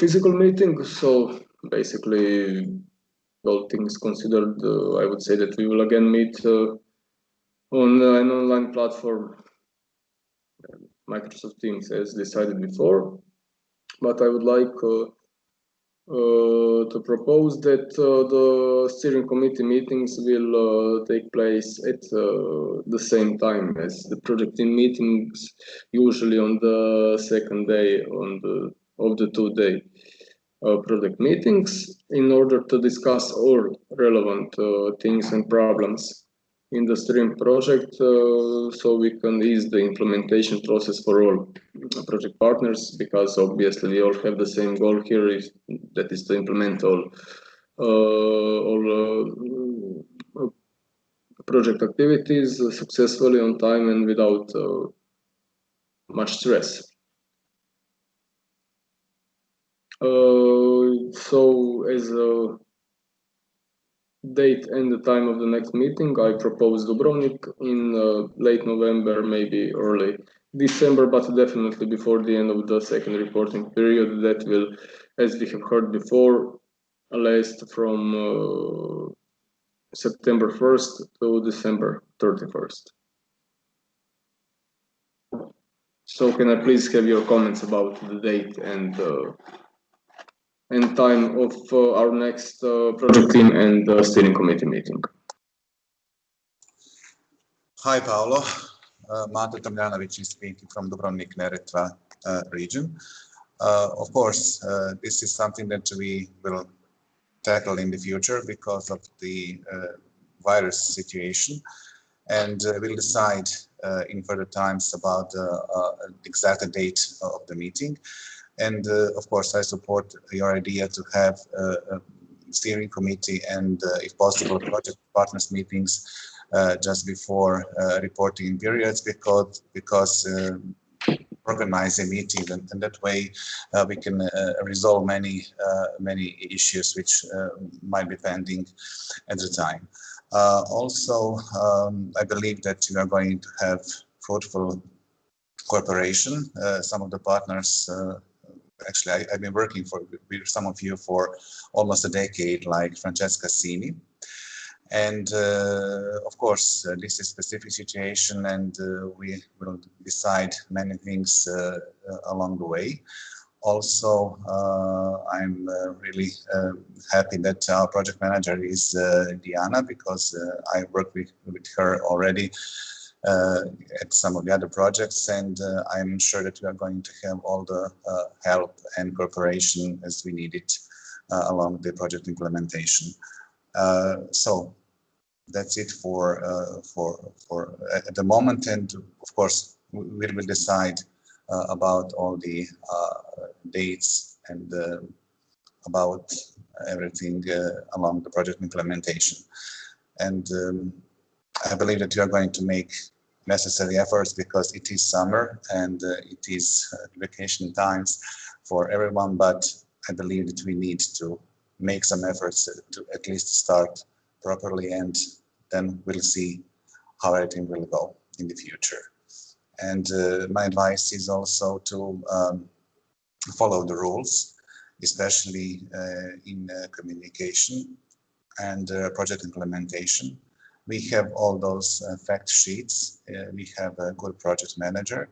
physical meeting. So basically, all things considered, I would say that we will again meet on an online platform, Microsoft Teams, as decided before. But I would like to propose that the steering committee meetings will take place at the same time as the project team meetings, usually on the second day of the 2-day project meetings, in order to discuss all relevant things and problems in the stream project, so we can ease the implementation process for all project partners, because obviously we all have the same goal here, that is to implement all project activities successfully, on time, and without much stress. So as a date and the time of the next meeting, I propose Dubrovnik in late November, maybe early December, but definitely before the end of the second reporting period. That will, as we have heard before, last from September 1st to December 31st. So can I please have your comments about the date and time of our next project team and steering committee meeting? Hi, Paolo. Mate Tomljanovic is speaking from Dubrovnik-Neretva region. Of course, this is something that we will tackle in the future because of the virus situation, and we'll decide in further times about the exact date of the meeting. And of course, I support your idea to have a steering committee and, if possible, project partners meetings just before reporting periods, because organize a meeting, and that way we can resolve many issues which might be pending at the time. Also, I believe that we are going to have fruitful cooperation. Some of the partners, actually, I've been working with some of you for almost a decade, like Francesca Sini. And of course, this is a specific situation, and we will decide many things along the way. Also, I'm really happy that our project manager is Diana, because I worked with her already at some of the other projects, and I'm sure that we are going to have all the help and cooperation as we need it along the project implementation. So that's it for at the moment, and of course we will decide about all the dates and about everything along the project implementation. And I believe that you are going to make necessary efforts, because it is summer and it is vacation times for everyone, but I believe that we need to make some efforts to at least start properly, and then we'll see how everything will go in the future. And my advice is also to follow the rules, especially in communication and project implementation. We have all those fact sheets. We have a good project manager.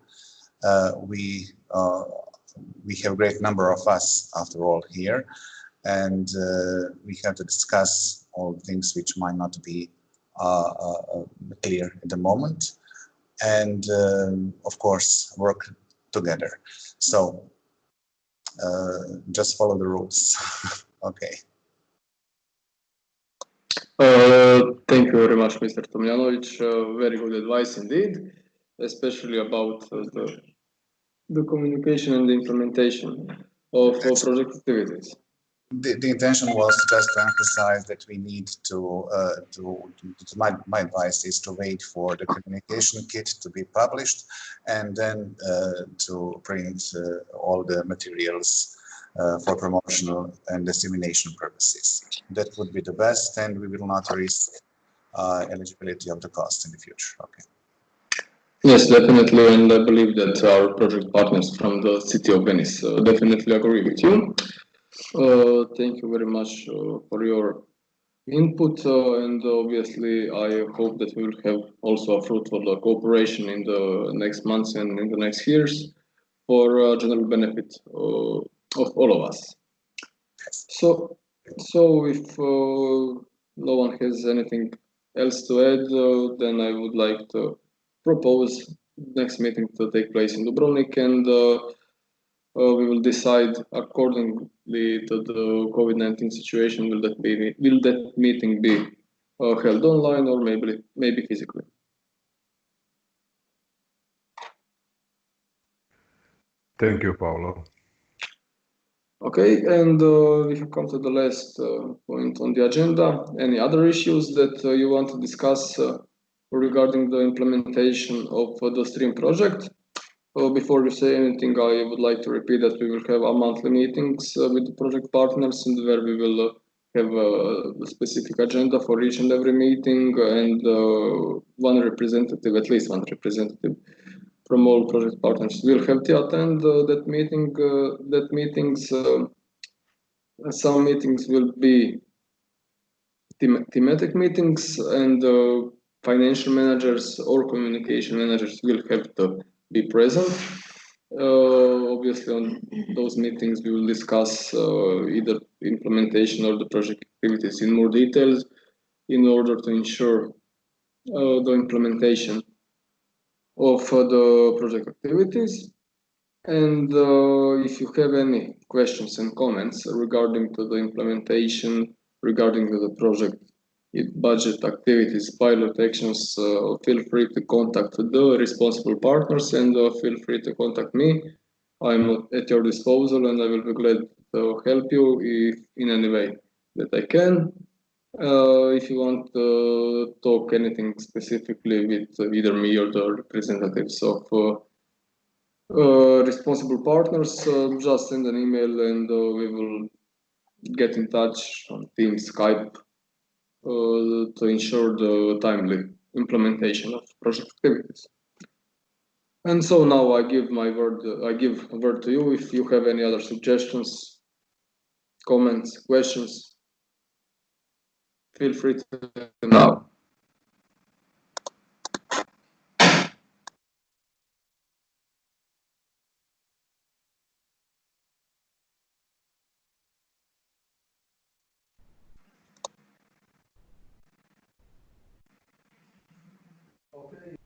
We have a great number of us, after all, here, and we have to discuss all things which might not be clear at the moment, and of course work together. So just follow the rules. Okay. Thank you very much, Mr. Tomljanovic. Very good advice indeed, especially about the communication and the implementation of project activities. The intention was just to emphasize that we need to my advice is to wait for the communication kit to be published, and then to print all the materials for promotional and dissemination purposes. That would be the best, and we will not risk eligibility of the cost in the future. Okay. Yes, definitely, and I believe that our project partners from the City of Venice definitely agree with you. Thank you very much for your input, and obviously I hope that we will have also a fruitful cooperation in the next months and in the next years for general benefit of all of us. So if no one has anything else to add, then I would like to propose next meeting to take place in Dubrovnik, and we will decide accordingly to the COVID-19 situation. Will that meeting be held online or maybe physically? Thank you, Paolo. Okay, and we have come to the last point on the agenda. Any other issues that you want to discuss regarding the implementation of the STREAM project? Before we say anything, I would like to repeat that we will have our monthly meetings with the project partners, and where we will have a specific agenda for each and every meeting, and at least one representative from all project partners will have to attend that meeting. Some meetings will be thematic meetings, and financial managers or communication managers will have to be present. Obviously, on those meetings, we will discuss either implementation or the project activities in more details in order to ensure the implementation of the project activities. And if you have any questions and comments regarding to the implementation, regarding to the project budget activities, pilot actions, feel free to contact the responsible partners, and feel free to contact me. I'm at your disposal, and I will be glad to help you if in any way that I can. If you want to talk anything specifically with either me or the representatives of responsible partners, just send an email and we will get in touch on Teams, Skype to ensure the timely implementation of project activities. And so now I give a word to you if you have any other suggestions, comments, questions. Feel free to now. Okay.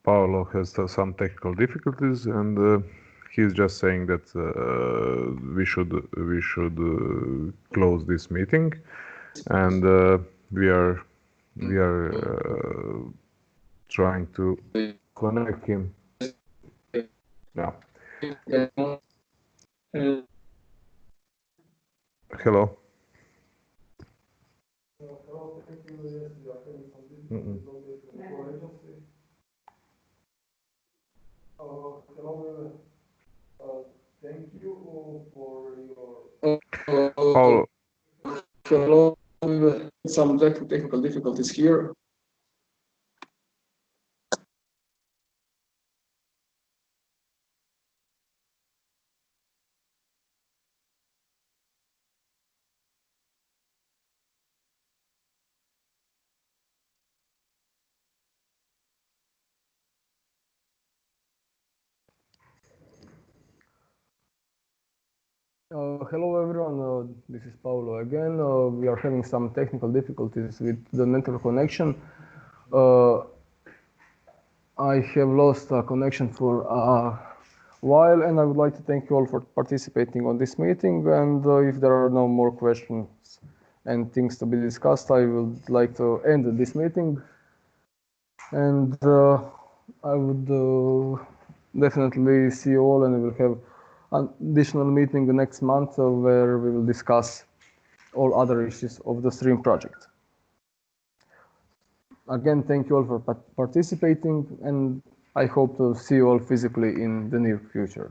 Paolo has some technical difficulties, and he's just saying that we should close this meeting, and we are trying to connect him. Yeah. Hello. Thank you for your Paolo. Hello, some technical difficulties here. Hello everyone, this is Paolo again. We are having some technical difficulties with the network connection. I have lost a connection for a while, and I would like to thank you all for participating on this meeting. And if there are no more questions and things to be discussed, I would like to end this meeting. And I would definitely see you all, and we will have an additional meeting the next month where we will discuss all other issues of the STREAM project. Again, thank you all for participating, and I hope to see you all physically in the near future.